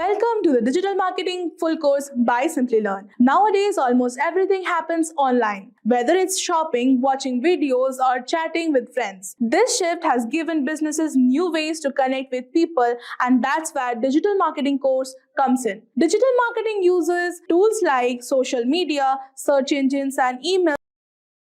Welcome to the Digital Marketing Full Course by Simplilearn. Nowadays, almost everything happens online, whether it's shopping, watching videos, or chatting with friends. This shift has given businesses new ways to connect with people, and that's where Digital Marketing course comes in. Digital marketing uses tools like social media, search engines, and email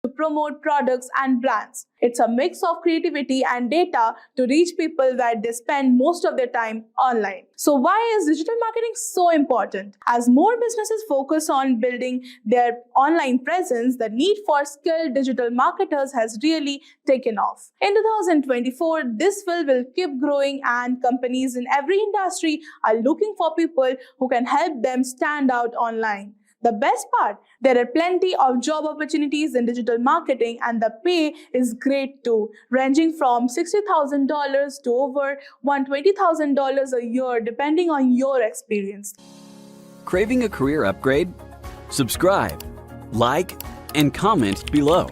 to promote products and brands. It's a mix of creativity and data to reach people where they spend most of their time online. So why is digital marketing so important? As more businesses focus on building their online presence, the need for skilled digital marketers has really taken off. In 2024, this field will keep growing, and companies in every industry are looking for people who can help them stand out online. The best part, there are plenty of job opportunities in digital marketing, and the pay is great too, ranging from $60,000 to over $120,000 a year depending on your experience. Craving a career upgrade? Subscribe, like, and comment below.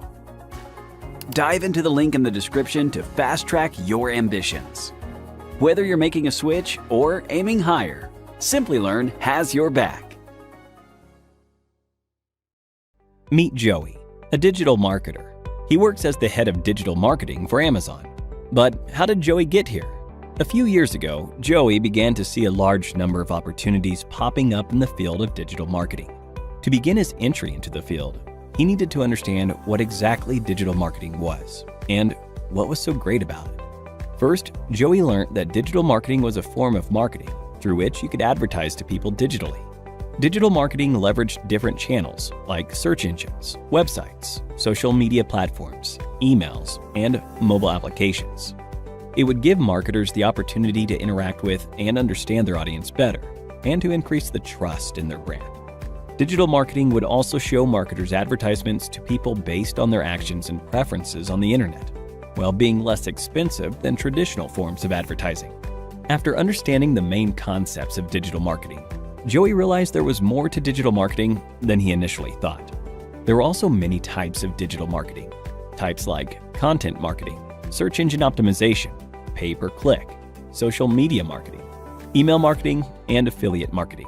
Dive into the link in the description to fast-track your ambitions. Whether you're making a switch or aiming higher, Simplilearn has your back. Meet Joey, a digital marketer. He works as the head of digital marketing for Amazon. But how did Joey get here? A few years ago, Joey began to see a large number of opportunities popping up in the field of digital marketing. To begin his entry into the field, he needed to understand what exactly digital marketing was and what was so great about it. First, Joey learned that digital marketing was a form of marketing through which you could advertise to people digitally. Digital marketing leveraged different channels like search engines, websites, social media platforms, emails, and mobile applications. It would give marketers the opportunity to interact with and understand their audience better, and to increase the trust in their brand. Digital marketing would also show marketers advertisements to people based on their actions and preferences on the internet, while being less expensive than traditional forms of advertising. After understanding the main concepts of digital marketing, Joey realized there was more to digital marketing than he initially thought. There were also many types of digital marketing. Types like content marketing, search engine optimization, pay-per-click, social media marketing, email marketing, and affiliate marketing.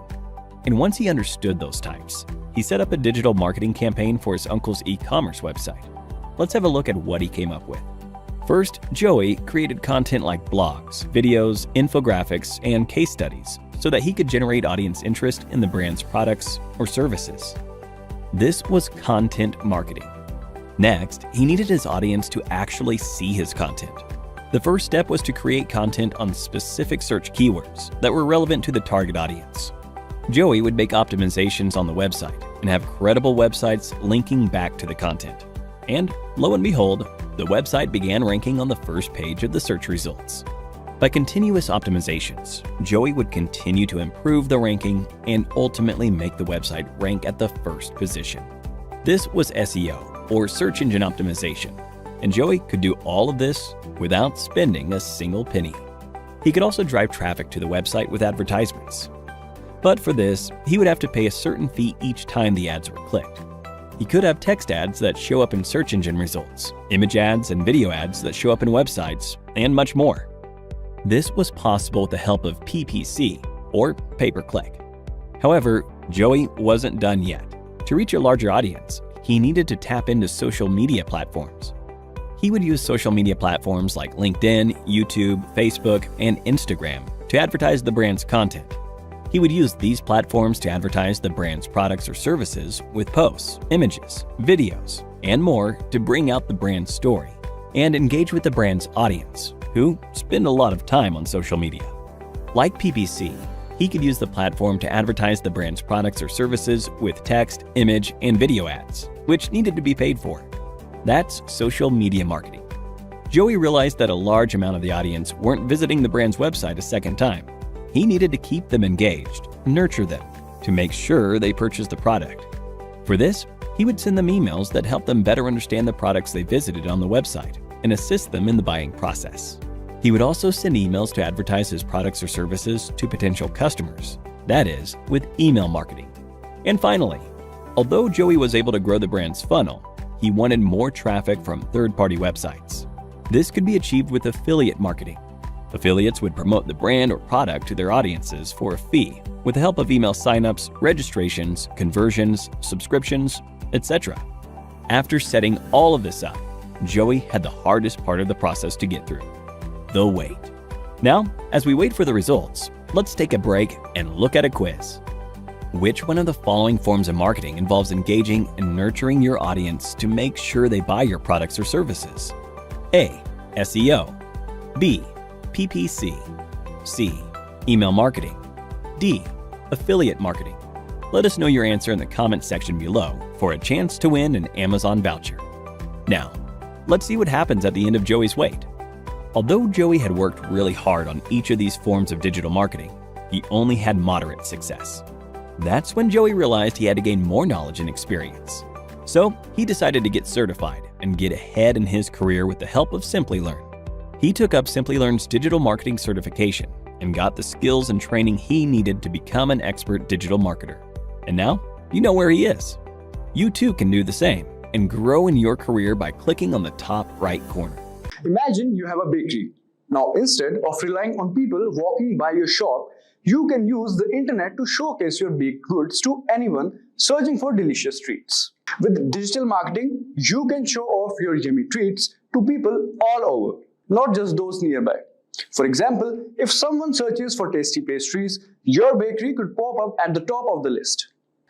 And once he understood those types, he set up a digital marketing campaign for his uncle's e-commerce website. Let's have a look at what he came up with. First, Joey created content like blogs, videos, infographics, and case studies so that he could generate audience interest in the brand's products or services. This was content marketing. Next, he needed his audience to actually see his content. The first step was to create content on specific search keywords that were relevant to the target audience. Joey would make optimizations on the website and have credible websites linking back to the content. And lo and behold, the website began ranking on the first page of the search results. By continuous optimizations, Joey would continue to improve the ranking and ultimately make the website rank at the first position. This was SEO, or search engine optimization, and Joey could do all of this without spending a single penny. He could also drive traffic to the website with advertisements. But for this, he would have to pay a certain fee each time the ads were clicked. He could have text ads that show up in search engine results, image ads and video ads that show up in websites, and much more. This was possible with the help of PPC, or pay-per-click. However, Joey wasn't done yet. To reach a larger audience, he needed to tap into social media platforms. He would use social media platforms like LinkedIn, YouTube, Facebook, and Instagram to advertise the brand's content. He would use these platforms to advertise the brand's products or services with posts, images, videos, and more to bring out the brand's story and engage with the brand's audience, who spend a lot of time on social media. Like PPC, he could use the platform to advertise the brand's products or services with text, image, and video ads, which needed to be paid for. That's social media marketing. Joey realized that a large amount of the audience weren't visiting the brand's website a second time. He needed to keep them engaged, nurture them, to make sure they purchased the product. For this, he would send them emails that helped them better understand the products they visited on the website and assist them in the buying process. He would also send emails to advertise his products or services to potential customers, that is, with email marketing. And finally, although Joey was able to grow the brand's funnel, he wanted more traffic from third-party websites. This could be achieved with affiliate marketing. Affiliates would promote the brand or product to their audiences for a fee with the help of email signups, registrations, conversions, subscriptions, etc. After setting all of this up, Joey had the hardest part of the process to get through: the wait. Now, as we wait for the results, let's take a break and look at a quiz. Which one of the following forms of marketing involves engaging and nurturing your audience to make sure they buy your products or services? A. SEO. B. PPC. C. Email marketing. D. Affiliate marketing. Let us know your answer in the comment section below for a chance to win an Amazon voucher. Now, let's see what happens at the end of Joey's wait. Although Joey had worked really hard on each of these forms of digital marketing, he only had moderate success. That's when Joey realized he had to gain more knowledge and experience. So he decided to get certified and get ahead in his career with the help of Simplilearn. He took up Simplilearn's digital marketing certification and got the skills and training he needed to become an expert digital marketer. And now, you know where he is. You too can do the same and grow in your career by clicking on the top right corner. Imagine you have a bakery. Now, instead of relying on people walking by your shop, you can use the internet to showcase your baked goods to anyone searching for delicious treats. With digital marketing, you can show off your yummy treats to people all over, not just those nearby. For example, if someone searches for tasty pastries, your bakery could pop up at the top of the list.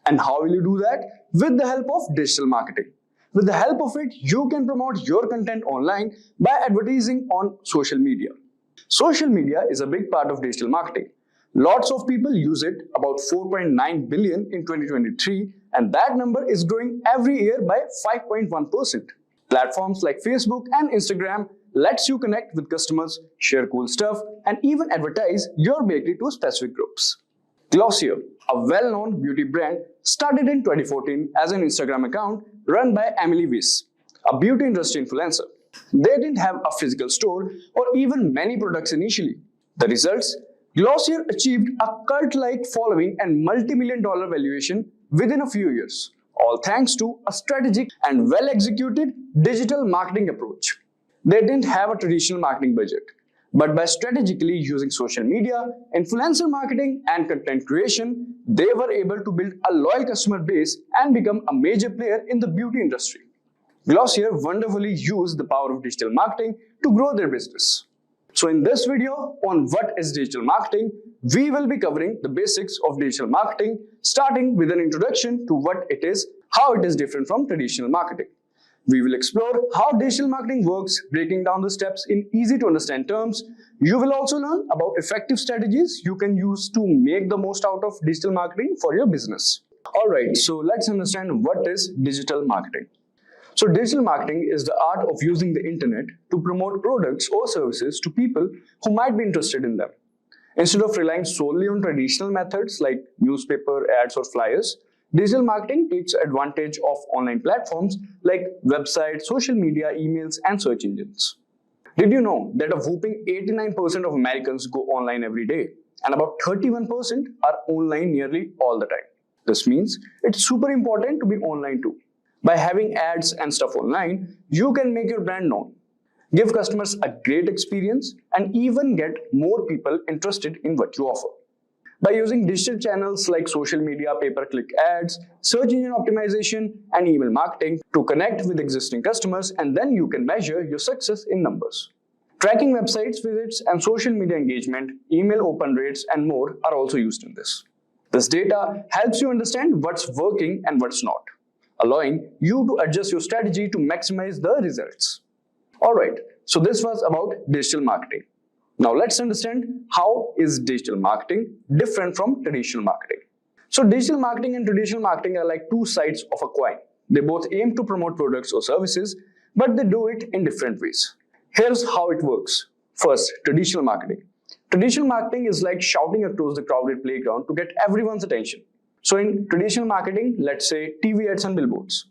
And how will you do that? With the help of digital marketing. With the help of it, you can promote your content online by advertising on social media. Social media is a big part of digital marketing. Lots of people use it, about 4.9 billion in 2023, and that number is growing every year by 5.1%. Platforms like Facebook and Instagram lets you connect with customers, share cool stuff, and even advertise your bakery to specific groups. Glossier, a well-known beauty brand, started in 2014 as an Instagram account run by Emily Weiss, a beauty industry influencer. They didn't have a physical store or even many products initially. The results? Glossier achieved a cult-like following and multi-million-dollar valuation within a few years, all thanks to a strategic and well-executed digital marketing approach. They didn't have a traditional marketing budget, but by strategically using social media, influencer marketing, and content creation, they were able to build a loyal customer base and become a major player in the beauty industry. Glossier wonderfully used the power of digital marketing to grow their business. So in this video on what is digital marketing, we will be covering the basics of digital marketing, starting with an introduction to what it is, how it is different from traditional marketing. We will explore how digital marketing works, breaking down the steps in easy to understand terms. You will also learn about effective strategies you can use to make the most out of digital marketing for your business. Alright, so let's understand what is digital marketing. So digital marketing is the art of using the internet to promote products or services to people who might be interested in them. Instead of relying solely on traditional methods like newspaper, ads, or flyers, digital marketing takes advantage of online platforms like websites, social media, emails, and search engines. Did you know that a whopping 89% of Americans go online every day, and about 31% are online nearly all the time? This means it's super important to be online too. By having ads and stuff online, you can make your brand known, give customers a great experience, and even get more people interested in what you offer. By using digital channels like social media, pay-per-click ads, search engine optimization, and email marketing to connect with existing customers, and then you can measure your success in numbers. Tracking websites visits and social media engagement, email open rates, and more are also used in this. This data helps you understand what's working and what's not, allowing you to adjust your strategy to maximize the results. Alright, so this was about digital marketing. Now let's understand how is digital marketing different from traditional marketing. So digital marketing and traditional marketing are like two sides of a coin. They both aim to promote products or services, but they do it in different ways. Here's how it works. First, traditional marketing. Traditional marketing is like shouting across the crowded playground to get everyone's attention. So in traditional marketing, let's say TV ads and billboards.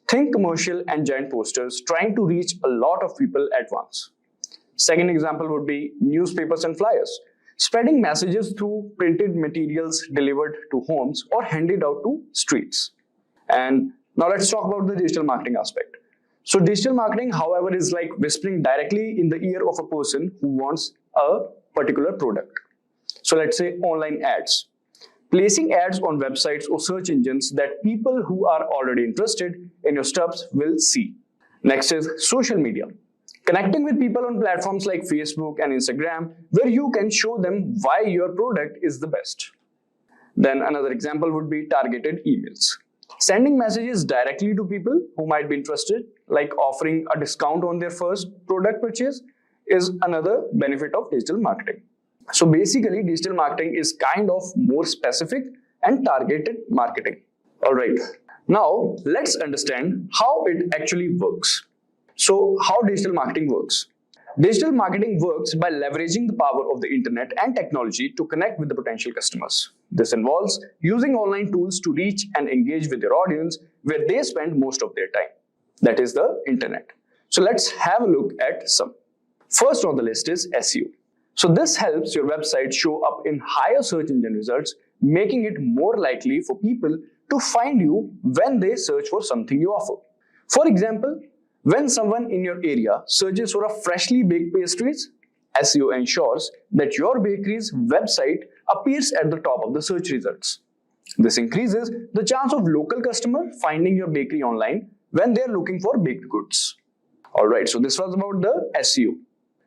Think commercial and giant posters trying to reach a lot of people at once. Second example would be newspapers and flyers, spreading messages through printed materials delivered to homes or handed out to streets. And now let's talk about the digital marketing aspect. So digital marketing, however, is like whispering directly in the ear of a person who wants a particular product. So let's say online ads. Placing ads on websites or search engines that people who are already interested in your stuff will see. Next is social media. Connecting with people on platforms like Facebook and Instagram, where you can show them why your product is the best. Then another example would be targeted emails. Sending messages directly to people who might be interested, like offering a discount on their first product purchase, is another benefit of digital marketing. So basically, digital marketing is kind of more specific and targeted marketing. Alright, now let's understand how it actually works. So how digital marketing works? Digital marketing works by leveraging the power of the internet and technology to connect with the potential customers. This involves using online tools to reach and engage with your audience where they spend most of their time. That is the internet. So let's have a look at some. First on the list is SEO. So this helps your website show up in higher search engine results, making it more likely for people to find you when they search for something you offer. For example, when someone in your area searches for a freshly baked pastries, SEO ensures that your bakery's website appears at the top of the search results. This increases the chance of local customer finding your bakery online when they are looking for baked goods. Alright, so this was about the SEO.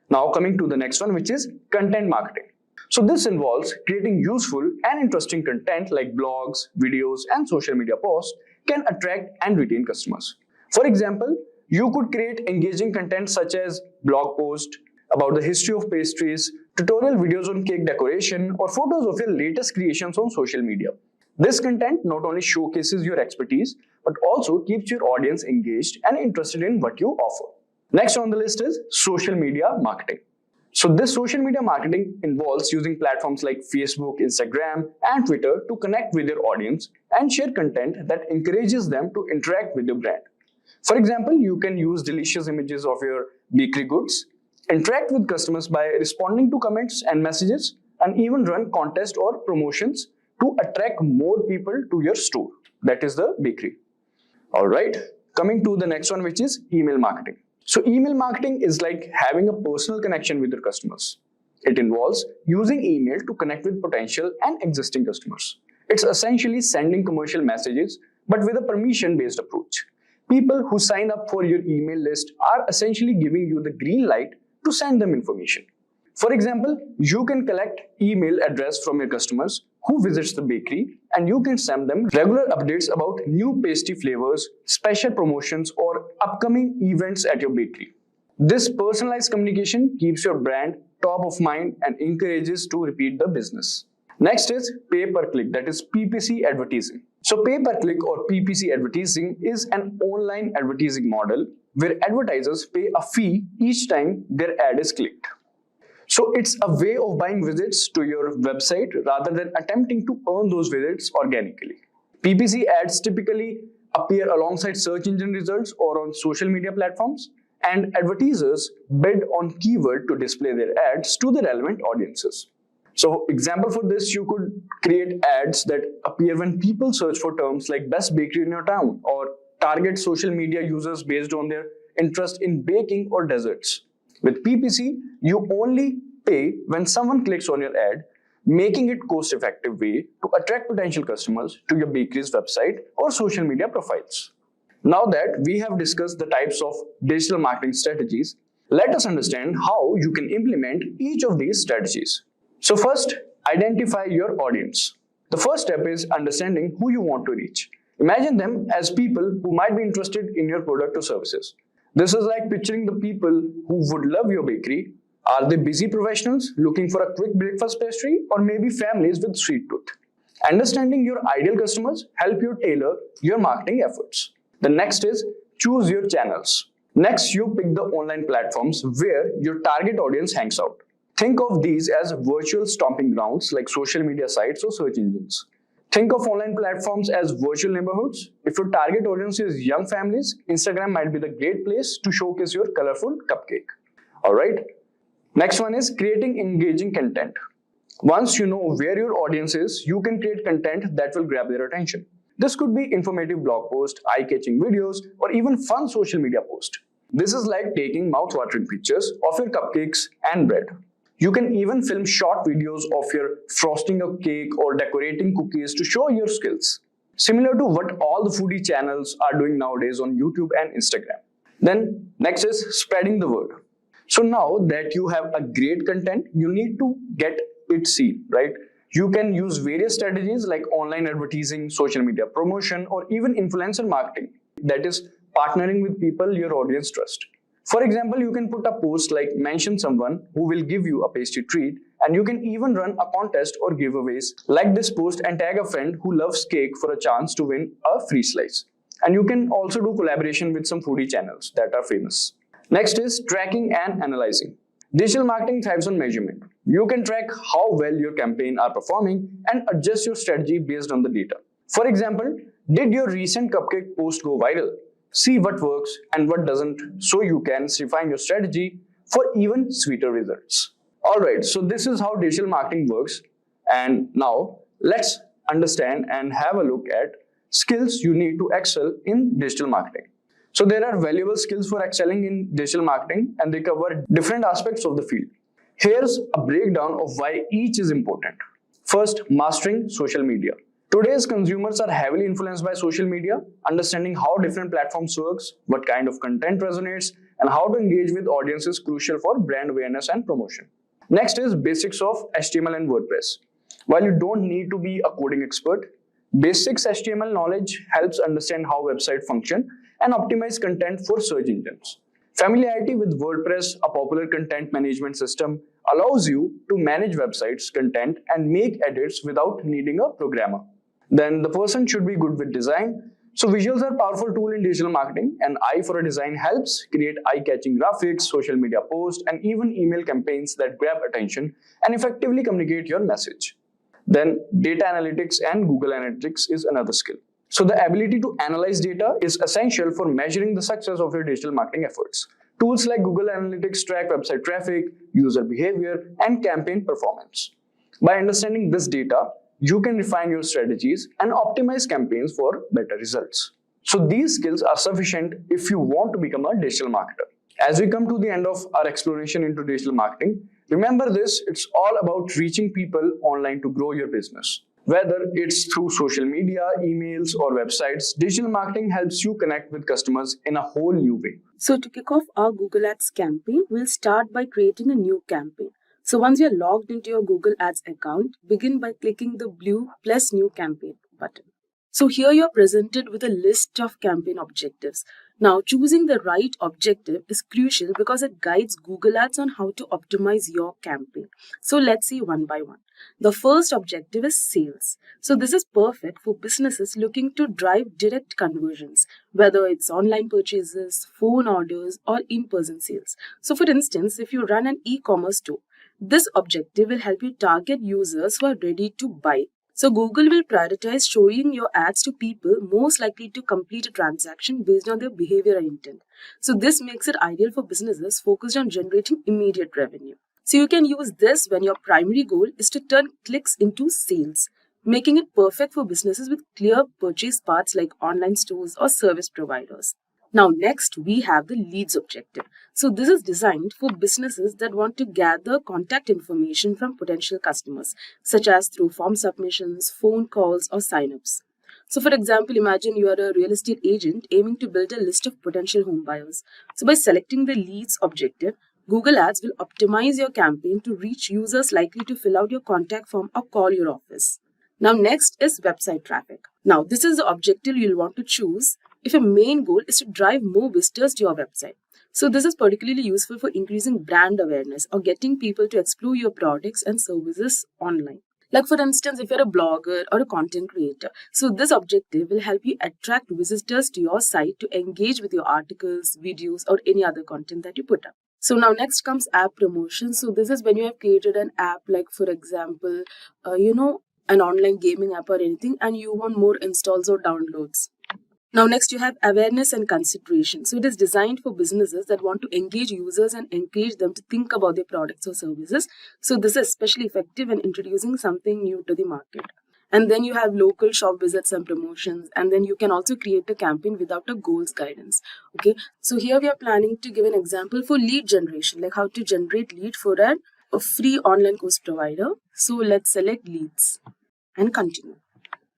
Now coming to the next one, which is content marketing. So this involves creating useful and interesting content like blogs, videos, and social media posts can attract and retain customers. For example, you could create engaging content such as blog posts about the history of pastries, tutorial videos on cake decoration, or photos of your latest creations on social media. This content not only showcases your expertise, but also keeps your audience engaged and interested in what you offer. Next on the list is social media marketing. So this social media marketing involves using platforms like Facebook, Instagram, and Twitter to connect with your audience and share content that encourages them to interact with your brand. For example, you can use delicious images of your bakery goods, interact with customers by responding to comments and messages, and even run contests or promotions to attract more people to your store. That is the bakery. Alright, coming to the next one, which is email marketing. So email marketing is like having a personal connection with your customers. It involves using email to connect with potential and existing customers. It's essentially sending commercial messages, but with a permission-based approach. People who sign up for your email list are essentially giving you the green light to send them information. For example, you can collect email address from your customers who visits the bakery, and you can send them regular updates about new pastry flavors, special promotions, or upcoming events at your bakery. This personalized communication keeps your brand top of mind and encourages to repeat the business. Next is pay-per-click, that is PPC advertising. So pay-per-click or PPC advertising is an online advertising model where advertisers pay a fee each time their ad is clicked. So it's a way of buying visits to your website rather than attempting to earn those visits organically. PPC ads typically appear alongside search engine results or on social media platforms, and advertisers bid on keyword to display their ads to the relevant audiences. So example for this, you could create ads that appear when people search for terms like best bakery in your town, or target social media users based on their interest in baking or desserts. With PPC, you only pay when someone clicks on your ad, making it cost-effective way to attract potential customers to your bakery's website or social media profiles. Now that we have discussed the types of digital marketing strategies, let us understand how you can implement each of these strategies. So first, identify your audience. The first step is understanding who you want to reach. Imagine them as people who might be interested in your product or services. This is like picturing the people who would love your bakery. Are they busy professionals looking for a quick breakfast pastry, or maybe families with sweet tooth? Understanding your ideal customers help you tailor your marketing efforts. The next is choose your channels. Next, you pick the online platforms where your target audience hangs out. Think of these as virtual stomping grounds like social media sites or search engines. Think of online platforms as virtual neighborhoods. If your target audience is young families, Instagram might be the great place to showcase your colorful cupcake. Alright. Next one is creating engaging content. Once you know where your audience is, you can create content that will grab their attention. This could be informative blog posts, eye-catching videos, or even fun social media posts. This is like taking mouth-watering pictures of your cupcakes and bread. You can even film short videos of your frosting a cake or decorating cookies to show your skills. Similar to what all the foodie channels are doing nowadays on YouTube and Instagram. Then next is spreading the word. So now that you have a great content, you need to get it seen, right? You can use various strategies like online advertising, social media promotion, or even influencer marketing. That is partnering with people your audience trust. For example, you can put a post like mention someone who will give you a pastry treat, and you can even run a contest or giveaways like this post and tag a friend who loves cake for a chance to win a free slice. And you can also do collaboration with some foodie channels that are famous. Next is tracking and analyzing. Digital marketing thrives on measurement. You can track how well your campaign are performing and adjust your strategy based on the data. For example, did your recent cupcake post go viral? See what works and what doesn't so you can refine your strategy for even sweeter results. Alright, so this is how digital marketing works. And now let's understand and have a look at skills you need to excel in digital marketing. So there are valuable skills for excelling in digital marketing and they cover different aspects of the field. Here's a breakdown of why each is important. First, mastering social media. Today's consumers are heavily influenced by social media. Understanding how different platforms works, what kind of content resonates, and how to engage with audiences is crucial for brand awareness and promotion. Next is basics of HTML and WordPress. While you don't need to be a coding expert, basics HTML knowledge helps understand how websites function and optimize content for search engines. Familiarity with WordPress, a popular content management system, allows you to manage websites' content and make edits without needing a programmer. Then the person should be good with design. So visuals are a powerful tool in digital marketing. An eye for a design helps create eye-catching graphics, social media posts, and even email campaigns that grab attention and effectively communicate your message. Then data analytics and Google Analytics is another skill. So the ability to analyze data is essential for measuring the success of your digital marketing efforts. Tools like Google Analytics track website traffic, user behavior, and campaign performance. By understanding this data, you can refine your strategies and optimize campaigns for better results. So these skills are sufficient if you want to become a digital marketer. As we come to the end of our exploration into digital marketing, remember this, it's all about reaching people online to grow your business. Whether it's through social media, emails, or websites, digital marketing helps you connect with customers in a whole new way. So to kick off our Google Ads campaign, we'll start by creating a new campaign. So once you're logged into your Google Ads account, begin by clicking the blue plus new campaign button. So here you're presented with a list of campaign objectives. Now choosing the right objective is crucial because it guides Google Ads on how to optimize your campaign. So let's see one by one. The first objective is sales. So this is perfect for businesses looking to drive direct conversions, whether it's online purchases, phone orders, or in-person sales. So for instance, if you run an e-commerce store, this objective will help you target users who are ready to buy. So Google will prioritize showing your ads to people most likely to complete a transaction based on their behavior and intent. So this makes it ideal for businesses focused on generating immediate revenue. So you can use this when your primary goal is to turn clicks into sales, making it perfect for businesses with clear purchase paths like online stores or service providers. Now next we have the leads objective. So this is designed for businesses that want to gather contact information from potential customers, such as through form submissions, phone calls, or signups. So for example, imagine you are a real estate agent aiming to build a list of potential home buyers. So by selecting the leads objective, Google Ads will optimize your campaign to reach users likely to fill out your contact form or call your office. Now next is website traffic. Now this is the objective you'll want to choose if your main goal is to drive more visitors to your website. So this is particularly useful for increasing brand awareness or getting people to explore your products and services online. Like for instance, if you're a blogger or a content creator, so this objective will help you attract visitors to your site to engage with your articles, videos, or any other content that you put up. So now next comes app promotion. So this is when you have created an app, like for example, an online gaming app or anything, and you want more installs or downloads. Now next you have awareness and consideration. So it is designed for businesses that want to engage users and encourage them to think about their products or services. So this is especially effective when introducing something new to the market. And then you have local shop visits and promotions. And then you can also create a campaign without a goals guidance. Okay. So here we are planning to give an example for lead generation, like how to generate lead for an a free online course provider. So let's select leads and continue.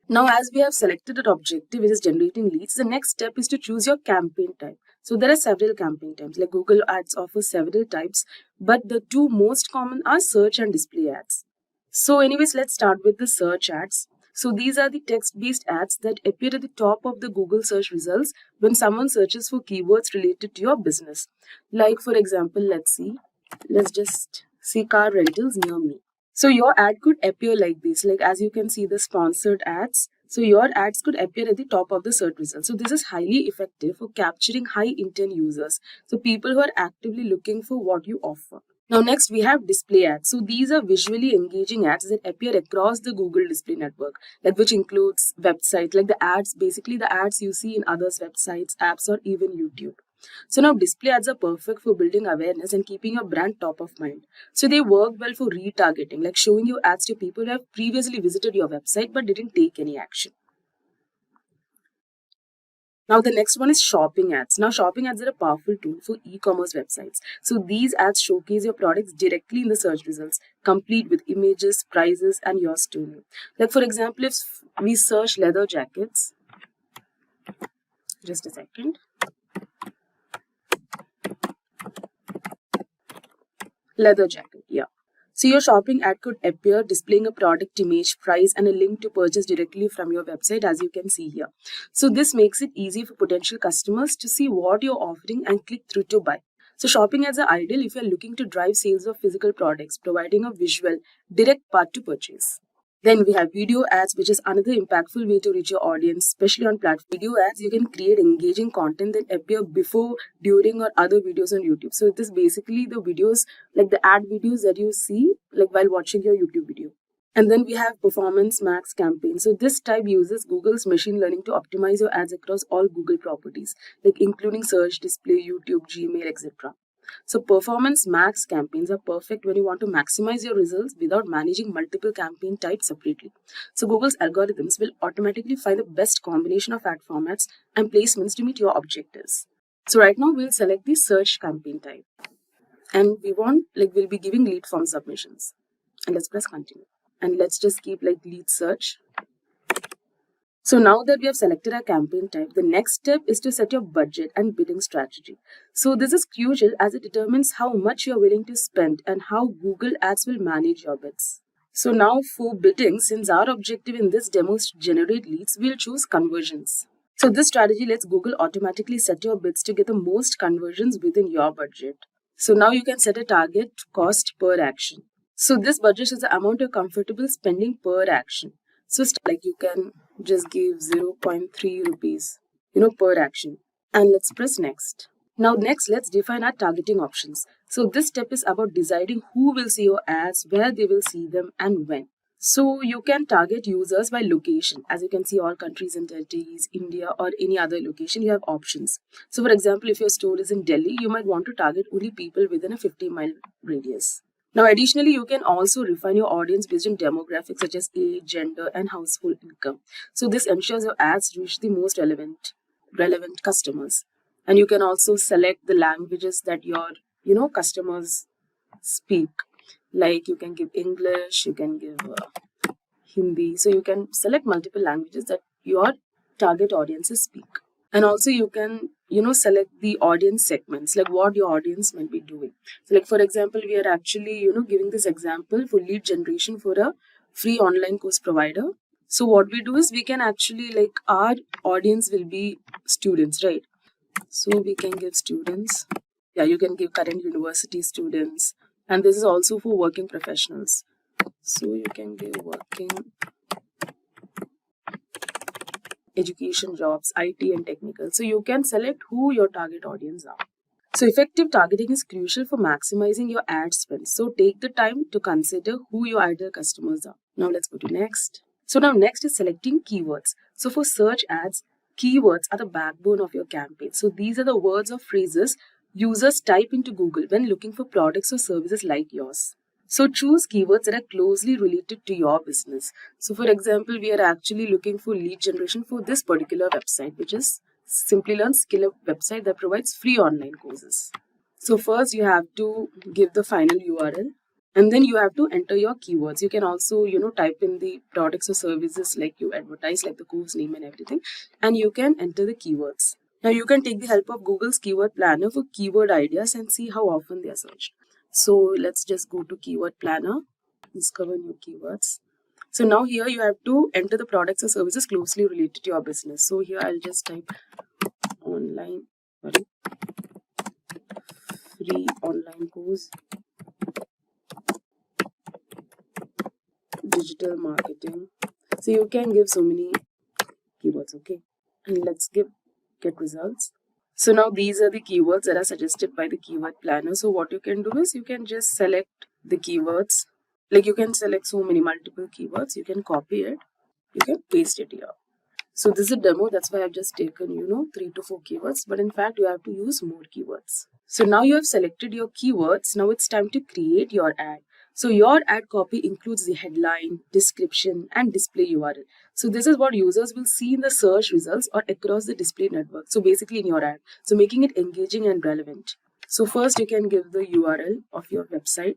Now, as we have selected an objective which is generating leads, the next step is to choose your campaign type. So there are several campaign types, like Google Ads offers several types, but the two most common are search and display ads. So anyways, let's start with the search ads. So these are the text-based ads that appear at the top of the Google search results when someone searches for keywords related to your business. Like for example, let's just see car rentals near me. So your ad could appear like this, like as you can see the sponsored ads. So your ads could appear at the top of the search results. So this is highly effective for capturing high intent users. So people who are actively looking for what you offer. Now next we have display ads. So these are visually engaging ads that appear across the Google display network, like which includes websites, like the ads, basically the ads you see in others' websites, apps, or even YouTube. So now display ads are perfect for building awareness and keeping your brand top of mind. So they work well for retargeting, like showing you ads to people who have previously visited your website but didn't take any action. Now the next one is shopping ads. Now shopping ads are a powerful tool for e-commerce websites. So these ads showcase your products directly in the search results, complete with images, prices, and your story. Like for example, if we search leather jackets, just a second. Leather jacket, yeah. So your shopping ad could appear displaying a product image, price, and a link to purchase directly from your website, as you can see here. So this makes it easy for potential customers to see what you're offering and click through to buy. So shopping ads are ideal if you're looking to drive sales of physical products, providing a visual, direct path to purchase. Then we have video ads, which is another impactful way to reach your audience, especially on platform. Video ads, you can create engaging content that appear before, during, or other videos on YouTube. So it is basically the videos, like the ad videos that you see, like while watching your YouTube video. And then we have Performance Max campaign. So this type uses Google's machine learning to optimize your ads across all Google properties, like including search, display, YouTube, Gmail, etc. So Performance Max campaigns are perfect when you want to maximize your results without managing multiple campaign types separately. So Google's algorithms will automatically find the best combination of ad formats and placements to meet your objectives. So right now we'll select the search campaign type. And we'll be giving lead form submissions. And let's press continue. And let's just keep like lead search. So now that we have selected our campaign type, the next step is to set your budget and bidding strategy. So this is crucial as it determines how much you're willing to spend and how Google Ads will manage your bids. So now for bidding, since our objective in this demo is to generate leads, we'll choose conversions. So this strategy lets Google automatically set your bids to get the most conversions within your budget. So now you can set a target cost per action. So this budget is the amount you're comfortable spending per action. So like you can just give 0.3 rupees, per action. And let's press next. Now next, let's define our targeting options. So this step is about deciding who will see your ads, where they will see them, and when. So you can target users by location. As you can see, all countries and territories, India, or any other location, you have options. So for example, if your store is in Delhi, you might want to target only people within a 50-mile radius. Now, additionally, you can also refine your audience based on demographics such as age, gender, and household income. So this ensures your ads reach the most relevant customers. And you can also select the languages that your, customers speak. Like you can give English, you can give Hindi. So you can select multiple languages that your target audiences speak. And also you can, select the audience segments, like what your audience might be doing. So like, for example, we are actually, giving this example for lead generation for a free online course provider. So what we do is we can actually, like, our audience will be students, right? So we can give students. Yeah, you can give current university students. And this is also for working professionals. So you can give working education jobs, IT and technical. So you can select who your target audience are. So effective targeting is crucial for maximizing your ad spend. So take the time to consider who your ideal customers are. Now let's go to next. So now next is selecting keywords. So for search ads, keywords are the backbone of your campaign. So these are the words or phrases users type into Google when looking for products or services like yours. So choose keywords that are closely related to your business. So for example, we are actually looking for lead generation for this particular website, which is Simplilearn skill website that provides free online courses. So first you have to give the final URL. And then you have to enter your keywords. You can also, type in the products or services like you advertise, like the course name and everything, and you can enter the keywords. Now you can take the help of Google's keyword planner for keyword ideas and see how often they are searched. So let's just go to keyword planner, discover new keywords. So now here you have to enter the products or services closely related to your business. So here I'll just type free online course, digital marketing. So you can give so many keywords, okay? And let's get results. So now these are the keywords that are suggested by the keyword planner. So what you can do is you can just select the keywords. Like you can select so many multiple keywords. You can copy it. You can paste it here. So this is a demo. That's why I've just taken, 3 to 4 keywords. But in fact, you have to use more keywords. So now you have selected your keywords. Now it's time to create your ad. So your ad copy includes the headline, description, and display URL. So this is what users will see in the search results or across the display network. So basically in your ad. So making it engaging and relevant. So first you can give the URL of your website.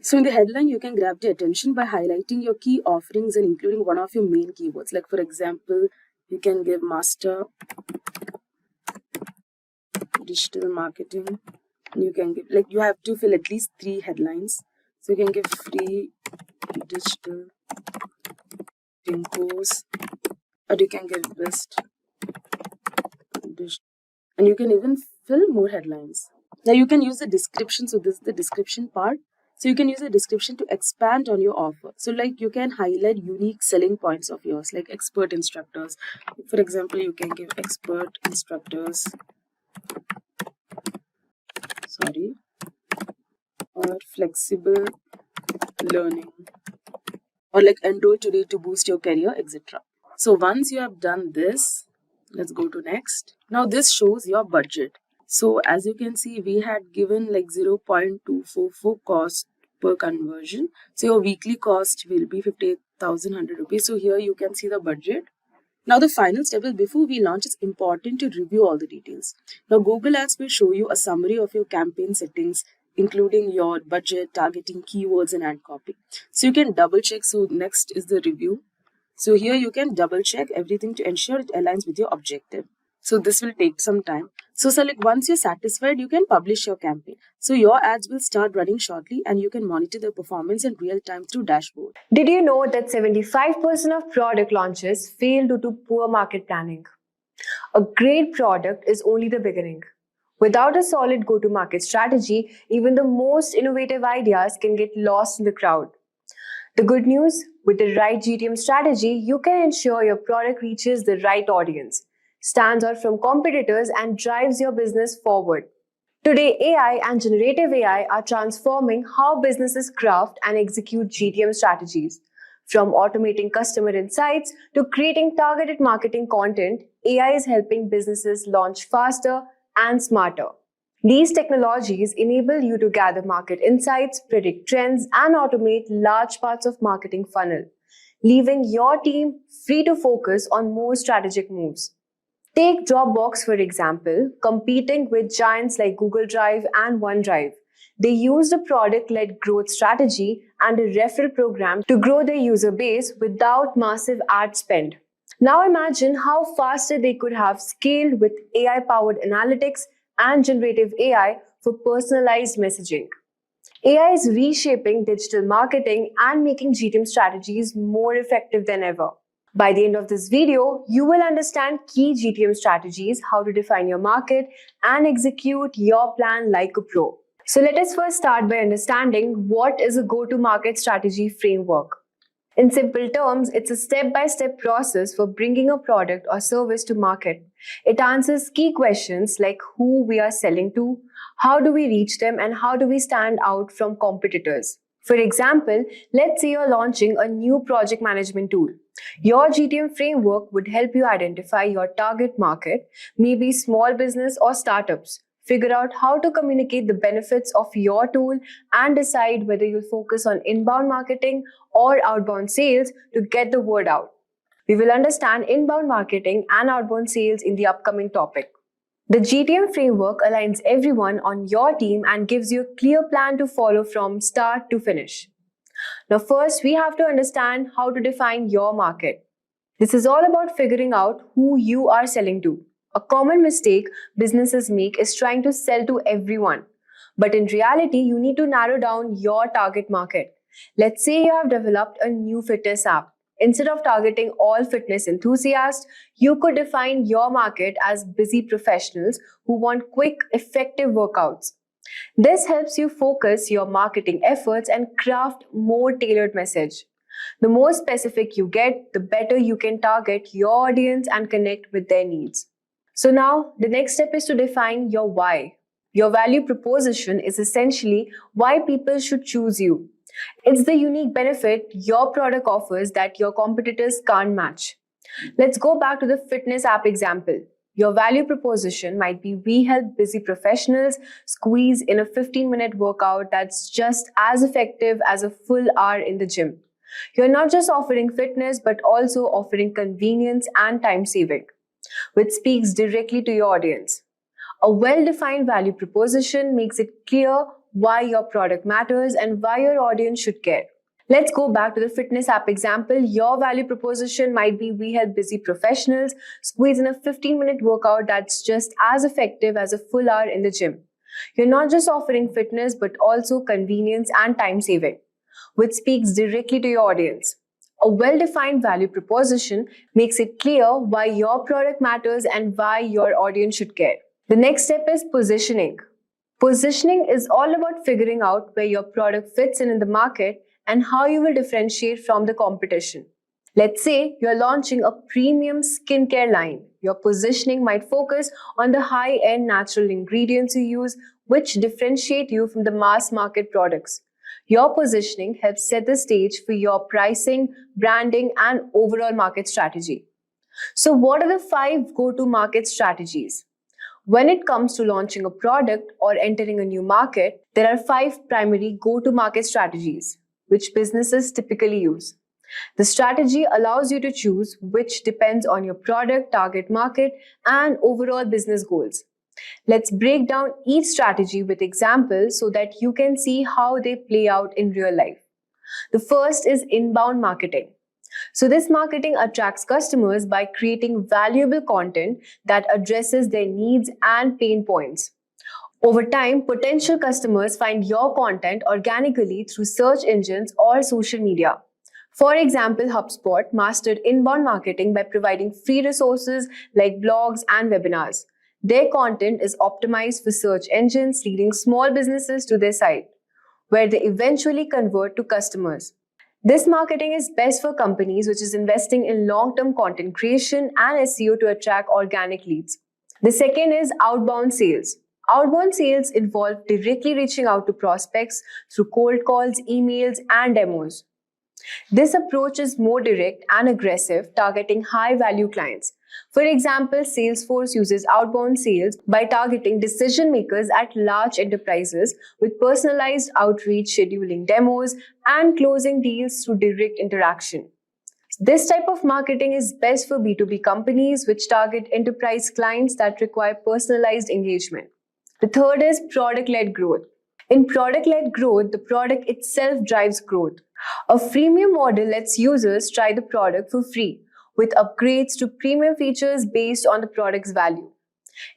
So in the headline, you can grab the attention by highlighting your key offerings and including one of your main keywords. Like for example, you can give master digital marketing. And you can give, you have to fill at least 3 headlines. So you can give free digital marketing course, or you can give best digital, and you can even fill more headlines. Now you can use the description. So this is the description part. So you can use the description to expand on your offer. So you can highlight unique selling points of yours, like expert instructors. For example, you can give expert instructors, or flexible learning, or enroll today to boost your career, etc. So once you have done this, let's go to next. Now this shows your budget. So as you can see, we had given 0.244 cost per conversion. So your weekly cost will be 58,100 rupees. So here you can see the budget. Now the final step is, before we launch, it's important to review all the details. Now Google Ads will show you a summary of your campaign settings, including your budget, targeting, keywords, and ad copy. So you can double check. So next is the review. So here you can double check everything to ensure it aligns with your objective. So this will take some time. So once you're satisfied, you can publish your campaign. So your ads will start running shortly and you can monitor the performance in real time through dashboard. Did you know that 75% of product launches fail due to poor market planning? A great product is only the beginning. Without a solid go-to-market strategy, even the most innovative ideas can get lost in the crowd. The good news, with the right GTM strategy, you can ensure your product reaches the right audience, stands out from competitors, and drives your business forward. Today, AI and generative AI are transforming how businesses craft and execute GTM strategies. From automating customer insights to creating targeted marketing content, AI is helping businesses launch faster and smarter. These technologies enable you to gather market insights, predict trends, and automate large parts of marketing funnel, leaving your team free to focus on more strategic moves. Take Dropbox, for example, competing with giants like Google Drive and OneDrive. They used a product-led growth strategy and a referral program to grow their user base without massive ad spend. Now imagine how faster they could have scaled with AI-powered analytics and generative AI for personalized messaging. AI is reshaping digital marketing and making GTM strategies more effective than ever. By the end of this video, you will understand key GTM strategies, how to define your market, and execute your plan like a pro. So let us first start by understanding what is a go-to-market strategy framework. In simple terms, it's a step-by-step process for bringing a product or service to market. It answers key questions like who we are selling to, how do we reach them, and how do we stand out from competitors. For example, let's say you're launching a new project management tool. Your GTM framework would help you identify your target market, maybe small business or startups. Figure out how to communicate the benefits of your tool and decide whether you'll focus on inbound marketing or outbound sales to get the word out. We will understand inbound marketing and outbound sales in the upcoming topic. The GTM framework aligns everyone on your team and gives you a clear plan to follow from start to finish. Now, first, we have to understand how to define your market. This is all about figuring out who you are selling to. A common mistake businesses make is trying to sell to everyone. But in reality, you need to narrow down your target market. Let's say you have developed a new fitness app. Instead of targeting all fitness enthusiasts, you could define your market as busy professionals who want quick, effective workouts. This helps you focus your marketing efforts and craft more tailored message. The more specific you get, the better you can target your audience and connect with their needs. So now, the next step is to define your why. Your value proposition is essentially why people should choose you. It's the unique benefit your product offers that your competitors can't match. Let's go back to the fitness app example. Your value proposition might be we help busy professionals squeeze in a 15-minute workout that's just as effective as a full hour in the gym. You're not just offering fitness, but also offering convenience and time saving, which speaks directly to your audience. A well-defined value proposition makes it clear why your product matters and why your audience should care. Let's go back to the fitness app example. Your value proposition might be we help busy professionals squeeze in a 15-minute workout that's just as effective as a full hour in the gym. You're not just offering fitness, but also convenience and time saving, which speaks directly to your audience. A well-defined value proposition makes it clear why your product matters and why your audience should care. The next step is positioning. Positioning is all about figuring out where your product fits in the market and how you will differentiate from the competition. Let's say you're launching a premium skincare line. Your positioning might focus on the high-end natural ingredients you use, which differentiate you from the mass market products. Your positioning helps set the stage for your pricing, branding, and overall market strategy. So what are the 5 go-to-market strategies? When it comes to launching a product or entering a new market, there are 5 primary go-to-market strategies, which businesses typically use. The strategy allows you to choose which depends on your product, target market, and overall business goals. Let's break down each strategy with examples so that you can see how they play out in real life. The first is inbound marketing. So this marketing attracts customers by creating valuable content that addresses their needs and pain points. Over time, potential customers find your content organically through search engines or social media. For example, HubSpot mastered inbound marketing by providing free resources like blogs and webinars. Their content is optimized for search engines, leading small businesses to their site, where they eventually convert to customers. This marketing is best for companies which is investing in long-term content creation and SEO to attract organic leads. The second is outbound sales. Outbound sales involve directly reaching out to prospects through cold calls, emails, and demos. This approach is more direct and aggressive, targeting high-value clients. For example, Salesforce uses outbound sales by targeting decision makers at large enterprises with personalized outreach, scheduling demos, and closing deals through direct interaction. This type of marketing is best for B2B companies which target enterprise clients that require personalized engagement. The third is product-led growth. In product-led growth, the product itself drives growth. A freemium model lets users try the product for free, with upgrades to premium features based on the product's value.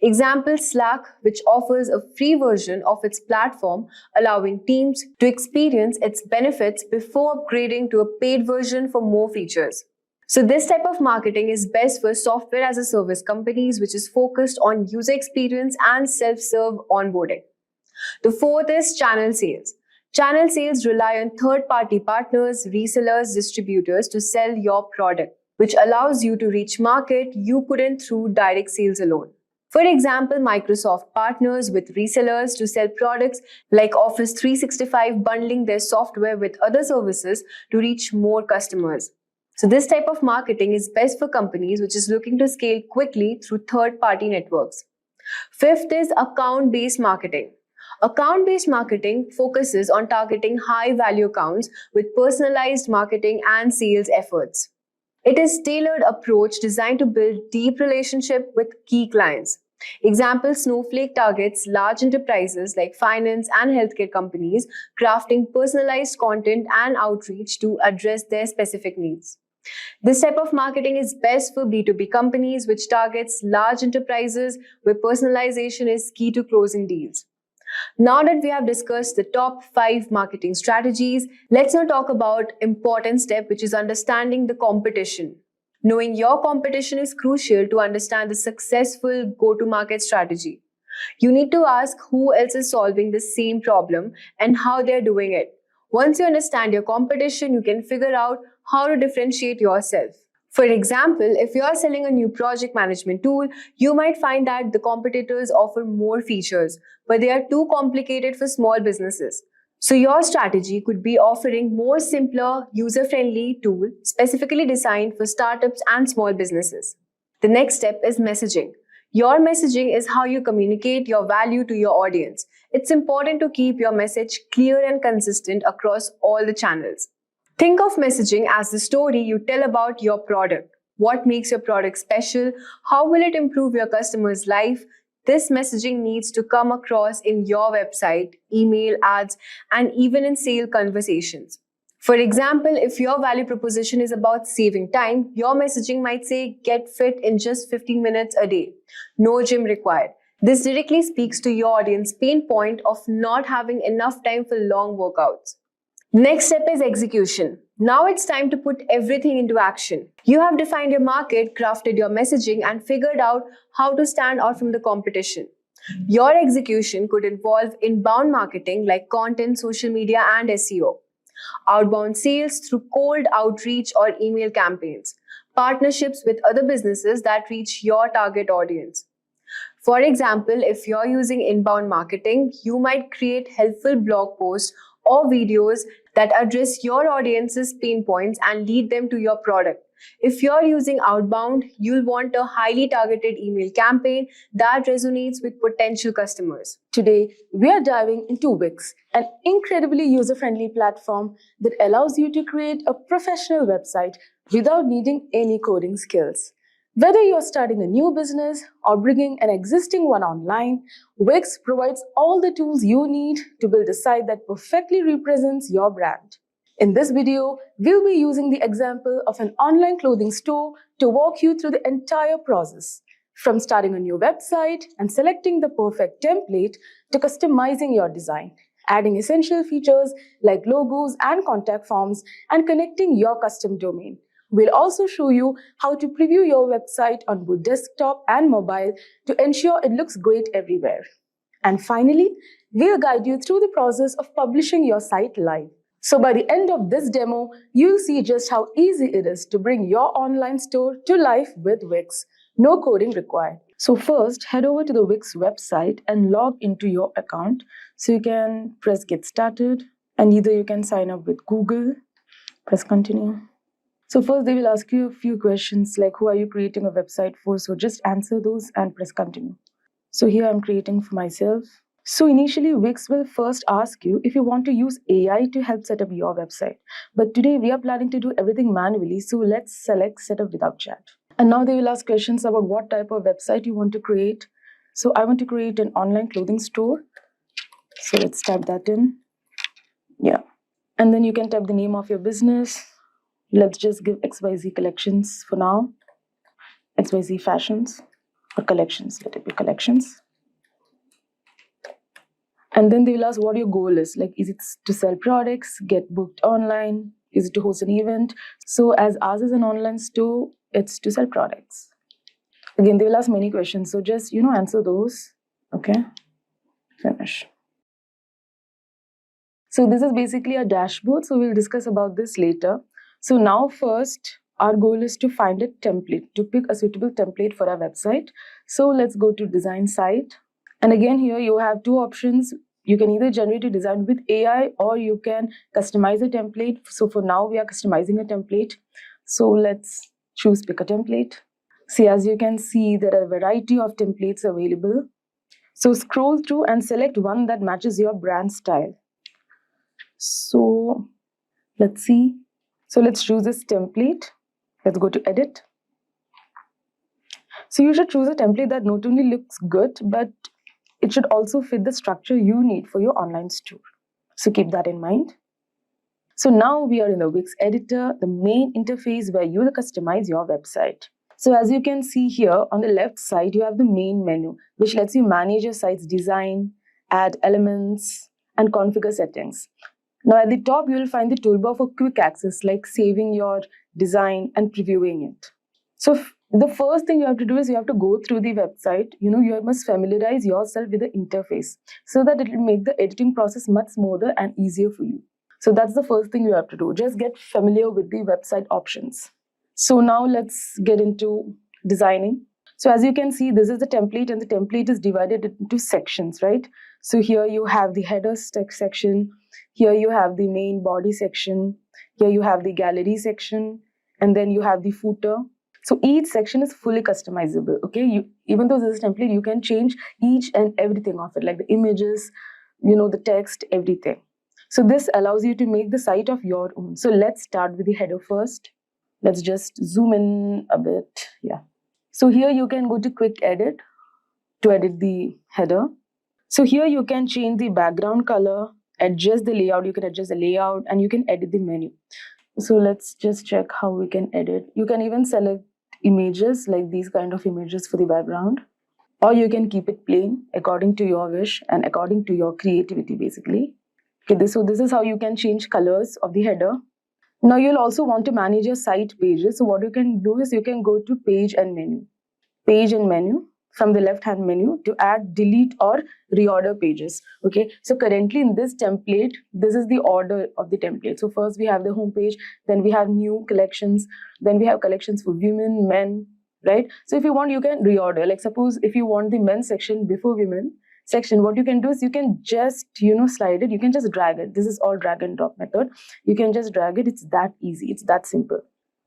Example, Slack, which offers a free version of its platform, allowing teams to experience its benefits before upgrading to a paid version for more features. So this type of marketing is best for software as a service companies, which is focused on user experience and self-serve onboarding. The fourth is channel sales. Channel sales rely on third-party partners, resellers, distributors to sell your product, which allows you to reach market you couldn't through direct sales alone. For example, Microsoft partners with resellers to sell products like Office 365, bundling their software with other services to reach more customers. So this type of marketing is best for companies which is looking to scale quickly through third-party networks. Fifth is account-based marketing. Account-based marketing focuses on targeting high-value accounts with personalized marketing and sales efforts. It is a tailored approach designed to build deep relationship with key clients. Example, Snowflake targets large enterprises like finance and healthcare companies, crafting personalized content and outreach to address their specific needs. This type of marketing is best for B2B companies, which targets large enterprises where personalization is key to closing deals. Now that we have discussed the top 5 marketing strategies, let's now talk about important step, which is understanding the competition. Knowing your competition is crucial to understand the successful go-to-market strategy. You need to ask who else is solving the same problem and how they're doing it. Once you understand your competition, you can figure out how to differentiate yourself. For example, if you are selling a new project management tool, you might find that the competitors offer more features, but they are too complicated for small businesses. So your strategy could be offering more simpler, user-friendly tool specifically designed for startups and small businesses. The next step is messaging. Your messaging is how you communicate your value to your audience. It's important to keep your message clear and consistent across all the channels. Think of messaging as the story you tell about your product. What makes your product special? How will it improve your customer's life? This messaging needs to come across in your website, email, ads, and even in sale conversations. For example, if your value proposition is about saving time, your messaging might say, get fit in just 15 minutes a day. No gym required. This directly speaks to your audience pain point of not having enough time for long workouts. Next step is execution. Now it's time to put everything into action. You have defined your market, crafted your messaging, and figured out how to stand out from the competition. Your execution could involve inbound marketing like content, social media, and SEO. Outbound sales through cold outreach or email campaigns. Partnerships with other businesses that reach your target audience. For example, if you're using inbound marketing, you might create helpful blog posts or videos that address your audience's pain points and lead them to your product. If you're using outbound, you'll want a highly targeted email campaign that resonates with potential customers. Today, we are diving into Wix, an incredibly user-friendly platform that allows you to create a professional website without needing any coding skills. Whether you're starting a new business or bringing an existing one online, Wix provides all the tools you need to build a site that perfectly represents your brand. In this video, we'll be using the example of an online clothing store to walk you through the entire process, from starting a new website and selecting the perfect template to customizing your design, adding essential features like logos and contact forms, and connecting your custom domain. We'll also show you how to preview your website on both desktop and mobile to ensure it looks great everywhere. And finally, we'll guide you through the process of publishing your site live. So by the end of this demo, you'll see just how easy it is to bring your online store to life with Wix. No coding required. So first, head over to the Wix website and log into your account. So you can press get started, and either you can sign up with Google, press continue. So first they will ask you a few questions like who are you creating a website for? So just answer those and press continue. So here I'm creating for myself. So initially Wix will first ask you if you want to use AI to help set up your website. But today we are planning to do everything manually. So let's select setup without chat. And now they will ask questions about what type of website you want to create. So I want to create an online clothing store. So let's type that in. Yeah. And then you can type the name of your business. Let's just give XYZ collections for now. XYZ fashions or collections. Let it be collections. And then they will ask what your goal is. Like, is it to sell products, get booked online? Is it to host an event? So as ours is an online store, it's to sell products. Again, they will ask many questions. So just, answer those. Okay. Finish. So this is basically a dashboard. So we'll discuss about this later. So now first, our goal is to find a template, to pick a suitable template for our website. So let's go to design site. And again, here you have two options. You can either generate a design with AI or you can customize a template. So for now, we are customizing a template. So let's choose pick a template. See, as you can see, there are a variety of templates available. So scroll through and select one that matches your brand style. So let's see. So let's choose this template. Let's go to edit. So you should choose a template that not only looks good, but it should also fit the structure you need for your online store. So keep that in mind. So now we are in the Wix editor, the main interface where you will customize your website. So as you can see here on the left side, you have the main menu, which lets you manage your site's design, add elements, and configure settings. Now at the top, you will find the toolbar for quick access, like saving your design and previewing it. So the first thing you have to do is you have to go through the website. You must familiarize yourself with the interface so that it will make the editing process much smoother and easier for you. So that's the first thing you have to do. Just get familiar with the website options. So now let's get into designing. So as you can see, this is the template, and the template is divided into sections, right? So here you have the header section. Here you have the main body section. Here you have the gallery section. And then you have the footer. So each section is fully customizable, okay? Even though this is a template, you can change each and everything of it, like the images, the text, everything. So this allows you to make the site of your own. So let's start with the header first. Let's just zoom in a bit. Yeah. So here you can go to quick edit to edit the header. So here you can change the background color, adjust the layout. You can adjust the layout and you can edit the menu. So let's just check how we can edit. You can even select images, like these kind of images for the background, or you can keep it plain according to your wish and according to your creativity, basically. Okay, so this is how you can change colors of the header. Now you'll also want to manage your site pages. So what you can do is you can go to page and menu. Page and menu from the left hand menu to add, delete or reorder pages. Okay, so currently in this template, this is the order of the template. So first we have the home page, then we have new collections, then we have collections for women, men, right? So if you want, you can reorder. Like suppose if you want the men's section before women section, what you can do is you can just slide it. You can just drag it. This is all drag and drop method. You can just drag it. It's that easy. It's that simple.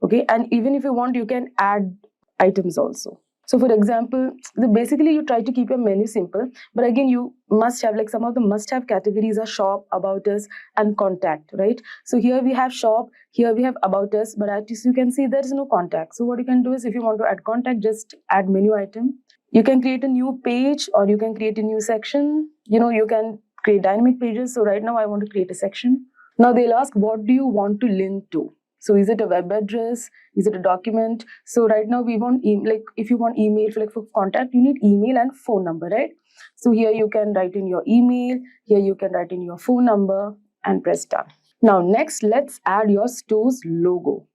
Okay, and even if you want, you can add items also. So for example, basically you try to keep your menu simple, but again you must have, like some of the must have categories are shop, about us and contact, right? So here we have shop, here we have about us, but as you can see there is no contact. So what you can do is if you want to add contact, just add menu item. You can create a new page or you can create a new section. You can create dynamic pages. So right now I want to create a section. Now they'll ask, what do you want to link to? So is it a web address? Is it a document? So right now we want if you want email for contact, you need email and phone number, right? So here you can write in your email, here you can write in your phone number and press done. Now next, let's add your store's logo.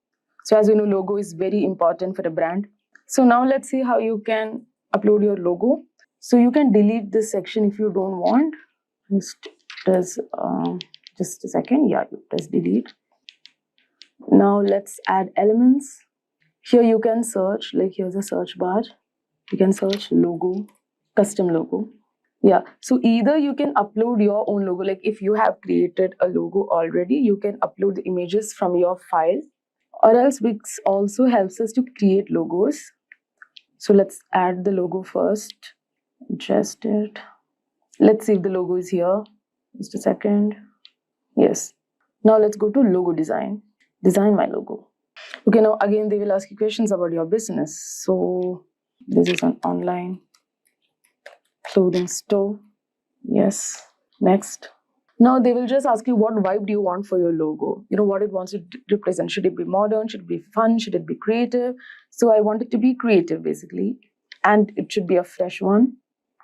So as you know, logo is very important for a brand. So now let's see how you can upload your logo. So you can delete this section if you don't want. Just a second. Yeah, you press delete. Now let's add elements. Here you can search, like here's a search bar. You can search logo, custom logo. Yeah, so either you can upload your own logo, like if you have created a logo already, you can upload the images from your file, or else Wix also helps us to create logos. So let's add the logo first, adjust it. Let's see if the logo is here. Just a second. Yes. Now let's go to logo design. Design my logo. Okay, now again they will ask you questions about your business. So this is an online clothing store. Yes. Next. Now they will just ask you what vibe do you want for your logo. What it wants to represent. Should it be modern? Should it be fun? Should it be creative? So I want it to be creative basically. And it should be a fresh one.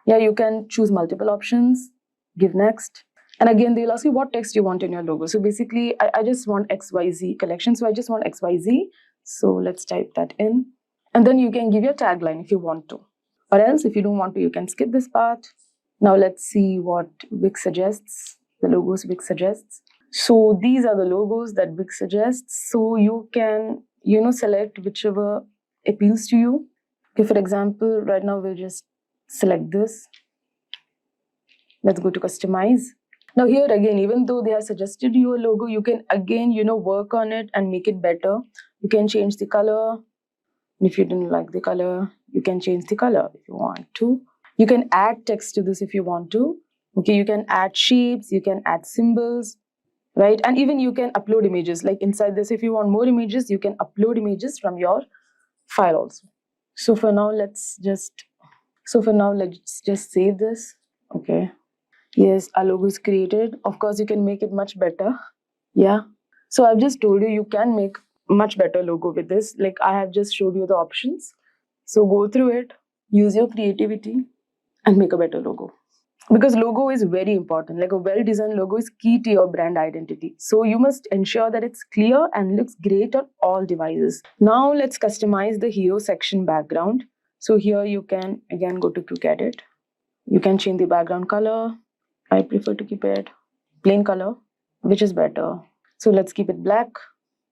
Yeah, you can choose multiple options. Give next. And again, they'll ask you what text you want in your logo. So basically, I just want XYZ collection. So I just want XYZ. So let's type that in. And then you can give your tagline if you want to. Or else, if you don't want to, you can skip this part. Now let's see what Wix suggests. The logos Wix suggests. So these are the logos that Wix suggests. So you can, select whichever appeals to you. Okay, for example, right now we'll just select this. Let's go to customize. Now here again, even though they have suggested you a logo, you can again, work on it and make it better. You can change the color. If you didn't like the color, you can change the color if you want to. You can add text to this if you want to. Okay, you can add shapes, you can add symbols, right? And even you can upload images. Like inside this, if you want more images, you can upload images from your file also. So for now, let's just save this. Okay. Yes, our logo is created. Of course, you can make it much better. Yeah. So I've just told you you can make much better logo with this. Like I have just showed you the options. So go through it, use your creativity and make a better logo. Because logo is very important. Like a well-designed logo is key to your brand identity. So you must ensure that it's clear and looks great on all devices. Now let's customize the hero section background. So here you can again go to quick edit. You can change the background color. I prefer to keep it plain color, which is better. So let's keep it black.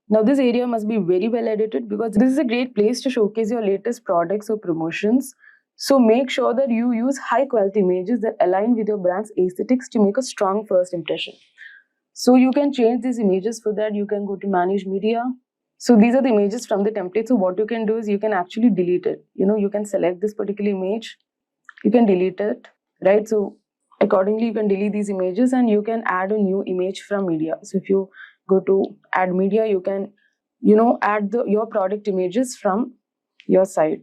Now this area must be very well edited because this is a great place to showcase your latest products or promotions. So make sure that you use high quality images that align with your brand's aesthetics to make a strong first impression. So you can change these images. For that you can go to manage media. So these are the images from the template. So what you can do is you can actually delete it. You can select this particular image, you can delete it, right? So accordingly you can delete these images and you can add a new image from media. So if you go to add media, you can add your product images from your side.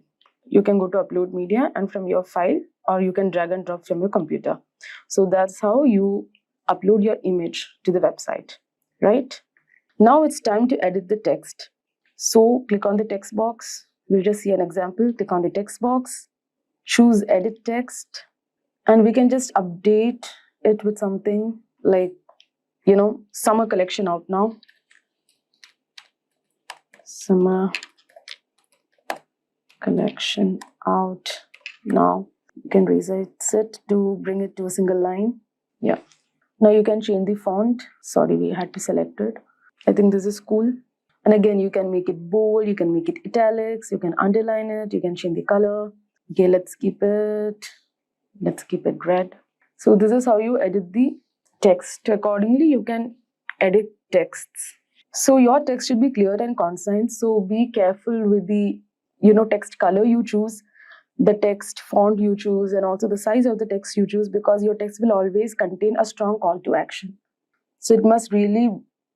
You can go to upload media and from your file, or you can drag and drop from your computer. So that's how you upload your image to the website, right? Now it's time to edit the text. So click on the text box. We'll just see an example. Click on the text box, choose edit text, and we can just update it with something like, summer collection out now. Summer collection out now. You can resize it to bring it to a single line. Yeah. Now you can change the font. Sorry, we had to select it. I think this is cool. And again, you can make it bold, you can make it italics, you can underline it, you can change the color. Okay, let's keep it red. So this is how you edit the text. Accordingly, you can edit texts. So your text should be clear and concise. So be careful with the text color you choose, the text font you choose, and also the size of the text you choose, because your text will always contain a strong call to action. So it must really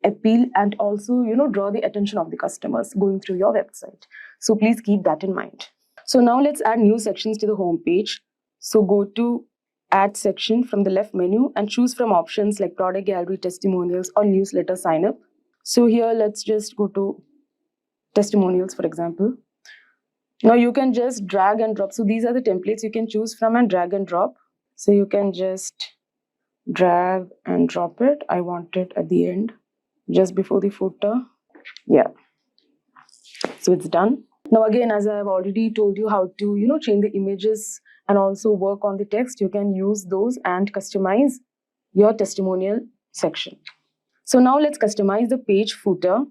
appeal and also draw the attention of the customers going through your website. So please keep that in mind. So now let's add new sections to the home page. So go to add section from the left menu and choose from options like product gallery, testimonials, or newsletter sign up. So here let's just go to testimonials, for example. Now you can just drag and drop. So these are the templates you can choose from and drag and drop. So you can just drag and drop it. I want it at the end, just before the footer. Yeah. So it's done. Now again, as I have already told you how to, change the images and also work on the text, you can use those and customize your testimonial section. So now let's customize the page footer.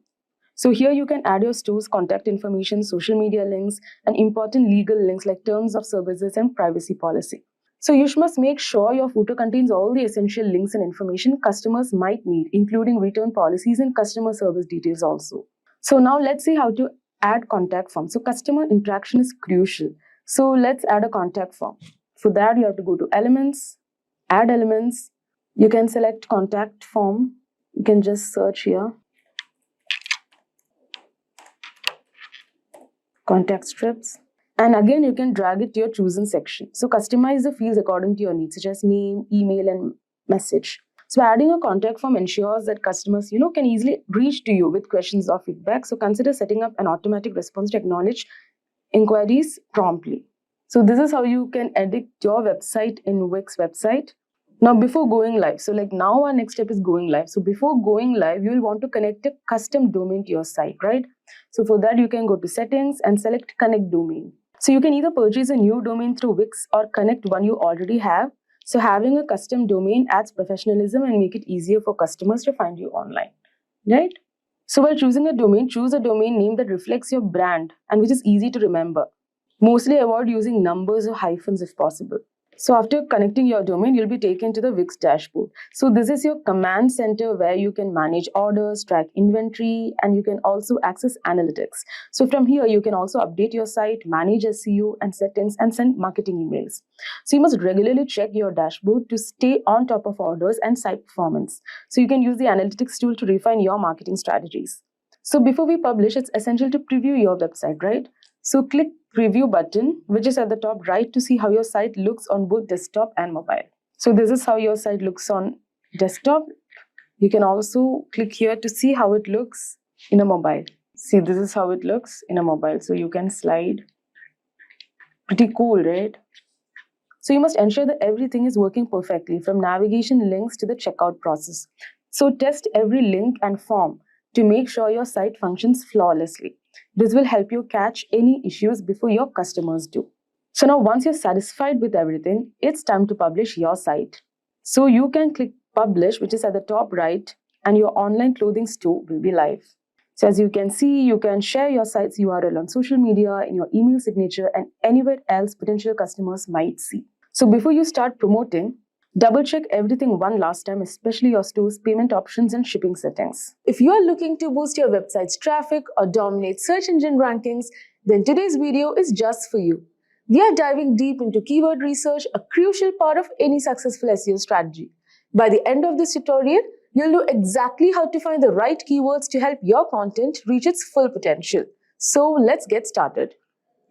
So here you can add your store's contact information, social media links, and important legal links like terms of services and privacy policy. So you must make sure your footer contains all the essential links and information customers might need, including return policies and customer service details also. So now let's see how to add contact form. So customer interaction is crucial. So let's add a contact form. For that, you have to go to elements, add elements. You can select contact form. You can just search here. Contact strips. And again, you can drag it to your chosen section. So customize the fields according to your needs, such as name, email, and message. So adding a contact form ensures that customers, can easily reach to you with questions or feedback. So consider setting up an automatic response to acknowledge inquiries promptly. So this is how you can edit your website in Wix website. Now before going live, so like now our next step is going live. So before going live, you will want to connect a custom domain to your site, right? So for that, you can go to settings and select connect domain. So you can either purchase a new domain through Wix or connect one you already have. So having a custom domain adds professionalism and make it easier for customers to find you online, right? So while choosing a domain, choose a domain name that reflects your brand and which is easy to remember. Mostly avoid using numbers or hyphens if possible. So after connecting your domain, you'll be taken to the Wix dashboard. So this is your command center where you can manage orders, track inventory, and you can also access analytics. So from here, you can also update your site, manage SEO and settings, and send marketing emails. So you must regularly check your dashboard to stay on top of orders and site performance. So you can use the analytics tool to refine your marketing strategies. So before we publish, it's essential to preview your website, right? So click preview button, which is at the top right, to see how your site looks on both desktop and mobile. So this is how your site looks on desktop. You can also click here to see how it looks in a mobile. See, this is how it looks in a mobile. So you can slide. Pretty cool, right? So you must ensure that everything is working perfectly, from navigation links to the checkout process. So test every link and form to make sure your site functions flawlessly. This will help you catch any issues before your customers do. So now once you're satisfied with everything, it's time to publish your site. So you can click publish, which is at the top right, and your online clothing store will be live. So as you can see, you can share your site's URL on social media, in your email signature, and anywhere else potential customers might see. So before you start promoting, double check everything one last time, especially your store's payment options and shipping settings. If you are looking to boost your website's traffic or dominate search engine rankings, then today's video is just for you. We are diving deep into keyword research, a crucial part of any successful SEO strategy. By the end of this tutorial, you'll know exactly how to find the right keywords to help your content reach its full potential. So let's get started.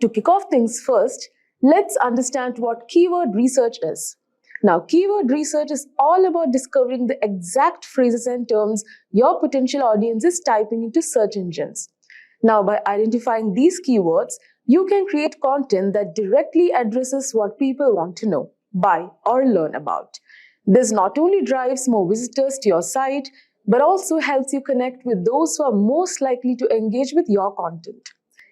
To kick off things first, let's understand what keyword research is. Now, keyword research is all about discovering the exact phrases and terms your potential audience is typing into search engines. Now, by identifying these keywords, you can create content that directly addresses what people want to know, buy, or learn about. This not only drives more visitors to your site, but also helps you connect with those who are most likely to engage with your content.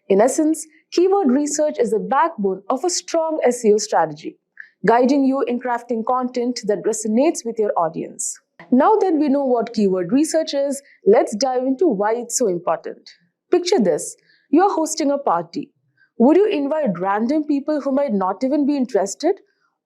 In essence, keyword research is the backbone of a strong SEO strategy, guiding you in crafting content that resonates with your audience. Now that we know what keyword research is, let's dive into why it's so important. Picture this: you're hosting a party. Would you invite random people who might not even be interested?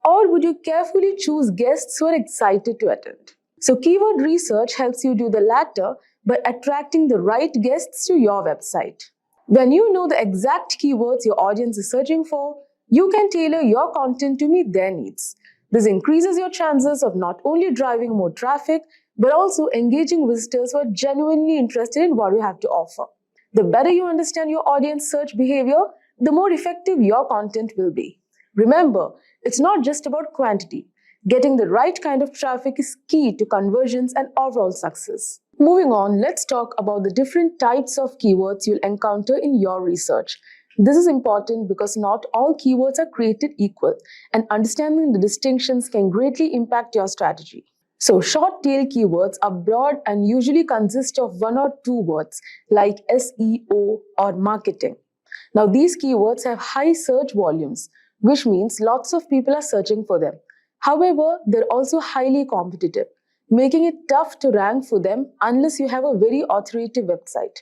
Or would you carefully choose guests who are excited to attend? So keyword research helps you do the latter by attracting the right guests to your website. When you know the exact keywords your audience is searching for, you can tailor your content to meet their needs. This increases your chances of not only driving more traffic, but also engaging visitors who are genuinely interested in what you have to offer. The better you understand your audience search behavior, the more effective your content will be. Remember, it's not just about quantity. Getting the right kind of traffic is key to conversions and overall success. Moving on, let's talk about the different types of keywords you'll encounter in your research. This is important because not all keywords are created equal, and understanding the distinctions can greatly impact your strategy. So, short tail keywords are broad and usually consist of one or two words like SEO or marketing. Now, these keywords have high search volumes, which means lots of people are searching for them. However, they're also highly competitive, making it tough to rank for them unless you have a very authoritative website.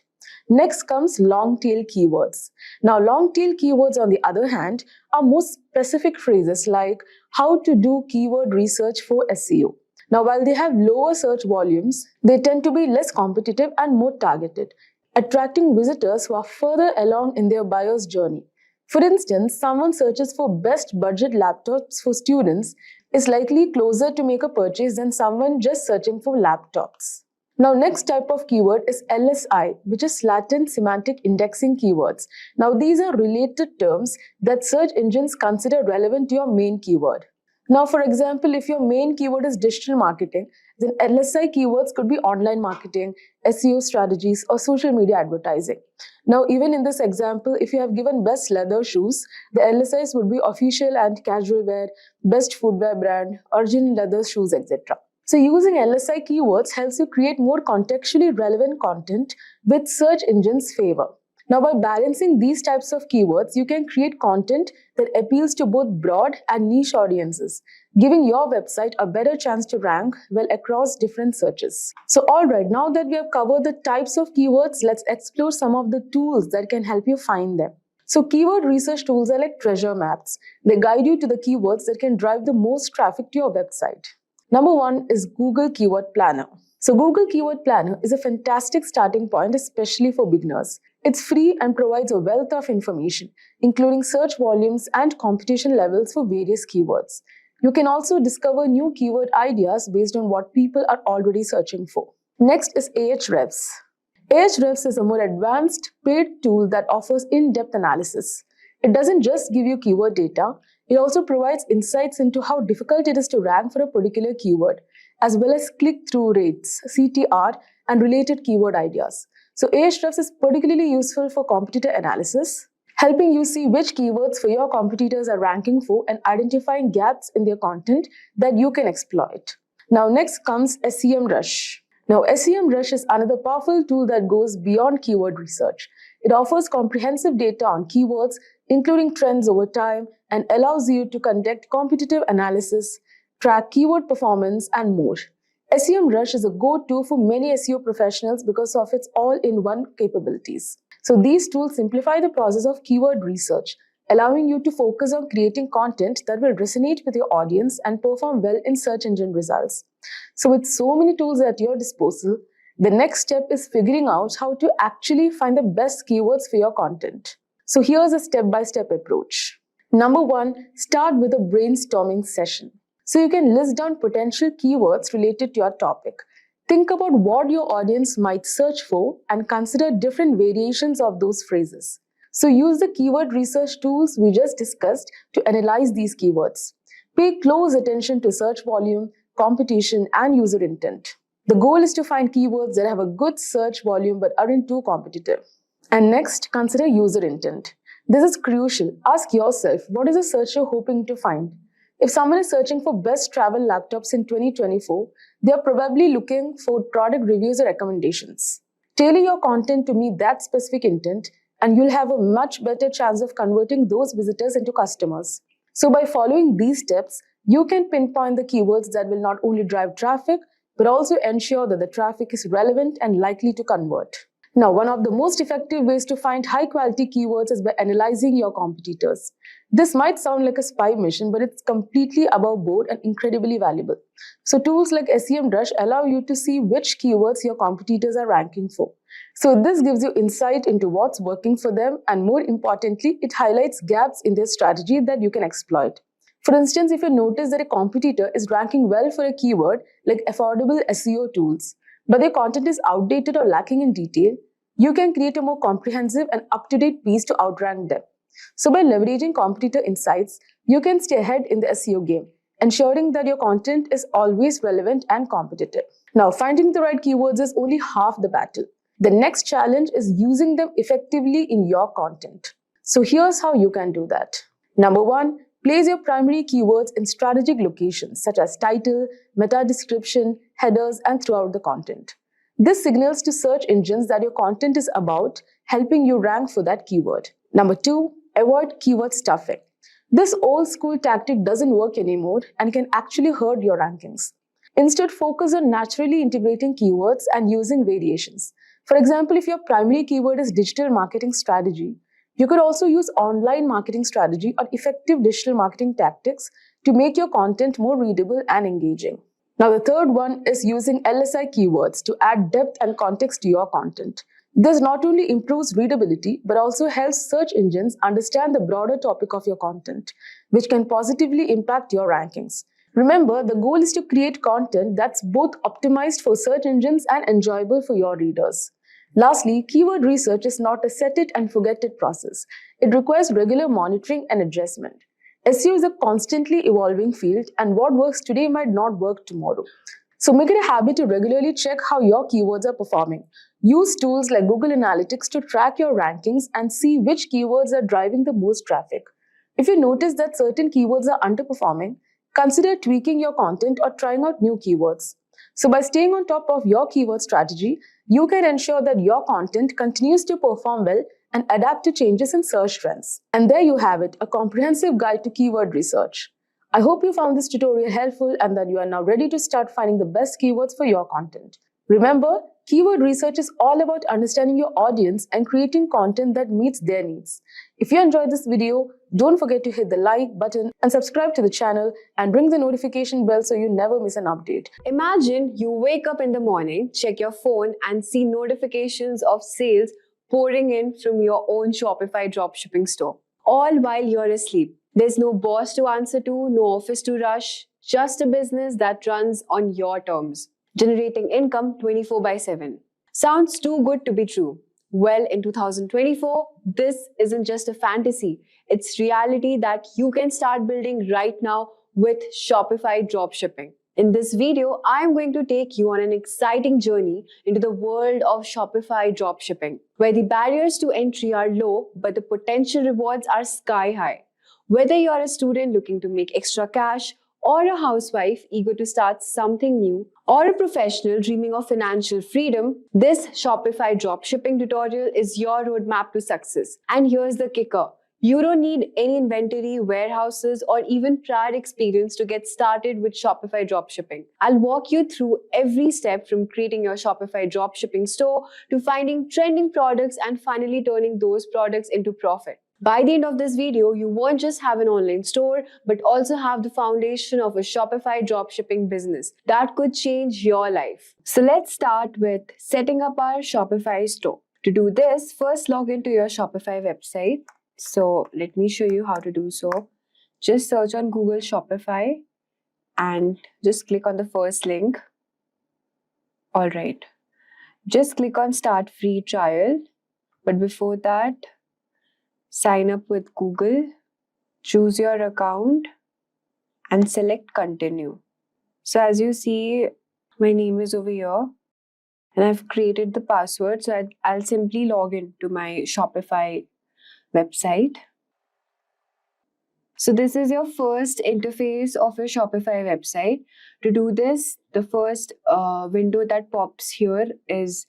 Next comes long-tail keywords. Now, long-tail keywords, on the other hand, are more specific phrases like how to do keyword research for SEO. Now, while they have lower search volumes, they tend to be less competitive and more targeted, attracting visitors who are further along in their buyer's journey. For instance, someone searches for best budget laptops for students is likely closer to make a purchase than someone just searching for laptops. Now, next type of keyword is LSI, which is latent semantic indexing keywords. Now, these are related terms that search engines consider relevant to your main keyword. Now, for example, if your main keyword is digital marketing, then LSI keywords could be online marketing, SEO strategies, or social media advertising. Now, even in this example, if you have given best leather shoes, the LSIs would be official and casual wear, best footwear brand, original leather shoes, etc. So, using LSI keywords helps you create more contextually relevant content with search engines' favor. Now, by balancing these types of keywords, you can create content that appeals to both broad and niche audiences, giving your website a better chance to rank well across different searches. So, alright, now that we have covered the types of keywords, let's explore some of the tools that can help you find them. So, keyword research tools are like treasure maps. They guide you to the keywords that can drive the most traffic to your website. Number one is Google Keyword Planner. So, Google Keyword Planner is a fantastic starting point, especially for beginners. It's free and provides a wealth of information, including search volumes and competition levels for various keywords. You can also discover new keyword ideas based on what people are already searching for. Next is Ahrefs. Ahrefs is a more advanced paid tool that offers in-depth analysis. It doesn't just give you keyword data, it also provides insights into how difficult it is to rank for a particular keyword, as well as click-through rates, CTR, and related keyword ideas. So Ahrefs is particularly useful for competitor analysis, helping you see which keywords for your competitors are ranking for and identifying gaps in their content that you can exploit. Now next comes SEMrush. Now SEMrush is another powerful tool that goes beyond keyword research. It offers comprehensive data on keywords, including trends over time, and allows you to conduct competitive analysis, track keyword performance, and more. SEMrush is a go-to for many SEO professionals because of its all-in-one capabilities. So these tools simplify the process of keyword research, allowing you to focus on creating content that will resonate with your audience and perform well in search engine results. So with so many tools at your disposal, the next step is figuring out how to actually find the best keywords for your content. So here's a step-by-step approach. Number 1, start with a brainstorming session. So you can list down potential keywords related to your topic. Think about what your audience might search for and consider different variations of those phrases. So use the keyword research tools we just discussed to analyze these keywords. Pay close attention to search volume, competition, and user intent. The goal is to find keywords that have a good search volume but aren't too competitive. And next, consider user intent. This is crucial. Ask yourself, what is the searcher hoping to find? If someone is searching for best travel laptops in 2024, they are probably looking for product reviews or recommendations. Tailor your content to meet that specific intent, and you'll have a much better chance of converting those visitors into customers. So by following these steps, you can pinpoint the keywords that will not only drive traffic, but also ensure that the traffic is relevant and likely to convert. Now, one of the most effective ways to find high-quality keywords is by analyzing your competitors. This might sound like a spy mission, but it's completely above board and incredibly valuable. So tools like SEMrush allow you to see which keywords your competitors are ranking for. So this gives you insight into what's working for them, and more importantly, it highlights gaps in their strategy that you can exploit. For instance, if you notice that a competitor is ranking well for a keyword like affordable SEO tools, but their content is outdated or lacking in detail, you can create a more comprehensive and up-to-date piece to outrank them. So by leveraging competitor insights, you can stay ahead in the SEO game, ensuring that your content is always relevant and competitive. Now, finding the right keywords is only half the battle. The next challenge is using them effectively in your content. So here's how you can do that. Number 1, place your primary keywords in strategic locations such as title, meta description, headers, and throughout the content. This signals to search engines that your content is about, helping you rank for that keyword. Number 2, avoid keyword stuffing. This old school tactic doesn't work anymore and can actually hurt your rankings. Instead, focus on naturally integrating keywords and using variations. For example, if your primary keyword is digital marketing strategy, you could also use online marketing strategy or effective digital marketing tactics to make your content more readable and engaging. Now, the third one is using LSI keywords to add depth and context to your content. This not only improves readability, but also helps search engines understand the broader topic of your content, which can positively impact your rankings. Remember, the goal is to create content that's both optimized for search engines and enjoyable for your readers. Lastly, keyword research is not a set it and forget it process. It requires regular monitoring and adjustment. SEO is a constantly evolving field, and what works today might not work tomorrow. So make it a habit to regularly check how your keywords are performing. Use tools like Google Analytics to track your rankings and see which keywords are driving the most traffic. If you notice that certain keywords are underperforming, consider tweaking your content or trying out new keywords. So by staying on top of your keyword strategy, you can ensure that your content continues to perform well and adapt to changes in search trends. And there you have it, a comprehensive guide to keyword research. I hope you found this tutorial helpful and that you are now ready to start finding the best keywords for your content. Remember, keyword research is all about understanding your audience and creating content that meets their needs. If you enjoyed this video, don't forget to hit the like button and subscribe to the channel and ring the notification bell so you never miss an update. Imagine you wake up in the morning, check your phone and see notifications of sales pouring in from your own Shopify dropshipping store, all while you're asleep. There's no boss to answer to, no office to rush, just a business that runs on your terms, generating income 24/7. Sounds too good to be true. Well, in 2024, this isn't just a fantasy. It's reality that you can start building right now with Shopify dropshipping. In this video, I'm going to take you on an exciting journey into the world of Shopify dropshipping, where the barriers to entry are low, but the potential rewards are sky high. Whether you're a student looking to make extra cash, or a housewife eager to start something new, or a professional dreaming of financial freedom, this Shopify dropshipping tutorial is your roadmap to success. And here's the kicker. You don't need any inventory, warehouses, or even prior experience to get started with Shopify dropshipping. I'll walk you through every step from creating your Shopify dropshipping store to finding trending products and finally turning those products into profit. By the end of this video, you won't just have an online store, but also have the foundation of a Shopify dropshipping business that could change your life. So let's start with setting up our Shopify store. To do this, first log into your Shopify website. So let me show you how to do so. Just search on Google Shopify and just click on the first link. All right. Just click on Start Free Trial. But before that, sign up with Google, choose your account and select Continue. So as you see, my name is over here and I've created the password. So I'll simply log into my Shopify website. So this is your first interface of your Shopify website. To do this, the first window that pops here is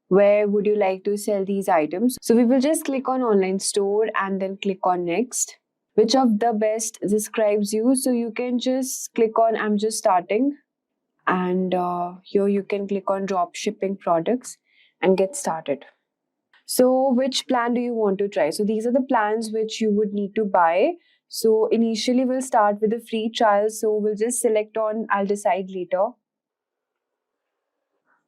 where would you like to sell these items. So we will just click on online store and then click on next. Which of the best describes you? So you can just click on I'm just starting. And here you can click on drop shipping products and get started. So which plan do you want to try? So these are the plans which you would need to buy. So initially we'll start with a free trial. So we'll just select on I'll decide later.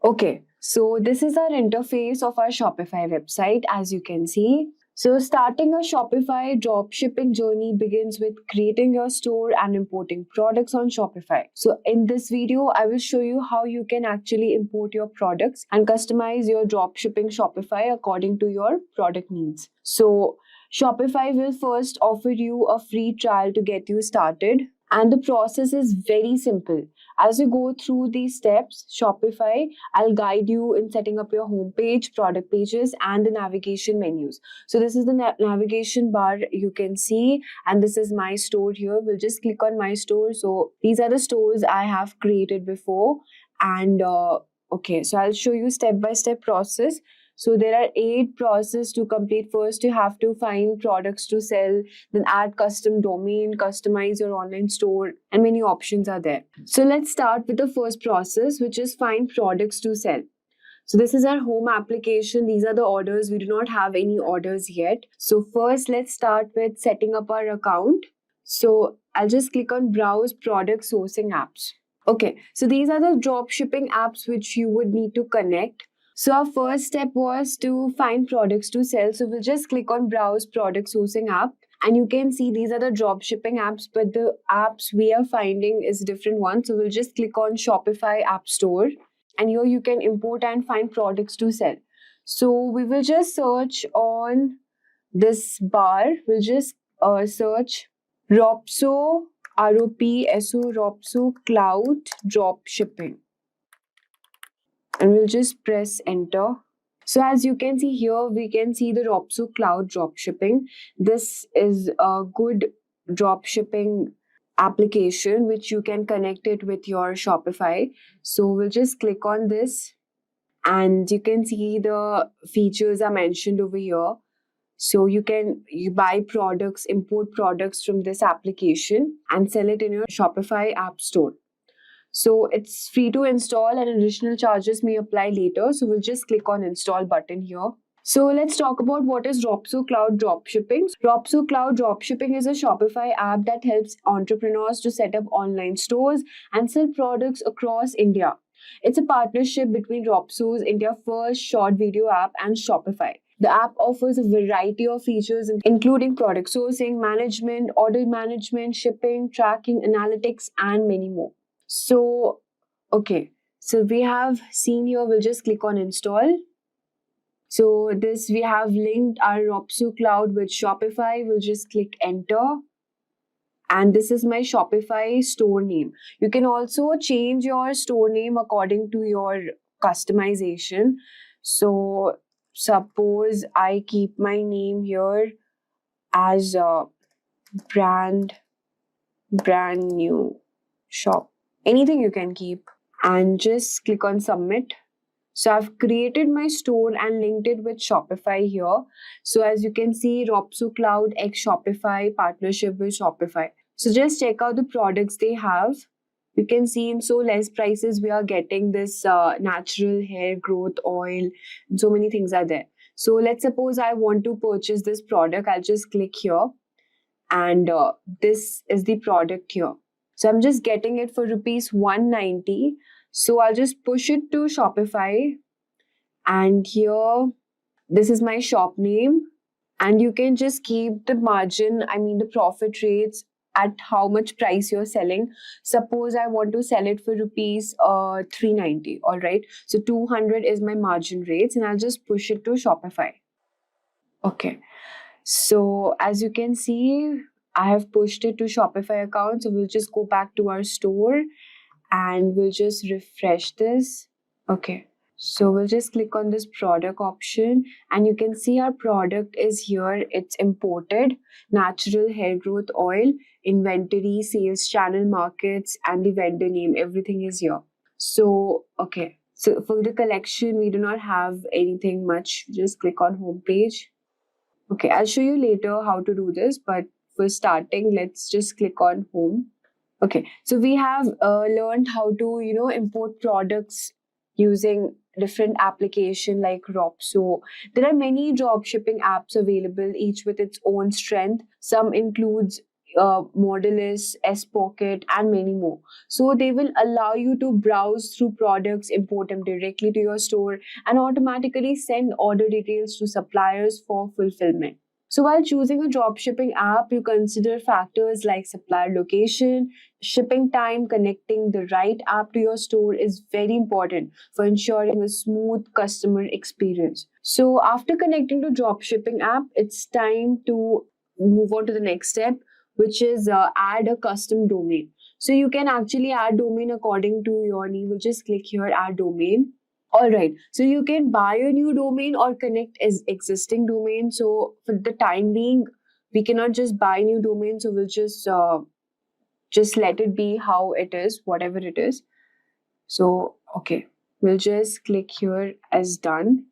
Okay, so this is our interface of our Shopify website, as you can see. So starting a Shopify dropshipping journey begins with creating your store and importing products on Shopify. So in this video, I will show you how you can actually import your products and customize your dropshipping Shopify according to your product needs. So Shopify will first offer you a free trial to get you started. And the process is very simple. As you go through these steps, Shopify, I'll guide you in setting up your homepage, product pages, and the navigation menus. So this is the navigation bar you can see, and this is my store here. We'll just click on my store. So these are the stores I have created before. And okay, so I'll show you step-by-step process. So there are 8 processes to complete. First, you have to find products to sell, then add custom domain, customize your online store, and many options are there. So let's start with the first process, which is find products to sell. So this is our home application. These are the orders. We do not have any orders yet. So first, let's start with setting up our account. So I'll just click on Browse Product Sourcing Apps. Okay, so these are the drop shipping apps which you would need to connect. So our first step was to find products to sell. So we'll just click on Browse Product Sourcing App. And you can see these are the drop shipping apps, but the apps we are finding is different ones. So we'll just click on Shopify App Store. And here you can import and find products to sell. So we will just search on this bar. We'll just search Ropso, R-O-P-S-O, Ropso Cloud Drop Shipping. And we'll just press enter. So as you can see here, we can see the Ropso Cloud Dropshipping. This is a good dropshipping application which you can connect it with your Shopify. So we'll just click on this and you can see the features are mentioned over here. So you buy products, import products from this application and sell it in your Shopify app store. So it's free to install and additional charges may apply later. So we'll just click on install button here. So let's talk about what is Ropso Cloud Dropshipping. Ropso Cloud Dropshipping is a Shopify app that helps entrepreneurs to set up online stores and sell products across India. It's a partnership between Ropso's India first short video app and Shopify. The app offers a variety of features including product sourcing, management, order management, shipping, tracking, analytics, and many more. So, okay, so we have seen here, we'll just click on install. So this, we have linked our Ropso Cloud with Shopify. We'll just click enter. And this is my Shopify store name. You can also change your store name according to your customization. So suppose I keep my name here as a brand new shop. Anything you can keep, and just click on submit. So I've created my store and linked it with Shopify here. So as you can see, Ropso Cloud X Shopify partnership with Shopify. So just check out the products they have. You can see in so less prices, we are getting this natural hair growth oil, and so many things are there. So let's suppose I want to purchase this product. I'll just click here, and this is the product here. So I'm just getting it for rupees 190. So I'll just push it to Shopify, and here, this is my shop name, and you can just keep the margin, the profit rates at how much price you're selling. Suppose I want to sell it for rupees 390, all right? So 200 is my margin rates, and I'll just push it to Shopify. Okay. So as you can see, I have pushed it to Shopify account. So we'll just go back to our store and we'll just refresh this. Okay. So we'll just click on this product option, and you can see our product is here. It's imported, natural hair growth oil, inventory, sales channel, markets, and the vendor name. Everything is here. So, okay. So for the collection, we do not have anything much. Just click on home page. Okay, I'll show you later how to do this, but for starting, let's just click on home. Okay, so we have learned how to, import products using different application like Ropso. There are many drop shipping apps available, each with its own strength. Some includes Modulus, S-Pocket, and many more. So they will allow you to browse through products, import them directly to your store, and automatically send order details to suppliers for fulfillment. So while choosing a dropshipping app, you consider factors like supplier location, shipping time. Connecting the right app to your store is very important for ensuring a smooth customer experience. So after connecting to dropshipping app, it's time to move on to the next step, which is add a custom domain. So you can actually add domain according to your need. We'll just click here, add domain. All right, so you can buy a new domain or connect as existing domain. So for the time being, we cannot just buy new domain. So we'll just let it be how it is, whatever it is. So, okay, we'll just click here as done.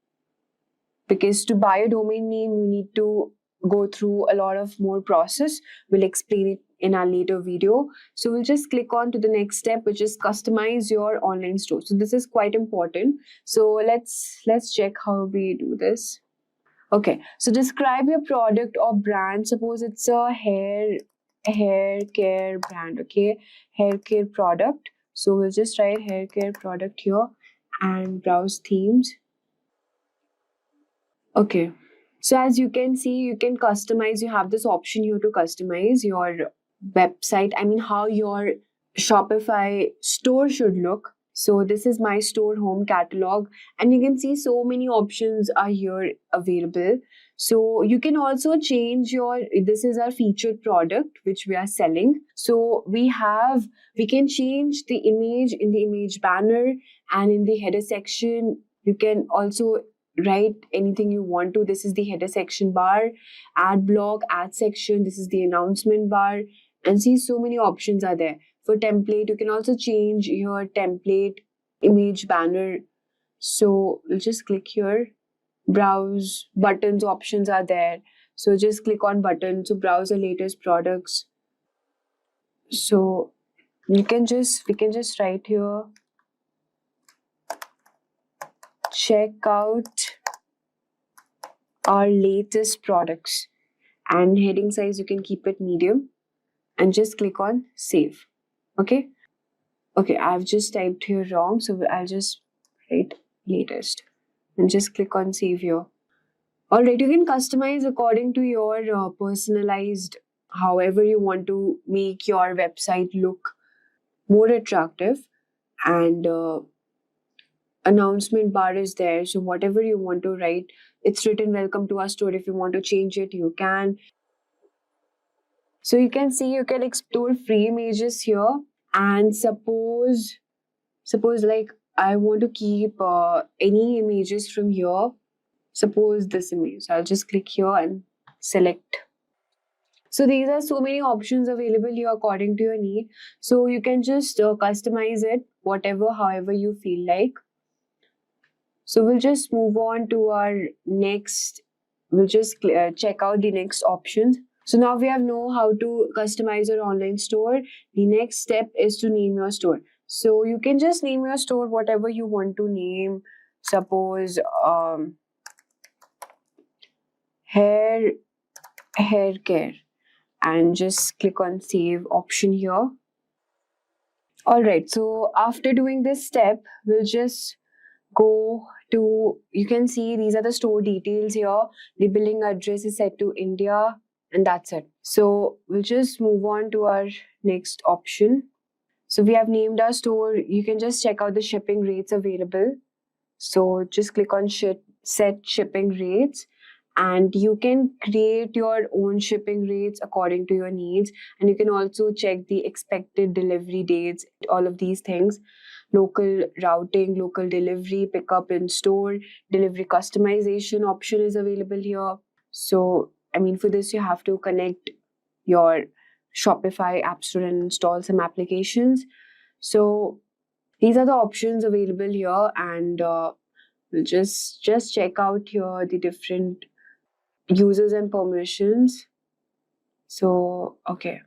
Because to buy a domain name, you need to go through a lot of more process. We'll explain it in our later video. So we'll just click on to the next step, which is customize your online store. So this is quite important. So let's check how we do this. Okay, so describe your product or brand. Suppose it's a hair care brand. Okay, hair care product. So we'll just write hair care product here and browse themes. Okay, so as you can see, you can customize. You have this option here to customize your website. How your Shopify store should look. So this is my store home catalog, and you can see so many options are here available. So you can also change this is our featured product which we are selling. So we can change the image in the image banner, and in the header section, you can also write anything you want to. This is the header section bar, ad block, ad section. This is the announcement bar, and see so many options are there. For template, you can also change your template image banner. So we'll just click here. Browse buttons options are there. So just click on button to browse the latest products. So we can just write here, check out our latest products, and heading size you can keep it medium, and just click on save. Okay, I've just typed here wrong, so I'll just write latest and just click on save here. All right, you can customize according to your personalized, however you want to make your website look more attractive. And announcement bar is there. So whatever you want to write, it's written welcome to our store. If you want to change it, you can. So you can see you can explore free images here. And suppose like I want to keep any images from here. Suppose this image. So I'll just click here and select. So these are so many options available here according to your need. So you can just customize it however you feel like. So we'll just move on to our next. We'll just check out the next options. So now we have know how to customize your online store. The next step is to name your store. So you can just name your store whatever you want to name. Suppose hair care, and just click on save option here. Alright, so after doing this step, we'll just go to, you can see these are the store details here. The billing address is set to India, and that's it. So we'll just move on to our next option. So we have named our store. You can just check out the shipping rates available. So just click on set shipping rates, and you can create your own shipping rates according to your needs. And you can also check the expected delivery dates, all of these things. Local routing, local delivery, pickup in store, delivery customization option is available here. So, I mean, for this, you have to connect your Shopify app store and install some applications. So these are the options available here, and we'll just check out here the different users and permissions. So, okay.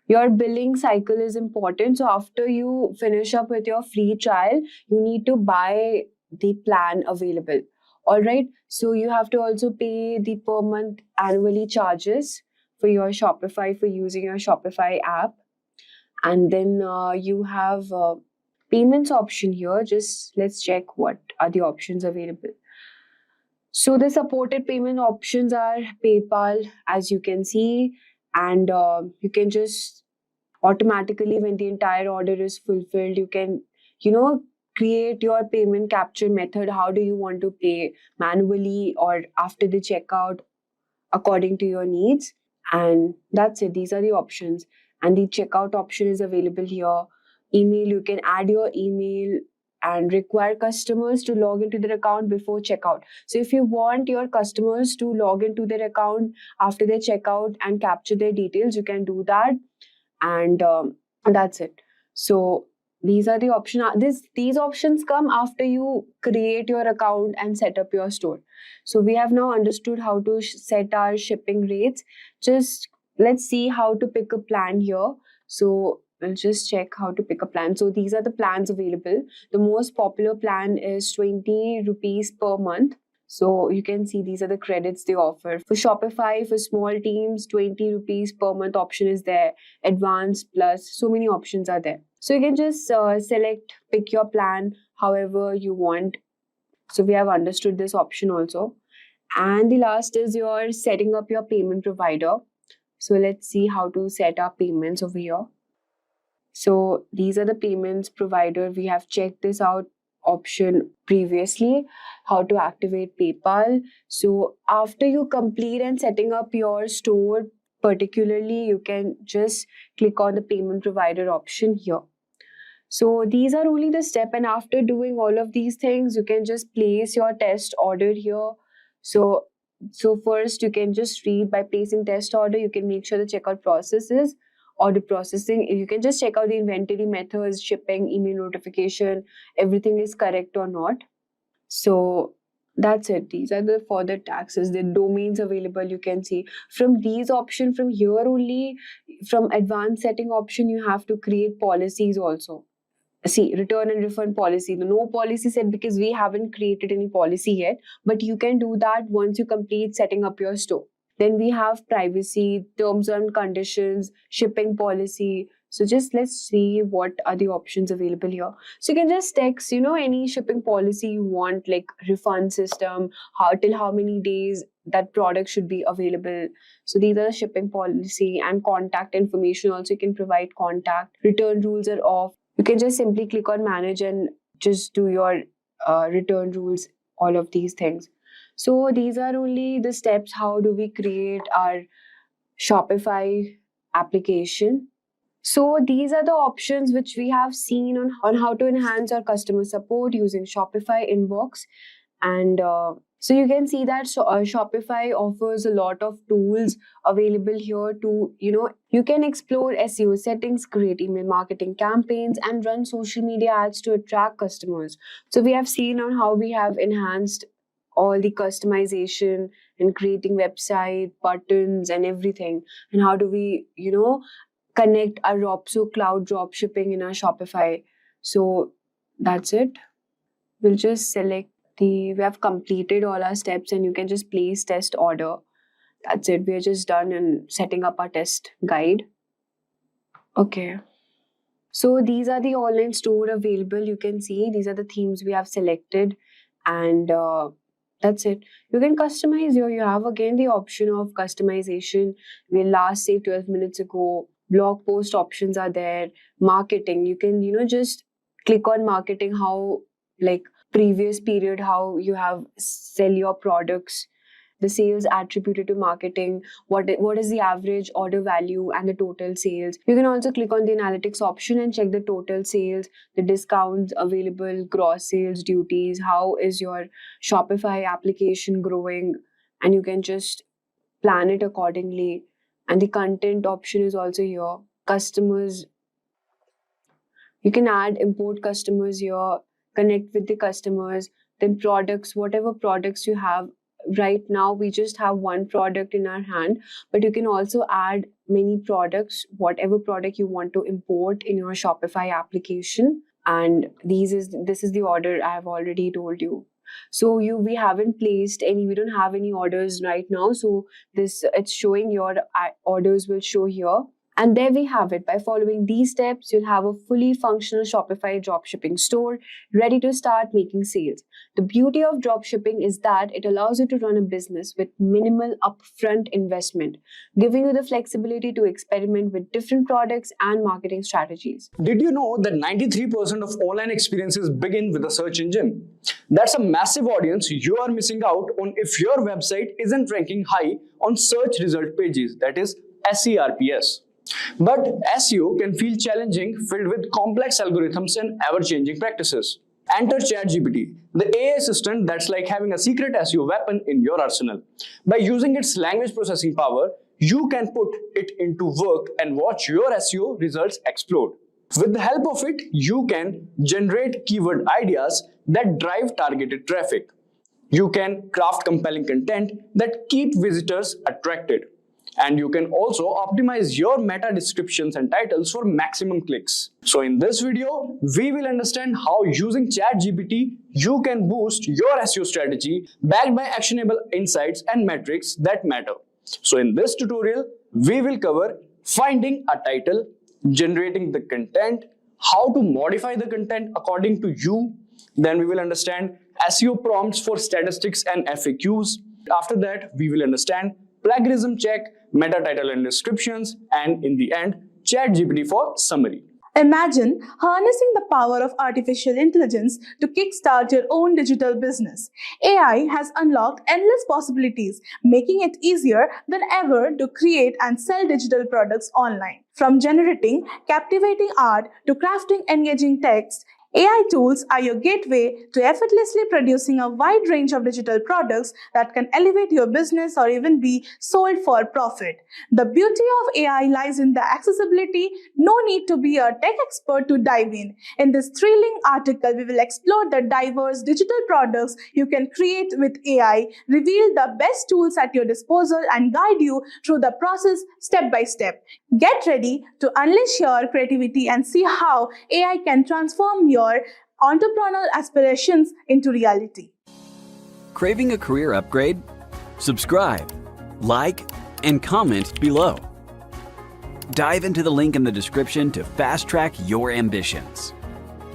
Your billing cycle is important. So after you finish up with your free trial, you need to buy the plan available. All right. So you have to also pay the per month annually charges for your Shopify, for using your Shopify app. And then you have payments option here. Just let's check what are the options available. So the supported payment options are PayPal, as you can see, and you can just automatically, when the entire order is fulfilled, you can, create your payment capture method. How do you want to pay, manually or after the checkout, according to your needs? And that's it. These are the options. And the checkout option is available here. Email, you can add your email and require customers to log into their account before checkout. So if you want your customers to log into their account after they check out and capture their details, you can do that. And that's it. So these are the options. These options come after you create your account and set up your store. So we have now understood how to set our shipping rates. Just let's see how to pick a plan here. So we'll just check how to pick a plan. So these are the plans available. The most popular plan is 20 rupees per month. So you can see these are the credits they offer. For Shopify, for small teams, 20 rupees per month option is there. Advanced, plus, so many options are there. So you can just pick your plan however you want. So we have understood this option also. And the last is your setting up your payment provider. So let's see how to set up payments over here. So these are the payments provider. We have checked this out option previously, how to activate PayPal. So after you complete and setting up your store particularly, you can just click on the payment provider option here. So these are only the step, and after doing all of these things, you can just place your test order here. So first you can just read by placing test order. You can make sure the checkout processes, order processing. You can just check out the inventory methods, shipping, email notification, everything is correct or not. So that's it. These are the further taxes, the domains available. You can see from these options, from here only, from advanced setting option, you have to create policies also. See, return and refund policy. No policy set because we haven't created any policy yet, but you can do that once you complete setting up your store. Then we have privacy, terms and conditions, shipping policy. So just let's see what are the options available here. So you can just text, any shipping policy you want, like refund system, till how many days that product should be available. So these are the shipping policy, and contact information also. You can provide contact. Return rules are off. You can just simply click on manage and just do your return rules, all of these things. So these are only the steps. How do we create our Shopify application? So these are the options which we have seen on how to enhance our customer support using Shopify Inbox. And so you can see that Shopify offers a lot of tools available here to, you can explore SEO settings, create email marketing campaigns, and run social media ads to attract customers. So we have seen on how we have enhanced all the customization and creating website, buttons, and everything. And how do we, connect our Ropso cloud drop shipping in our Shopify. So that's it. We'll just select we have completed all our steps, and you can just place test order. That's it. We're just done and setting up our test guide. Okay. So these are the online store available. You can see these are the themes we have selected, and that's it. You can customize here. You have again the option of customization. We last saved 12 minutes ago. Blog post options are there. Marketing. You can, just click on marketing, how like previous period, how you have sell your products, the sales attributed to marketing, what is the average order value and the total sales. You can also click on the analytics option and check the total sales, the discounts available, gross sales, duties, how is your Shopify application growing, and you can just plan it accordingly. And the content option is also here. Customers, you can add import customers here, connect with the customers, then products, whatever products you have. Right now, we just have one product in our hand, but you can also add many products, whatever product you want to import in your Shopify application. And this is the order I have already told you. So we haven't placed any, we don't have any orders right now. So it's showing your orders will show here. And there we have it. By following these steps, you'll have a fully functional Shopify dropshipping store ready to start making sales. The beauty of dropshipping is that it allows you to run a business with minimal upfront investment, giving you the flexibility to experiment with different products and marketing strategies. Did you know that 93% of online experiences begin with a search engine? That's a massive audience you are missing out on if your website isn't ranking high on search result pages, that is SERPs. But SEO can feel challenging, filled with complex algorithms and ever-changing practices. Enter ChatGPT, the AI assistant that's like having a secret SEO weapon in your arsenal. By using its language processing power, you can put it into work and watch your SEO results explode. With the help of it, you can generate keyword ideas that drive targeted traffic. You can craft compelling content that keep visitors attracted. And you can also optimize your meta descriptions and titles for maximum clicks. So in this video, we will understand how using ChatGPT, you can boost your SEO strategy backed by actionable insights and metrics that matter. So in this tutorial, we will cover finding a title, generating the content, how to modify the content according to you. Then we will understand SEO prompts for statistics and FAQs. After that, we will understand plagiarism check, meta title and descriptions, and in the end, ChatGPT for summary. Imagine harnessing the power of artificial intelligence to kickstart your own digital business. AI has unlocked endless possibilities, making it easier than ever to create and sell digital products online. From generating captivating art to crafting engaging text, AI tools are your gateway to effortlessly producing a wide range of digital products that can elevate your business or even be sold for profit. The beauty of AI lies in the accessibility. No need to be a tech expert to dive in. In this thrilling article, we will explore the diverse digital products you can create with AI, reveal the best tools at your disposal, and guide you through the process step by step. Get ready to unleash your creativity and see how AI can transform your entrepreneurial aspirations into reality. Craving a career upgrade? Subscribe, like, and comment below. Dive into the link in the description to fast-track your ambitions.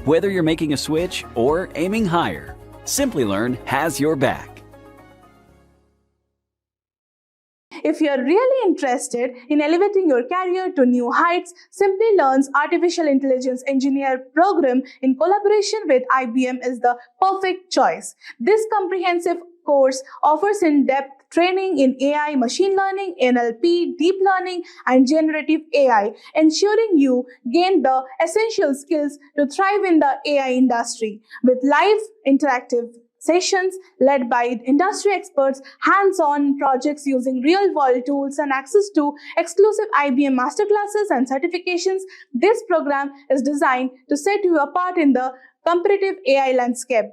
Whether you're making a switch or aiming higher, Simplilearn has your back. If you're really interested in elevating your career to new heights, Simplilearn's Artificial Intelligence Engineer program in collaboration with IBM is the perfect choice. This comprehensive course offers in-depth training in AI, machine learning, NLP, deep learning, and generative AI, ensuring you gain the essential skills to thrive in the AI industry. With live interactive sessions led by industry experts, hands-on projects using real-world tools, and access to exclusive IBM masterclasses and certifications, this program is designed to set you apart in the competitive AI landscape.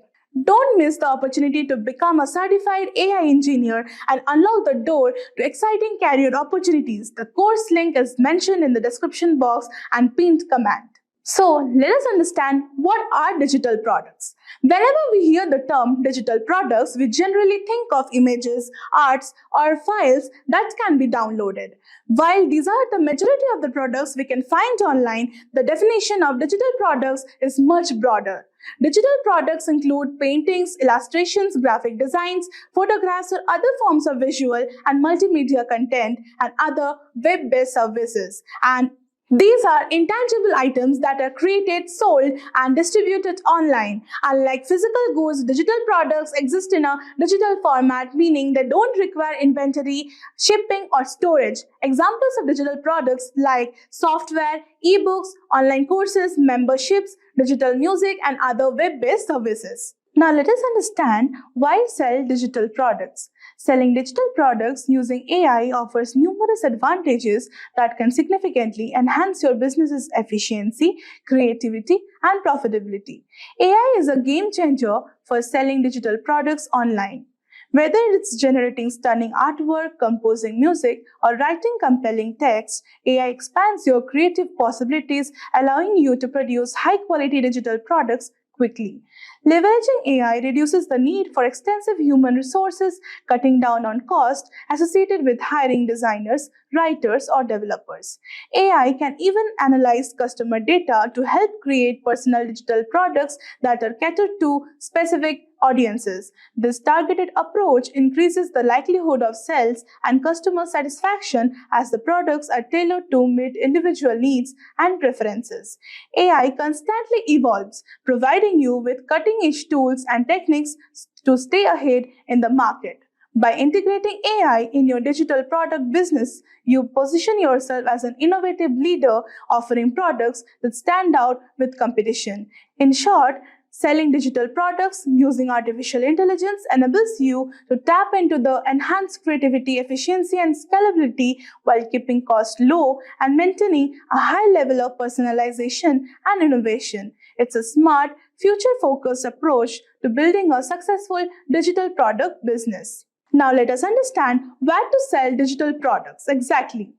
Don't miss the opportunity to become a certified AI engineer and unlock the door to exciting career opportunities. The course link is mentioned in the description box and pinned comment. So, let us understand what are digital products. Whenever we hear the term digital products, we generally think of images, arts, or files that can be downloaded. While these are the majority of the products we can find online, the definition of digital products is much broader. Digital products include paintings, illustrations, graphic designs, photographs, or other forms of visual and multimedia content, and other web-based services. And these are intangible items that are created, sold, and distributed online. Unlike physical goods, digital products exist in a digital format, meaning they don't require inventory, shipping, or storage. Examples of digital products like software, ebooks, online courses, memberships, digital music, and other web-based services. Now let us understand why sell digital products. Selling digital products using AI offers numerous advantages that can significantly enhance your business's efficiency, creativity, and profitability. AI is a game changer for selling digital products online. Whether it's generating stunning artwork, composing music, or writing compelling text, AI expands your creative possibilities, allowing you to produce high-quality digital products quickly. Leveraging AI reduces the need for extensive human resources, cutting down on costs associated with hiring designers, writers, or developers. AI can even analyze customer data to help create personal digital products that are catered to specific audiences. This targeted approach increases the likelihood of sales and customer satisfaction as the products are tailored to meet individual needs and preferences. AI constantly evolves, providing you with cutting-edge tools and techniques to stay ahead in the market. By integrating AI in your digital product business, you position yourself as an innovative leader offering products that stand out with competition. In short, selling digital products using artificial intelligence enables you to tap into the enhanced creativity, efficiency, and scalability while keeping costs low and maintaining a high level of personalization and innovation. It's a smart, future-focused approach to building a successful digital product business. Now let us understand where to sell digital products exactly.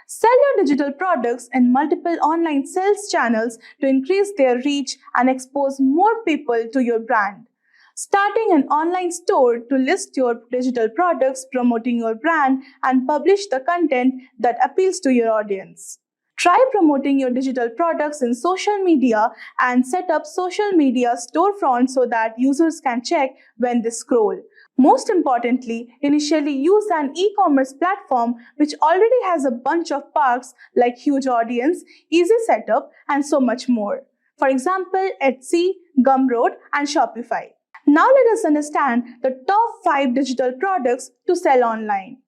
Sell your digital products in multiple online sales channels to increase their reach and expose more people to your brand. Starting an online store to list your digital products, promoting your brand, and publish the content that appeals to your audience. Try promoting your digital products in social media and set up social media storefronts so that users can check when they scroll. Most importantly, initially use an e-commerce platform which already has a bunch of perks like huge audience, easy setup, and so much more. For example, Etsy, Gumroad, and Shopify. Now let us understand the top 5 digital products to sell online.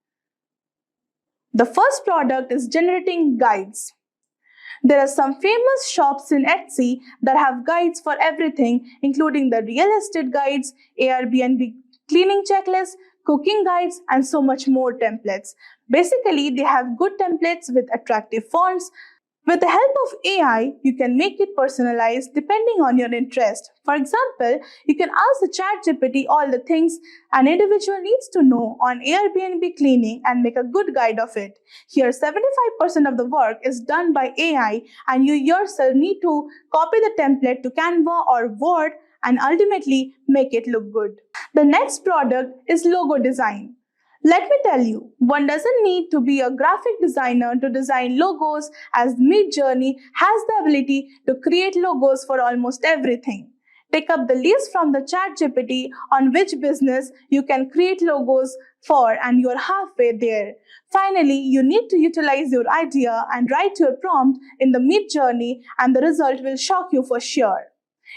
The first product is generating guides. There are some famous shops in Etsy that have guides for everything, including the real estate guides, Airbnb cleaning checklists, cooking guides, and so much more templates. Basically, they have good templates with attractive fonts. With the help of AI, you can make it personalized depending on your interest. For example, you can ask the ChatGPT all the things an individual needs to know on Airbnb cleaning and make a good guide of it. Here, 75% of the work is done by AI, and you yourself need to copy the template to Canva or Word and ultimately make it look good. The next product is logo design. Let me tell you, one doesn't need to be a graphic designer to design logos, as Midjourney has the ability to create logos for almost everything. Pick up the list from the ChatGPT on which business you can create logos for, and you're halfway there. Finally, you need to utilize your idea and write your prompt in the Midjourney, and the result will shock you for sure.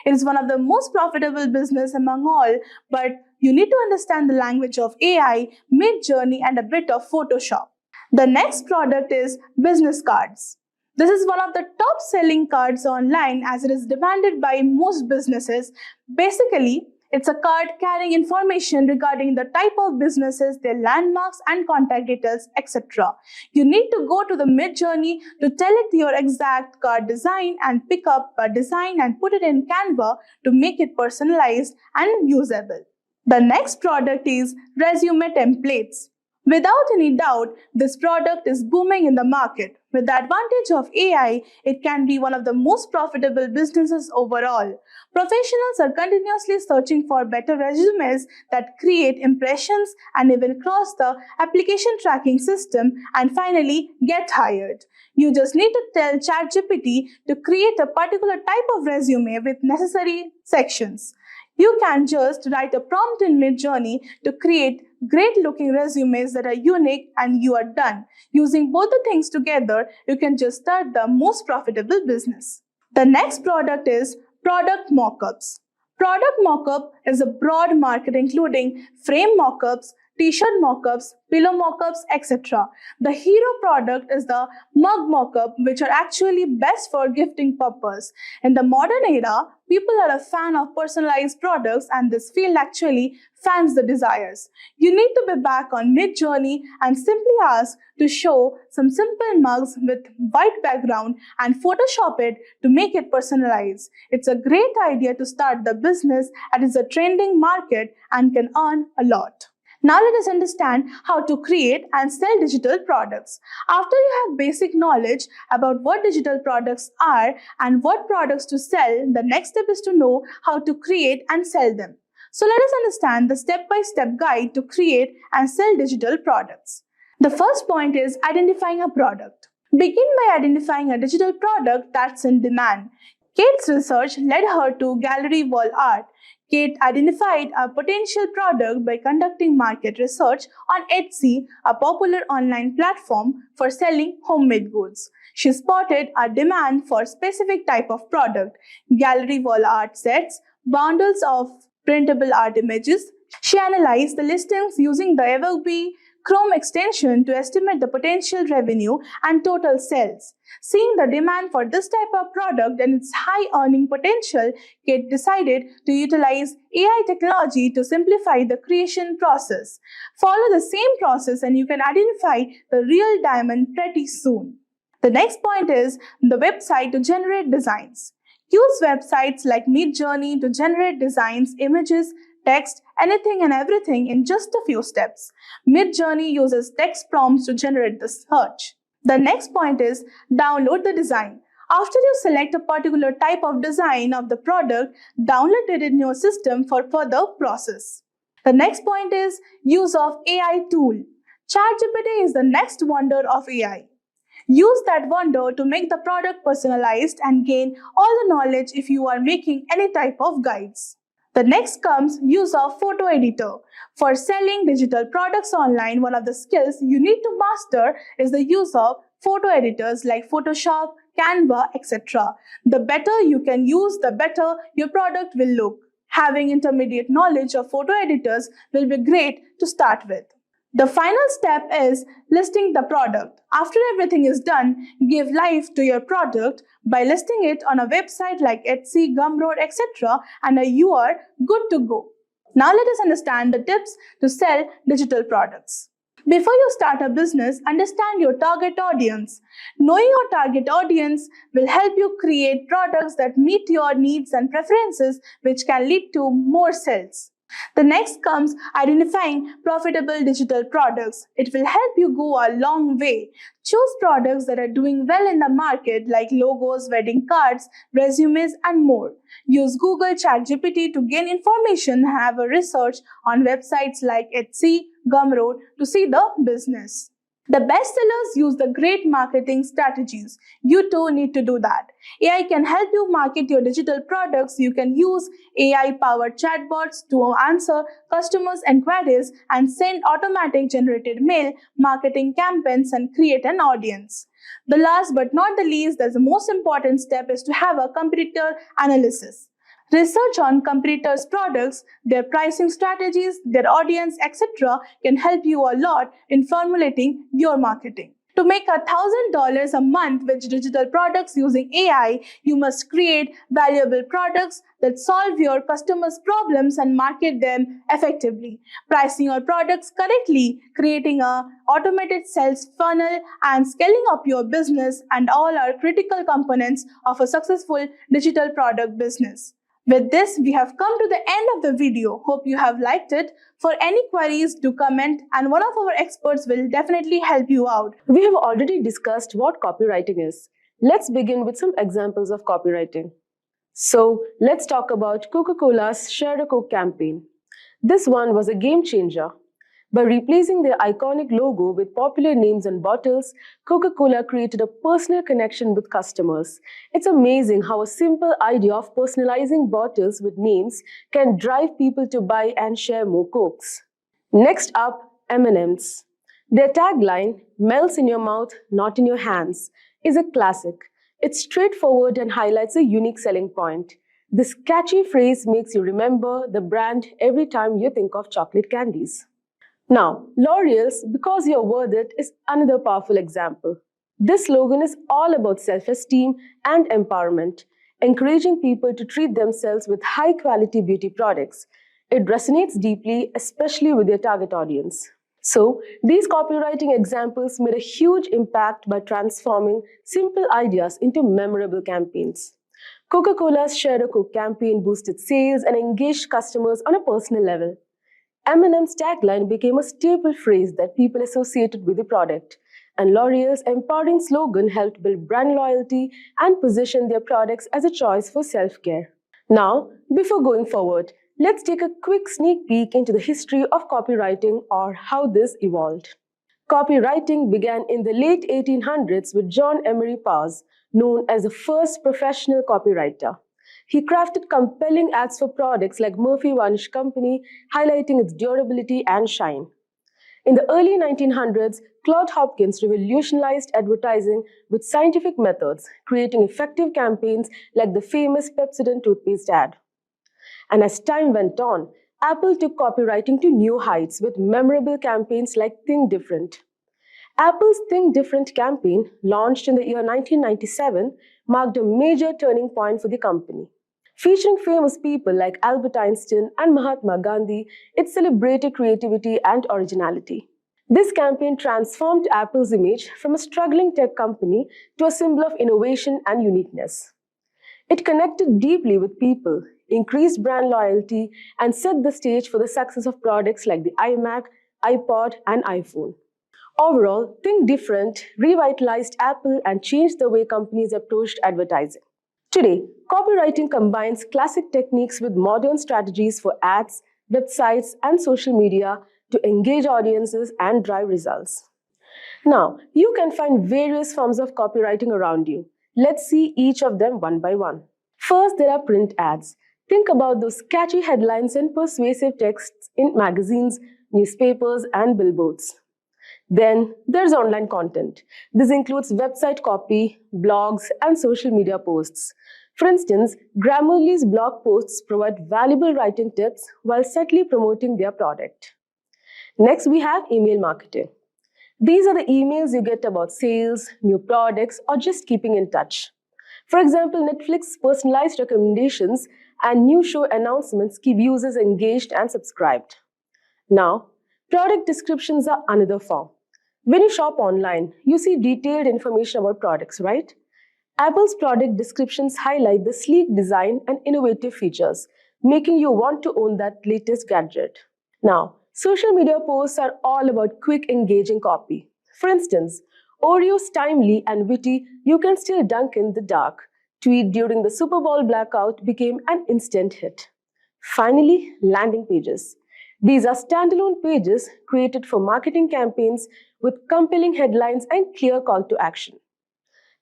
It is one of the most profitable business among all, but you need to understand the language of AI, Midjourney, and a bit of Photoshop. The next product is business cards. This is one of the top selling cards online as it is demanded by most businesses. Basically, it's a card carrying information regarding the type of businesses, their landmarks and contact details, etc. You need to go to the Midjourney to tell it your exact card design and pick up a design and put it in Canva to make it personalized and usable. The next product is resume templates. Without any doubt, this product is booming in the market. With the advantage of AI, it can be one of the most profitable businesses overall. Professionals are continuously searching for better resumes that create impressions and even cross the application tracking system and finally get hired. You just need to tell ChatGPT to create a particular type of resume with necessary sections. You can just write a prompt in Midjourney to create great looking resumes that are unique and you are done. Using both the things together, you can just start the most profitable business. The next product is product mockups. Product mockup is a broad market including frame mockups, t-shirt mockups, pillow mockups, etc. The hero product is the mug mockup, which are actually best for gifting purpose. In the modern era, people are a fan of personalized products and this field actually fans the desires. You need to be back on Midjourney and simply ask to show some simple mugs with white background and Photoshop it to make it personalized. It's a great idea to start the business as it's a trending market and can earn a lot. Now let us understand how to create and sell digital products. After you have basic knowledge about what digital products are and what products to sell, the next step is to know how to create and sell them. So let us understand the step-by-step guide to create and sell digital products. The first point is identifying a product. Begin by identifying a digital product that's in demand. Kate's research led her to gallery wall art. Kate identified a potential product by conducting market research on Etsy, a popular online platform for selling homemade goods. She spotted a demand for a specific type of product, gallery wall art sets, bundles of printable art images. She analyzed the listings using the Adobe Chrome extension to estimate the potential revenue and total sales. Seeing the demand for this type of product and its high earning potential, Kate decided to utilize AI technology to simplify the creation process. Follow the same process and you can identify the real diamond pretty soon. The next point is the website to generate designs. Use websites like Midjourney to generate designs, images, text, anything and everything in just a few steps. Midjourney uses text prompts to generate the search. The next point is download the design. After you select a particular type of design of the product, download it in your system for further process. The next point is use of AI tool. ChatGPT is the next wonder of AI. Use that wonder to make the product personalized and gain all the knowledge if you are making any type of guides. The next comes use of photo editor. For selling digital products online, one of the skills you need to master is the use of photo editors like Photoshop, Canva, etc. The better you can use, the better your product will look. Having intermediate knowledge of photo editors will be great to start with. The final step is listing the product. After everything is done, give life to your product by listing it on a website like Etsy, Gumroad, etc. and you are good to go. Now let us understand the tips to sell digital products. Before you start a business, understand your target audience. Knowing your target audience will help you create products that meet your needs and preferences, which can lead to more sales. The next comes identifying profitable digital products. It will help you go a long way. Choose products that are doing well in the market like logos, wedding cards, resumes, and more. Use Google ChatGPT to gain information and have a research on websites like Etsy, Gumroad to see the business. The bestsellers use the great marketing strategies. You too need to do that. AI can help you market your digital products. You can use AI-powered chatbots to answer customers' inquiries and send automatic generated mail marketing campaigns and create an audience. The last but not the least, the most important step is to have a competitor analysis. Research on competitors' products, their pricing strategies, their audience, etc. can help you a lot in formulating your marketing. To make $1,000 a month with digital products using AI, you must create valuable products that solve your customers' problems and market them effectively. Pricing your products correctly, creating an automated sales funnel, and scaling up your business and all are critical components of a successful digital product business. With this, we have come to the end of the video. Hope you have liked it. For any queries, do comment and one of our experts will definitely help you out. We have already discussed what copywriting is. Let's begin with some examples of copywriting. So, let's talk about Coca-Cola's Share a Coke campaign. This one was a game changer. By replacing their iconic logo with popular names on bottles, Coca-Cola created a personal connection with customers. It's amazing how a simple idea of personalizing bottles with names can drive people to buy and share more Cokes. Next up, M&M's. Their tagline, "Melts in your mouth, not in your hands," is a classic. It's straightforward and highlights a unique selling point. This catchy phrase makes you remember the brand every time you think of chocolate candies. Now, L'Oreal's "Because You're Worth It" is another powerful example. This slogan is all about self-esteem and empowerment, encouraging people to treat themselves with high-quality beauty products. It resonates deeply, especially with their target audience. So, these copywriting examples made a huge impact by transforming simple ideas into memorable campaigns. Coca-Cola's Share a Coke campaign boosted sales and engaged customers on a personal level. M&M's tagline became a staple phrase that people associated with the product, and L'Oreal's empowering slogan helped build brand loyalty and position their products as a choice for self-care. Now, before going forward, let's take a quick sneak peek into the history of copywriting or how this evolved. Copywriting began in the late 1800s with John Emery Powers, known as the first professional copywriter. He crafted compelling ads for products like Murphy Varnish Company, highlighting its durability and shine. In the early 1900s, Claude Hopkins revolutionized advertising with scientific methods, creating effective campaigns like the famous Pepsodent toothpaste ad. And as time went on, Apple took copywriting to new heights with memorable campaigns like Think Different. Apple's Think Different campaign, launched in the year 1997, marked a major turning point for the company. Featuring famous people like Albert Einstein and Mahatma Gandhi, it celebrated creativity and originality. This campaign transformed Apple's image from a struggling tech company to a symbol of innovation and uniqueness. It connected deeply with people, increased brand loyalty, and set the stage for the success of products like the iMac, iPod, and iPhone. Overall, Think Different revitalized Apple and changed the way companies approached advertising. Today, copywriting combines classic techniques with modern strategies for ads, websites, and social media to engage audiences and drive results. Now, you can find various forms of copywriting around you. Let's see each of them one by one. First, there are print ads. Think about those catchy headlines and persuasive texts in magazines, newspapers, and billboards. Then there's online content. This includes website copy, blogs, and social media posts. For instance, Grammarly's blog posts provide valuable writing tips while subtly promoting their product. Next, we have email marketing. These are the emails you get about sales, new products, or just keeping in touch. For example, Netflix's personalized recommendations and new show announcements keep users engaged and subscribed. Now, product descriptions are another form. When you shop online, you see detailed information about products, right? Apple's product descriptions highlight the sleek design and innovative features, making you want to own that latest gadget. Now, social media posts are all about quick, engaging copy. For instance, Oreo's timely and witty "You can still dunk in the dark" tweet during the Super Bowl blackout became an instant hit. Finally, landing pages. These are standalone pages created for marketing campaigns with compelling headlines and clear call to action.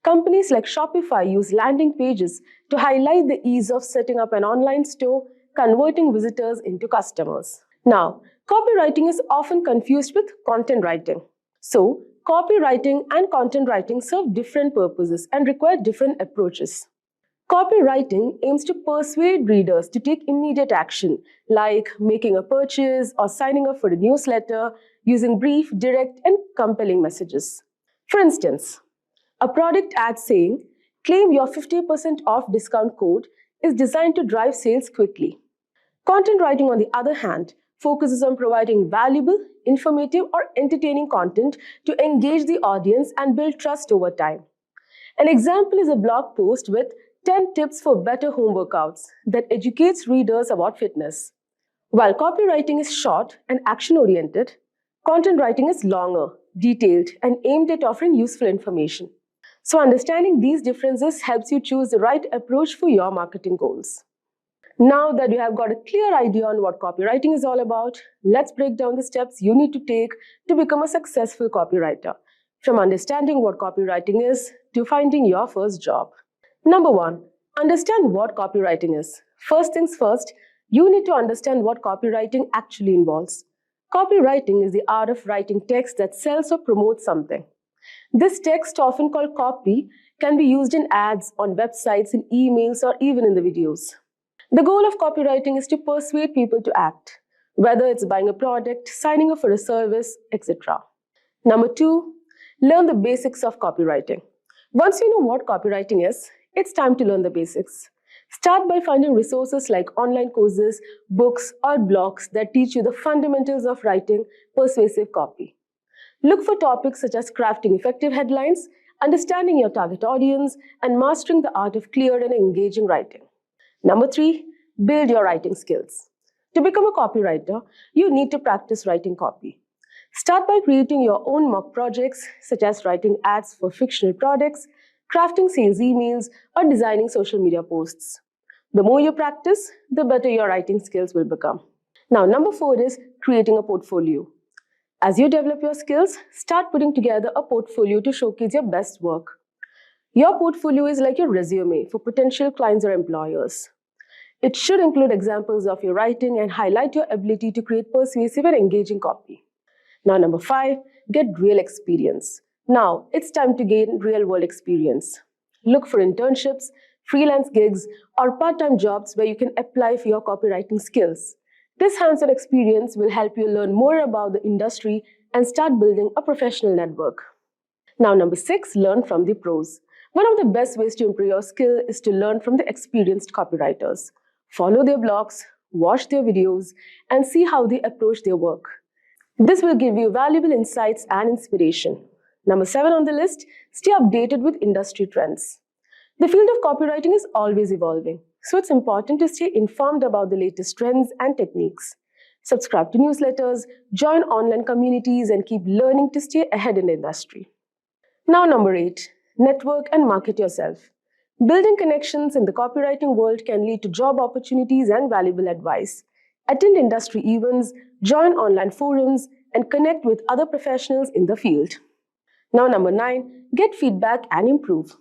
Companies like Shopify use landing pages to highlight the ease of setting up an online store, converting visitors into customers. Now, copywriting is often confused with content writing. So, copywriting and content writing serve different purposes and require different approaches. Copywriting aims to persuade readers to take immediate action, like making a purchase or signing up for a newsletter, using brief, direct, and compelling messages. For instance, a product ad saying, "Claim your 50% off discount code," is designed to drive sales quickly. Content writing, on the other hand, focuses on providing valuable, informative, or entertaining content to engage the audience and build trust over time. An example is a blog post with 10 tips for better home workouts that educates readers about fitness. While copywriting is short and action-oriented, content writing is longer, detailed, and aimed at offering useful information. So understanding these differences helps you choose the right approach for your marketing goals. Now that you have got a clear idea on what copywriting is all about, let's break down the steps you need to take to become a successful copywriter, from understanding what copywriting is to finding your first job. Number 1, understand what copywriting is. First things first, you need to understand what copywriting actually involves. Copywriting is the art of writing text that sells or promotes something. This text, often called copy, can be used in ads, on websites, in emails, or even in the videos. The goal of copywriting is to persuade people to act, whether it's buying a product, signing up for a service, etc. Number 2, learn the basics of copywriting. Once you know what copywriting is, it's time to learn the basics. Start by finding resources like online courses, books, or blogs that teach you the fundamentals of writing persuasive copy. Look for topics such as crafting effective headlines, understanding your target audience, and mastering the art of clear and engaging writing. Number 3, build your writing skills. To become a copywriter, you need to practice writing copy. Start by creating your own mock projects, such as writing ads for fictional products, crafting sales emails, or designing social media posts. The more you practice, the better your writing skills will become. Now, number 4 is creating a portfolio. As you develop your skills, start putting together a portfolio to showcase your best work. Your portfolio is like your resume for potential clients or employers. It should include examples of your writing and highlight your ability to create persuasive and engaging copy. Now, number 5, get real experience. Now, it's time to gain real-world experience. Look for internships, freelance gigs, or part-time jobs where you can apply for your copywriting skills. This hands-on experience will help you learn more about the industry and start building a professional network. Now, number 6, learn from the pros. One of the best ways to improve your skill is to learn from the experienced copywriters. Follow their blogs, watch their videos, and see how they approach their work. This will give you valuable insights and inspiration. Number 7 on the list, stay updated with industry trends. The field of copywriting is always evolving, so it's important to stay informed about the latest trends and techniques. Subscribe to newsletters, join online communities, and keep learning to stay ahead in the industry. Now, number 8, network and market yourself. Building connections in the copywriting world can lead to job opportunities and valuable advice. Attend industry events, join online forums, and connect with other professionals in the field. Now, number 9, get feedback and improve.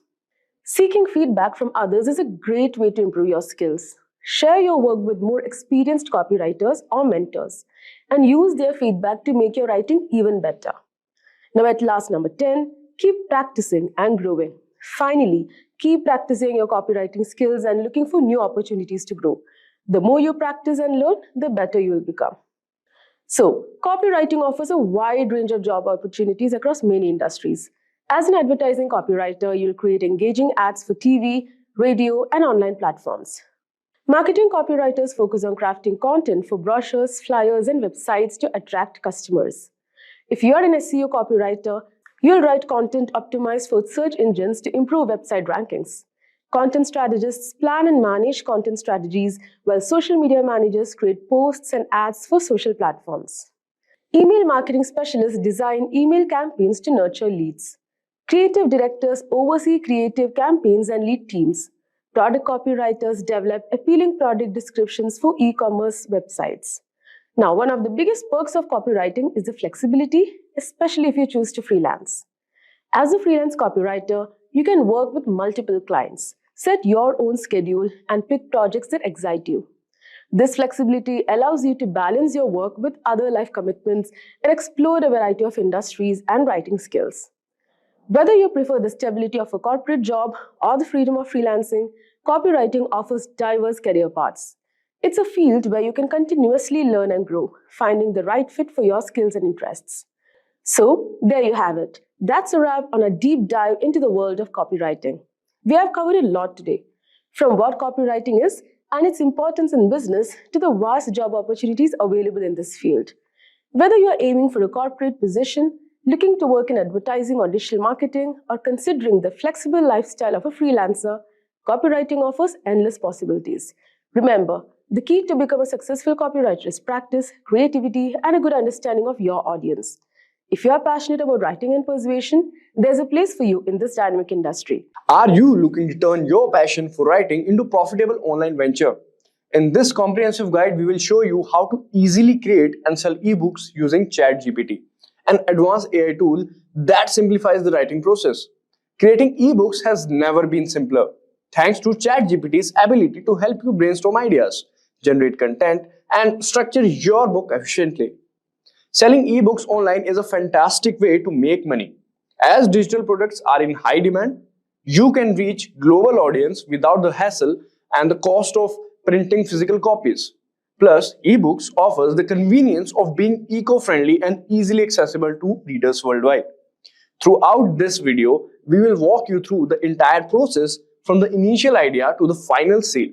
Seeking feedback from others is a great way to improve your skills. Share your work with more experienced copywriters or mentors, and use their feedback to make your writing even better. Now, at last, number 10, keep practicing and growing. Finally, keep practicing your copywriting skills and looking for new opportunities to grow. The more you practice and learn, the better you will become. So, copywriting offers a wide range of job opportunities across many industries. As an advertising copywriter, you'll create engaging ads for TV, radio, and online platforms. Marketing copywriters focus on crafting content for brochures, flyers, and websites to attract customers. If you're an SEO copywriter, you'll write content optimized for search engines to improve website rankings. Content strategists plan and manage content strategies, while social media managers create posts and ads for social platforms. Email marketing specialists design email campaigns to nurture leads. Creative directors oversee creative campaigns and lead teams. Product copywriters develop appealing product descriptions for e-commerce websites. Now, one of the biggest perks of copywriting is the flexibility, especially if you choose to freelance. As a freelance copywriter, you can work with multiple clients, set your own schedule, and pick projects that excite you. This flexibility allows you to balance your work with other life commitments and explore a variety of industries and writing skills. Whether you prefer the stability of a corporate job or the freedom of freelancing, copywriting offers diverse career paths. It's a field where you can continuously learn and grow, finding the right fit for your skills and interests. So, there you have it. That's a wrap on a deep dive into the world of copywriting. We have covered a lot today, from what copywriting is and its importance in business to the vast job opportunities available in this field. Whether you're aiming for a corporate position, looking to work in advertising or digital marketing, or considering the flexible lifestyle of a freelancer, copywriting offers endless possibilities. Remember, the key to become a successful copywriter is practice, creativity, and a good understanding of your audience. If you are passionate about writing and persuasion, there's a place for you in this dynamic industry. Are you looking to turn your passion for writing into profitable online venture? In this comprehensive guide, we will show you how to easily create and sell ebooks using ChatGPT, an advanced AI tool that simplifies the writing process. Creating ebooks has never been simpler, thanks to ChatGPT's ability to help you brainstorm ideas, generate content, and structure your book efficiently. Selling ebooks online is a fantastic way to make money. As digital products are in high demand, you can reach global audience without the hassle and the cost of printing physical copies. Plus, ebooks offers the convenience of being eco-friendly and easily accessible to readers worldwide. Throughout this video, we will walk you through the entire process from the initial idea to the final sale.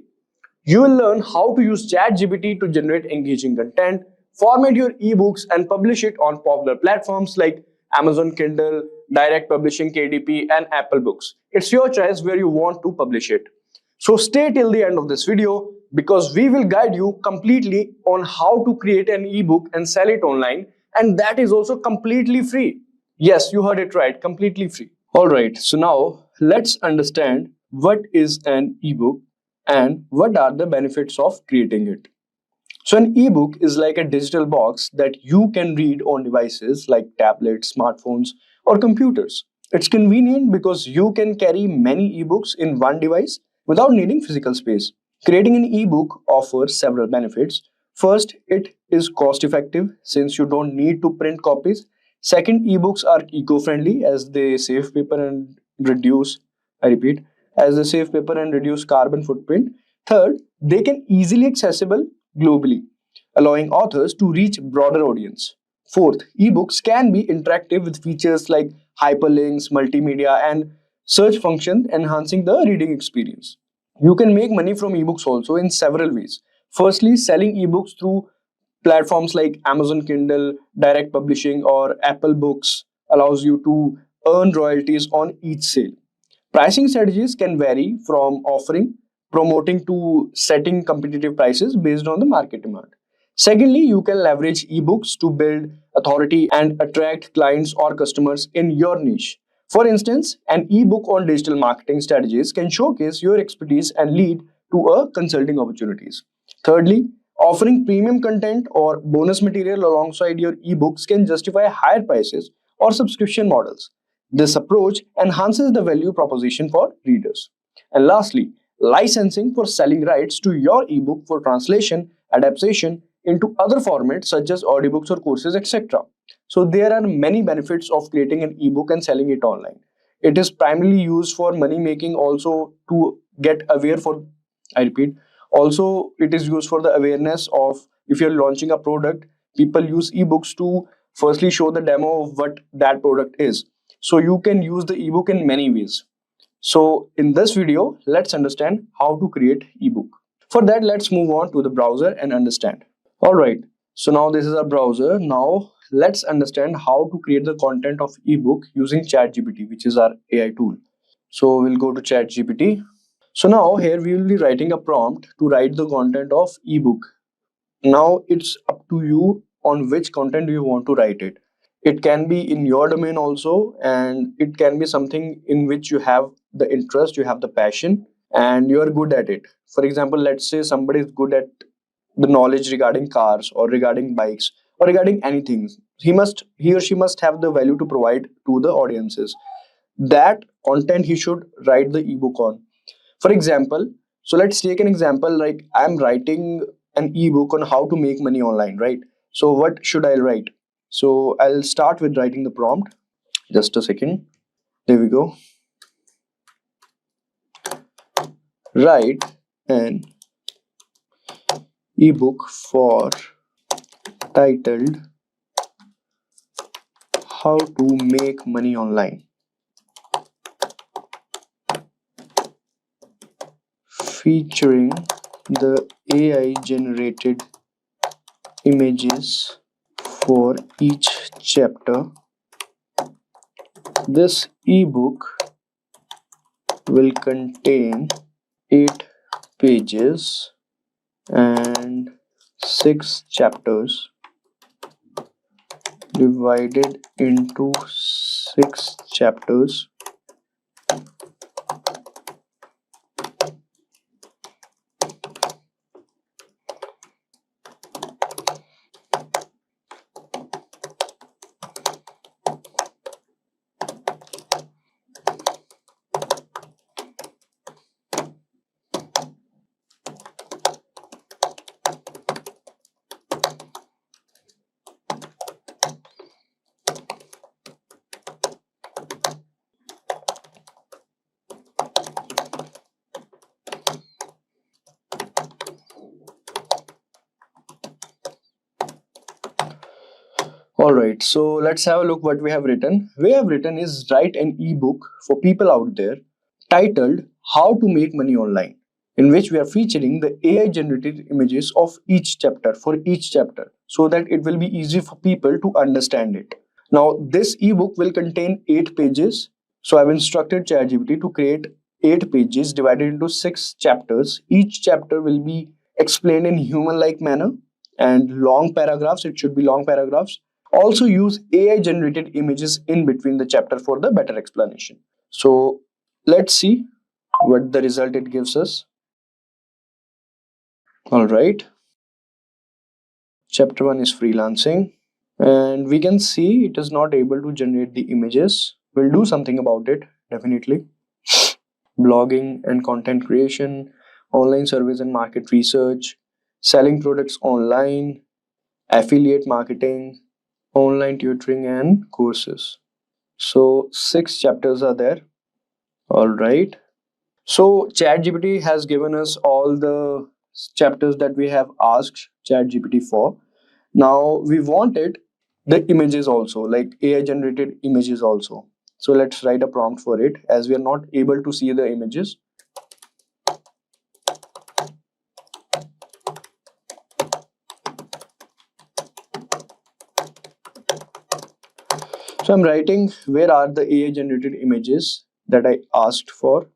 You will learn how to use ChatGPT to generate engaging content, format your ebooks, and publish it on popular platforms like Amazon Kindle, Direct Publishing KDP, and Apple Books. It's your choice where you want to publish it. So stay till the end of this video because we will guide you completely on how to create an ebook and sell it online, and that is also completely free. Yes, you heard it right, completely free. Alright, so now let's understand what is an ebook and what are the benefits of creating it. So an ebook is like a digital box that you can read on devices like tablets, smartphones, or computers. It's convenient because you can carry many ebooks in one device without needing physical space. Creating an ebook offers several benefits. First, it is cost effective since you don't need to print copies. Second, ebooks are eco-friendly as they save paper and reduce, I repeat, as they save paper and reduce carbon footprint. Third, they can easily accessible globally, allowing authors to reach broader audience. Fourth, ebooks can be interactive with features like hyperlinks, multimedia, and search function enhancing the reading experience. You can make money from ebooks also in several ways. Firstly, selling ebooks through platforms like Amazon Kindle, Direct Publishing, or Apple Books allows you to earn royalties on each sale. Pricing strategies can vary from offering, promoting to setting competitive prices based on the market demand. Secondly, you can leverage ebooks to build authority and attract clients or customers in your niche. For instance, an ebook on digital marketing strategies can showcase your expertise and lead to a consulting opportunities. Thirdly, offering premium content or bonus material alongside your ebooks can justify higher prices or subscription models. This approach enhances the value proposition for readers. And lastly, licensing for selling rights to your ebook for translation, adaptation into other formats such as audiobooks or courses, etc. So there are many benefits of creating an ebook and selling it online. It is primarily used for money making, also to get aware for, I repeat, also it is used for the awareness of if you're launching a product, people use ebooks to firstly show the demo of what that product is. So you can use the ebook in many ways. So in this video, let's understand how to create ebook. For that, let's move on to the browser and understand. Alright, so now this is our browser. Now let's understand how to create the content of ebook using ChatGPT, which is our AI tool. So we'll go to ChatGPT. So now here we will be writing a prompt to write the content of ebook. Now it's up to you on which content do you want to write it. It can be in your domain also, and it can be something in which you have the interest, you have the passion, and you are good at it. For example, let's say somebody is good at the knowledge regarding cars or regarding bikes or regarding anything. He or she must have the value to provide to the audiences. That content he should write the ebook on. For example, so let's take an example, like I'm writing an ebook on how to make money online, right? So what should I write? So I'll start with writing the prompt. Just a second. There we go. Write an ebook for titled How to Make Money Online, featuring the AI generated images for each chapter. This ebook will contain 8 pages and 6 chapters divided into 6 chapters. Alright, so let's have a look what we have written. We have written is write an ebook for people out there titled How to Make Money Online, in which we are featuring the AI generated images of each chapter for each chapter so that it will be easy for people to understand it. Now, this ebook will contain 8 pages. So I've instructed ChatGPT to create 8 pages divided into 6 chapters. Each chapter will be explained in human-like manner and long paragraphs. It should be long paragraphs. Also use AI generated images in between the chapter for the better explanation. So let's see what the result it gives us. All right. Chapter 1 is freelancing, and we can see it is not able to generate the images. We'll do something about it, definitely. Blogging and content creation, online service and market research, selling products online, affiliate marketing, online tutoring and courses. So 6 chapters are there. All right. So ChatGPT has given us all the chapters that we have asked ChatGPT for. Now we wanted the images also, like AI generated images also. So let's write a prompt for it, as we are not able to see the images. So I'm writing where are the AI generated images that I asked for.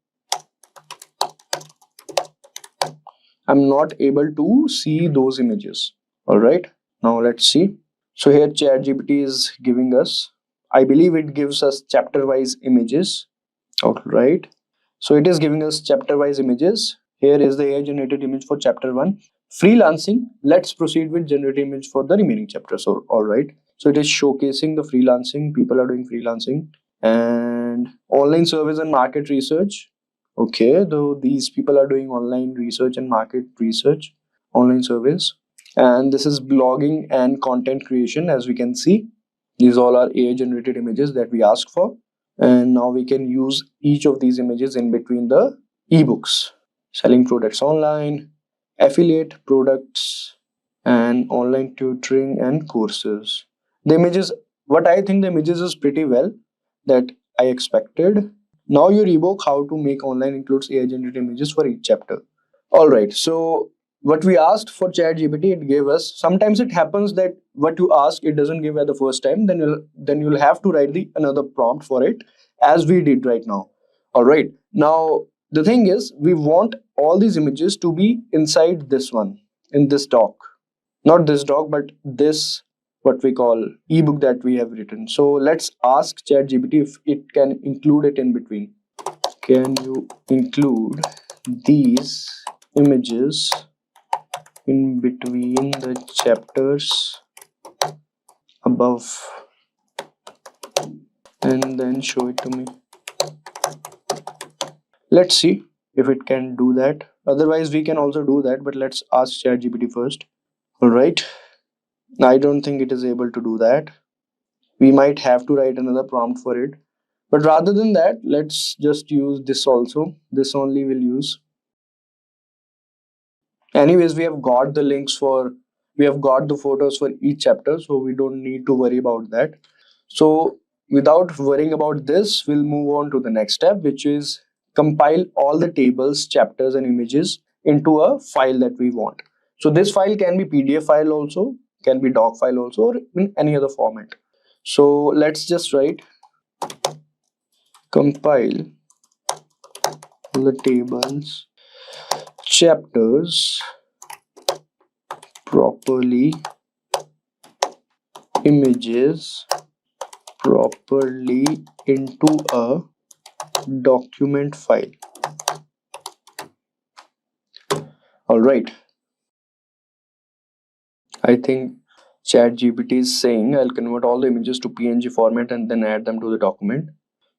I'm not able to see those images. All right, now let's see. So here ChatGPT is giving us, I believe it gives us chapter wise images. All right, so it is giving us chapter wise images. Here is the AI generated image for chapter 1, freelancing. Let's proceed with generate image for the remaining chapters. So all right, so it is showcasing the freelancing, people are doing freelancing, and online service and market research. Okay, though these people are doing online research and market research, online service. And this is blogging and content creation. As we can see, these all are AI generated images that we asked for. And now we can use each of these images in between the ebooks. Selling products online, affiliate products, and online tutoring and courses. The images, what I think the images is pretty well that I expected. Now your ebook How to Make Online includes AI generated images for each chapter. All right, so what we asked for ChatGPT, it gave us. Sometimes it happens that what you ask it doesn't give at the first time. Then you'll have to write the another prompt for it, as we did right now. All right. Now the thing is, we want all these images to be inside this one, in this doc, not this doc, but this what we call ebook that we have written. So let's ask ChatGPT if it can include it in between. Can you include these images in between the chapters above and then show it to me. Let's see if it can do that. Otherwise we can also do that, but let's ask ChatGPT first. All right, I don't think it is able to do that. We might have to write another prompt for it, but rather than that, let's just use this also. This only we'll use. Anyways, we have got the links for, we have got the photos for each chapter, so we don't need to worry about that. So without worrying about this, we'll move on to the next step, which is compile all the tables, chapters and images into a file that we want. So this file can be PDF file also, can be doc file also, or in any other format. So let's just write compile the tables, chapters properly, images properly into a document file. All right, I think ChatGPT is saying I'll convert all the images to PNG format and then add them to the document.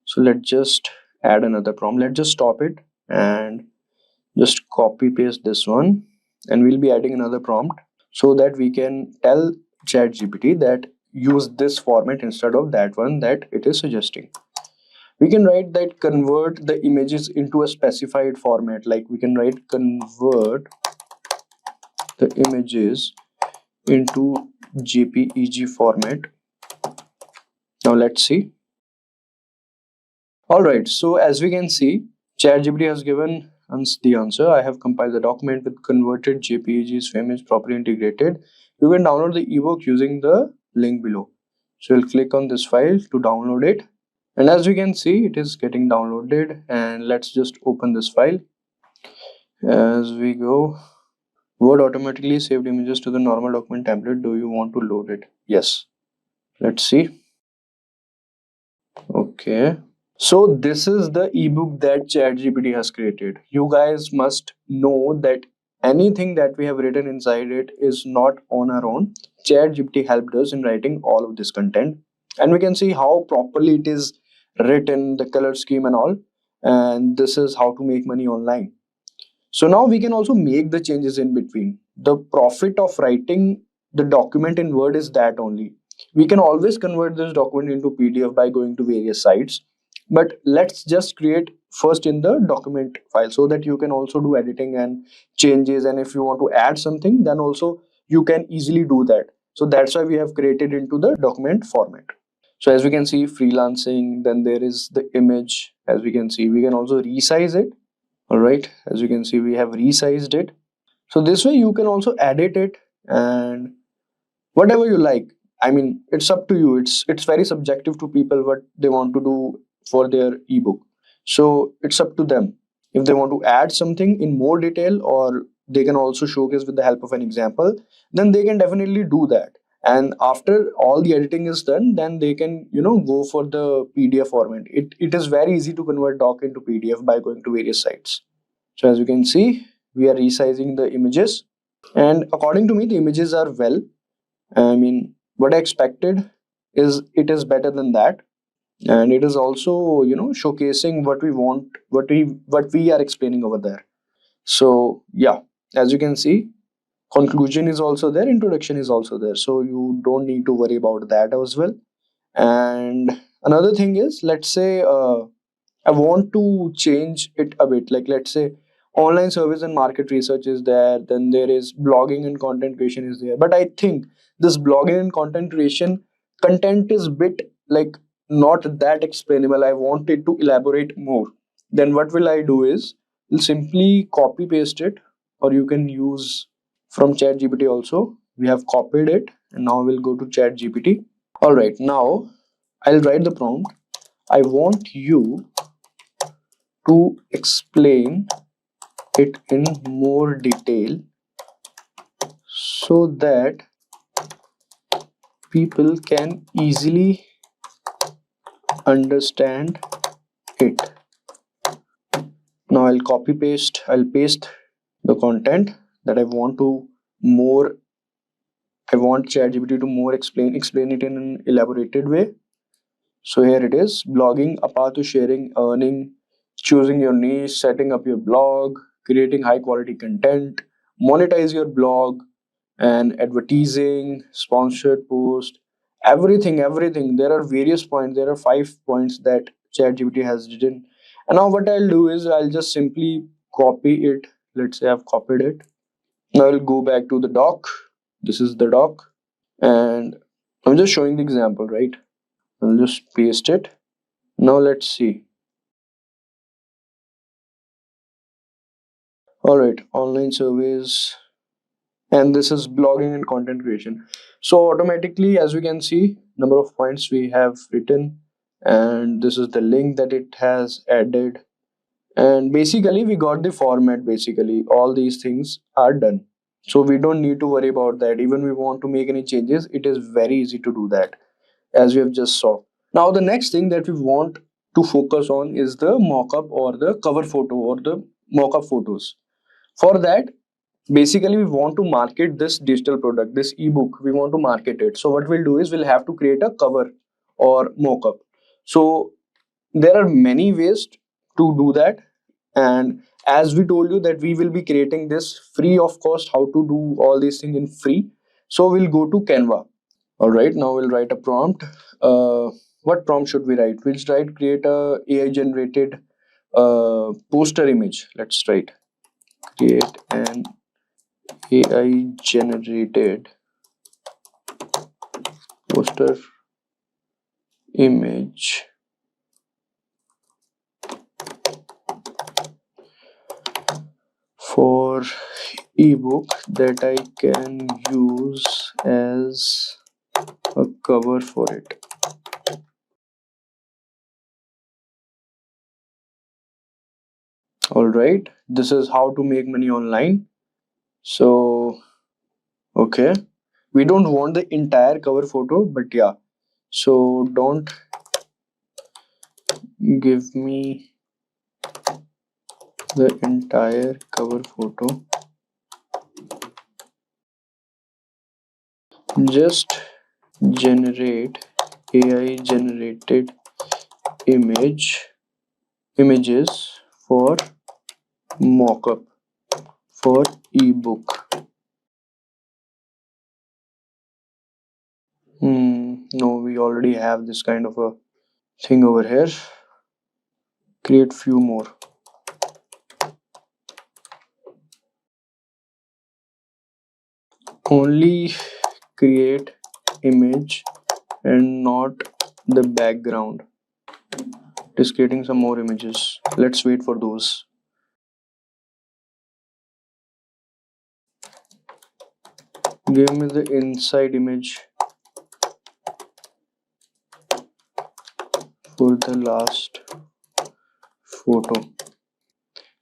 So let's just add another prompt. Let's just stop it and just copy paste this one, and we'll be adding another prompt so that we can tell ChatGPT that use this format instead of that one that it is suggesting. We can write that convert the images into a specified format. Like we can write convert the images into JPEG format. Now let's see. All right, so as we can see, ChatGPT has given us the answer. I have compiled the document with converted JPEGs image properly integrated. You can download the ebook using the link below. So we'll click on this file to download it. And as we can see, it is getting downloaded, and let's just open this file. As we go, Word automatically saved images to the normal document template. Do you want to load it? Yes. Let's see. Okay. So this is the ebook that ChatGPT has created. You guys must know that anything that we have written inside it is not on our own. ChatGPT helped us in writing all of this content, and we can see how properly it is written, the color scheme and all. And this is how to make money online. So now we can also make the changes in between. The profit of writing the document in Word is that only. We can always convert this document into PDF by going to various sites. But let's just create first in the document file so that you can also do editing and changes. And if you want to add something, then also you can easily do that. So that's why we have created into the document format. So as we can see, freelancing, then there is the image. As we can see, we can also resize it. All right, as you can see, we have resized it. So this way you can also edit it and whatever you like. I mean, it's up to you. It's very subjective to people what they want to do for their ebook. So it's up to them. If they want to add something in more detail, or they can also showcase with the help of an example, then they can definitely do that. And after all the editing is done, then they can, go for the PDF format. It is very easy to convert doc into PDF by going to various sites. So as you can see, we are resizing the images, and according to me, the images are well. I mean, what I expected is it is better than that, and it is also showcasing what we want, what we are explaining over there. So yeah, as you can see, conclusion is also there, introduction is also there, so you don't need to worry about that as well. And another thing is, let's say I want to change it a bit. Like, let's say online service and market research is there, then there is blogging and content creation is there. But I think this blogging and content creation content is bit like not that explainable. I want it to elaborate more. Then what will I do is, will simply copy paste it, or you can use from ChatGPT also. We have copied it, and now we'll go to ChatGPT. All right, now I'll write the prompt. I want you to explain it in more detail so that people can easily understand it. Now I'll paste the content that I want to more, I want ChatGPT to more explain it in an elaborated way. So here it is: blogging, a path to sharing, earning, choosing your niche, setting up your blog, creating high quality content, monetize your blog, and advertising, sponsored post, everything. There are various points. There are 5 points that ChatGPT has written. And now what I'll do is I'll just simply copy it. Let's say I've copied it. Now I'll go back to the doc. This is the doc, and I'm just showing the example, right? I'll just paste it. Now let's see. All right, online surveys, and this is blogging and content creation. So automatically, as we can see, number of points we have written, and this is the link that it has added. And basically, we got the format. Basically, all these things are done. So we don't need to worry about that. Even we want to make any changes, it is very easy to do that, as we have just saw. Now the next thing that we want to focus on is the mock-up or the cover photo or the mock-up photos. For that, basically we want to market this digital product, this ebook, we want to market it. So what we'll do is we'll have to create a cover or mock-up. So there are many ways to do that, and as we told you that we will be creating this free of cost, how to do all these things in free. So we'll go to Canva. All right, now we'll write a prompt. What prompt should we write? We'll write create a AI generated poster image. Let's write create an AI generated poster image for ebook that I can use as a cover for it. All right, this is how to make money online. So okay, we don't want the entire cover photo, but yeah, so don't give me the entire cover photo, just generate AI generated images for mockup for ebook. No, we already have this kind of a thing over here. Create few more. Only create image and not the background. It is creating some more images. Let's wait for those. Give me the inside image for the last photo.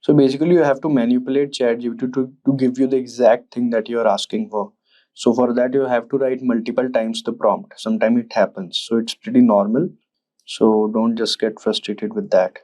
So basically you have to manipulate ChatGPT to give you the exact thing that you are asking for. So for that you have to write multiple times the prompt. Sometimes it happens. So it's pretty normal. So don't just get frustrated with that.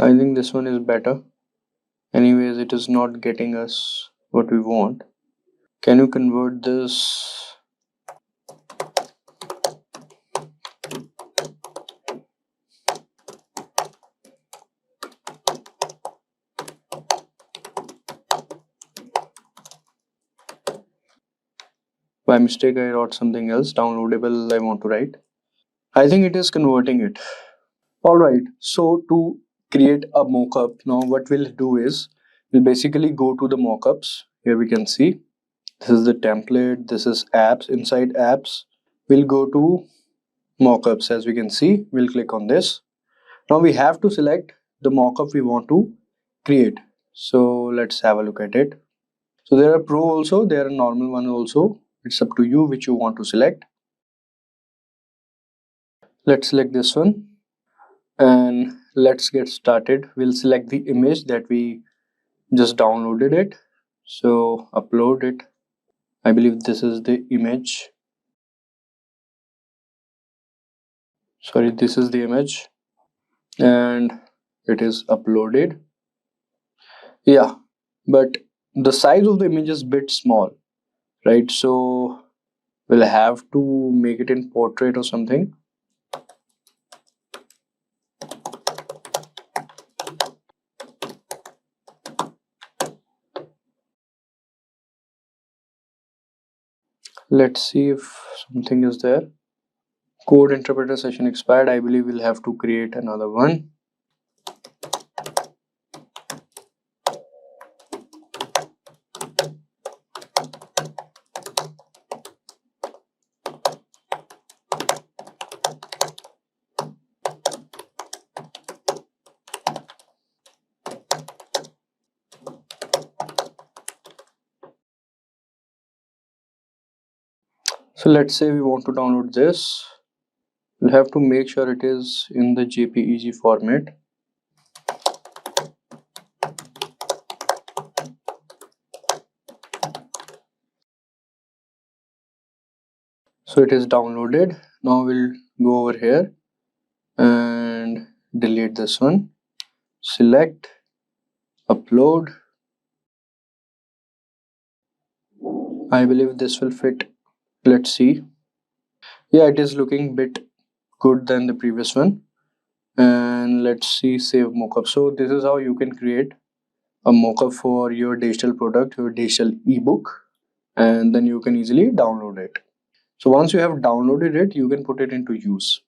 I think this one is better. Anyways, it is not getting us what we want. Can you convert this? By mistake, I wrote something else. Downloadable, I want to write. I think it is converting it. Alright, so to create a mockup, now what we'll do is we'll basically go to the mockups. Here we can see this is the template, this is apps. Inside apps, we'll go to mockups. As we can see, we'll click on this. Now we have to select the mockup we want to create. So let's have a look at it. So there are pro also, there are normal one also. It's up to you which you want to select. Let's select this one and let's get started. We'll select the image that we just downloaded it. So upload it. I believe this is the image. Sorry, this is the image and it is uploaded. Yeah, but the size of the image is bit small, right? So we'll have to make it in portrait or something. Let's see if something is there. Code interpreter session expired. I believe we'll have to create another one. So let's say we want to download this. We'll have to make sure it is in the JPEG format. So it is downloaded. Now we'll go over here and delete this one. Select, upload. I believe this will fit. Let's see. Yeah, it is looking bit good than the previous one. And let's see, save mockup. So this is how you can create a mockup for your digital product, your digital ebook, and then you can easily download it. So once you have downloaded it, you can put it into use.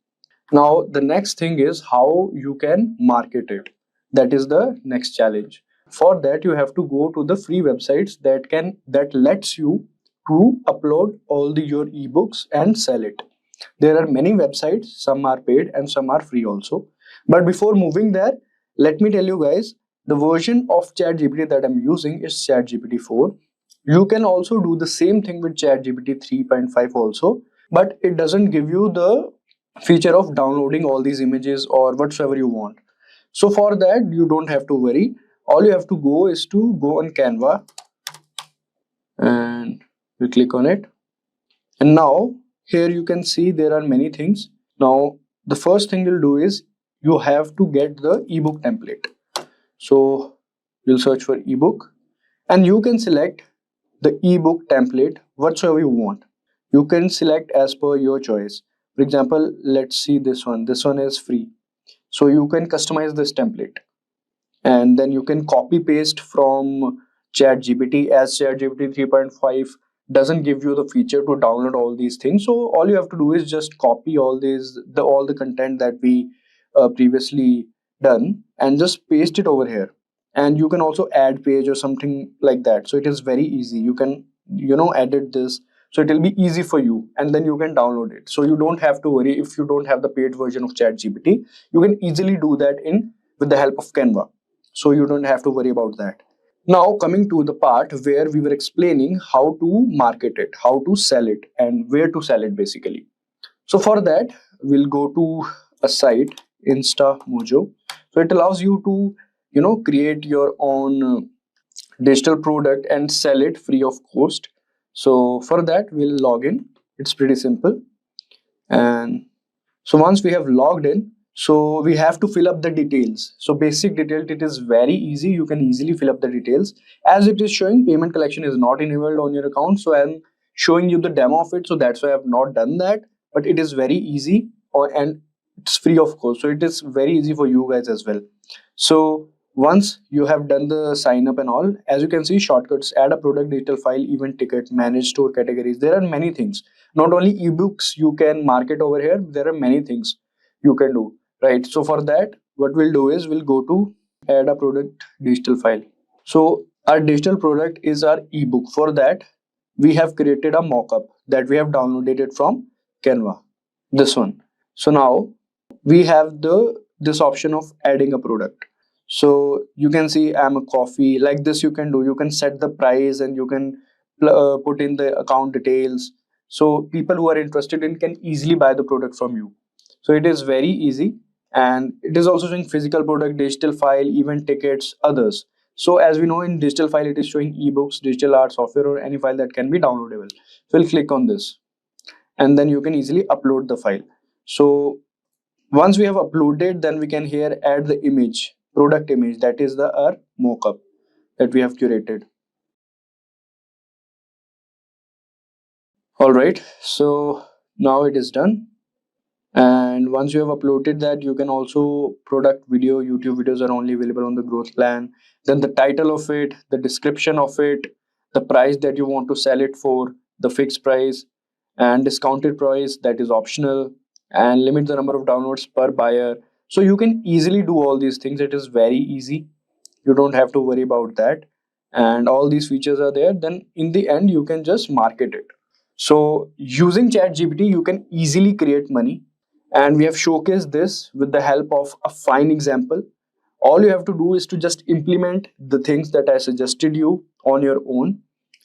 Now the next thing is how you can market it. That is the next challenge. For that, you have to go to the free websites that lets you to upload all your ebooks and sell it. There are many websites, some are paid and some are free also. But before moving there, let me tell you guys, the version of ChatGPT that I'm using is ChatGPT 4. You can also do the same thing with ChatGPT 3.5 also, but it doesn't give you the feature of downloading all these images or whatsoever you want. So for that, you don't have to worry. All you have to go is to go on Canva and we click on it. And now here you can see there are many things. Now the first thing you'll do is you have to get the ebook template. So you'll search for ebook and you can select the ebook template whatsoever you want. You can select as per your choice. For example, let's see this one. This one is free. So you can customize this template and then you can copy paste from ChatGPT, as ChatGPT 3.5 doesn't give you the feature to download all these things. So all you have to do is just copy all the content that we previously done and just paste it over here. And you can also add page or something like that. So it is very easy. You can edit this. So it will be easy for you and then you can download it. So you don't have to worry if you don't have the paid version of ChatGPT. You can easily do that with the help of Canva. So you don't have to worry about that. Now coming to the part where we were explaining how to market it, how to sell it and where to sell it basically. So for that, we'll go to a site, InstaMojo. So it allows you to, create your own digital product and sell it free of cost. So for that, we'll log in. It's pretty simple. And so once we have logged in, so we have to fill up the details. So basic detail, it is very easy. You can easily fill up the details. As it is showing, payment collection is not enabled on your account. So I'm showing you the demo of it. So that's why I have not done that. But it is very easy and it's free of cost. So it is very easy for you guys as well. So once you have done the sign up and all, as you can see, shortcuts, add a product, digital file, event ticket, manage store categories. There are many things. Not only ebooks you can market over here, there are many things you can do, right? So for that, what we'll do is we'll go to add a product digital file. So our digital product is our ebook. For that, we have created a mockup that we have downloaded it from Canva, this one. So now we have this option of adding a product. So you can see I'm a coffee. Like this you can do. You can set the price and you can put in the account details. So people who are interested in can easily buy the product from you. So it is very easy, and it is also showing physical product, digital file, event tickets, others. So as we know, in digital file it is showing ebooks, digital art, software, or any file that can be downloadable. So we'll click on this, and then you can easily upload the file. So once we have uploaded, then we can here add the image, product image, that is the our mockup that we have curated. All right, so now it is done. And once you have uploaded that, you can also product video. YouTube videos are only available on the growth plan. Then the title of it, the description of it, the price that you want to sell it for, the fixed price, and discounted price that is optional, and limit the number of downloads per buyer. So you can easily do all these things. It is very easy. You don't have to worry about that. And all these features are there. Then in the end, you can just market it. So using ChatGPT, you can easily create money, and we have showcased this with the help of a fine example. All you have to do is to just implement the things that I suggested you on your own,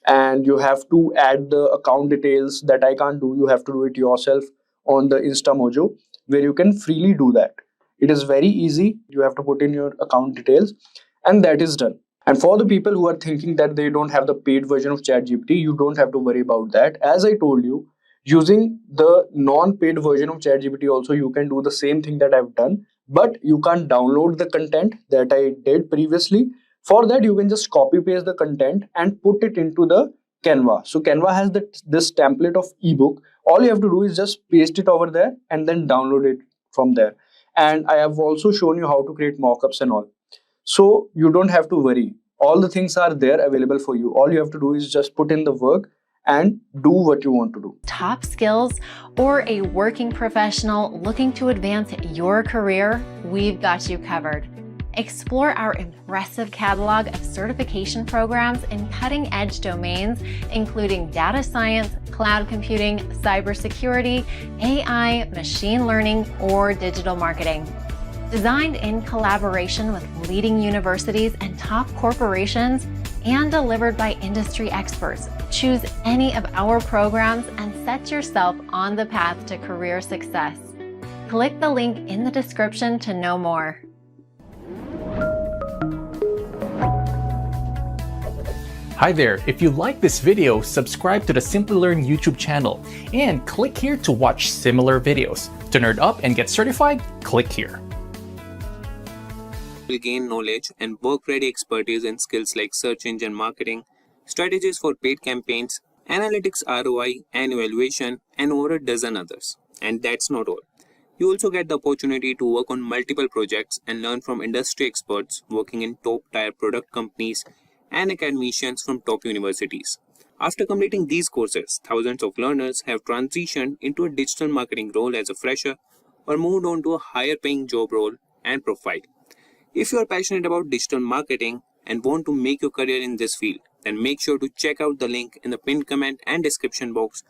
and you have to add the account details that I can't do. You have to do it yourself on the InstaMojo, where you can freely do that. It is very easy. You have to put in your account details, and that is done. And for the people who are thinking that they don't have the paid version of ChatGPT, you don't have to worry about that. As I told you, using the non-paid version of ChatGPT also, you can do the same thing that I've done, but you can't download the content that I did previously. For that, you can just copy paste the content and put it into the Canva. So Canva has this template of ebook. All you have to do is just paste it over there and then download it from there. And I have also shown you how to create mockups and all. So you don't have to worry. All the things are there available for you. All you have to do is just put in the work and do what you want to do. Top skills, or a working professional looking to advance your career, we've got you covered. Explore our impressive catalog of certification programs in cutting-edge domains, including data science, cloud computing, cybersecurity, AI, machine learning, or digital marketing. Designed in collaboration with leading universities and top corporations, and delivered by industry experts, choose any of our programs and set yourself on the path to career success. Click the link in the description to know more. Hi there, if you like this video, subscribe to the Simplilearn YouTube channel and click here to watch similar videos. To nerd up and get certified, click here. Will gain knowledge and work-ready expertise in skills like search engine marketing, strategies for paid campaigns, analytics ROI and evaluation, and over a dozen others. And that's not all. You also get the opportunity to work on multiple projects and learn from industry experts working in top-tier product companies and academicians from top universities. After completing these courses, thousands of learners have transitioned into a digital marketing role as a fresher or moved on to a higher-paying job role and profile. If you are passionate about digital marketing and want to make your career in this field, then make sure to check out the link in the pinned comment and description box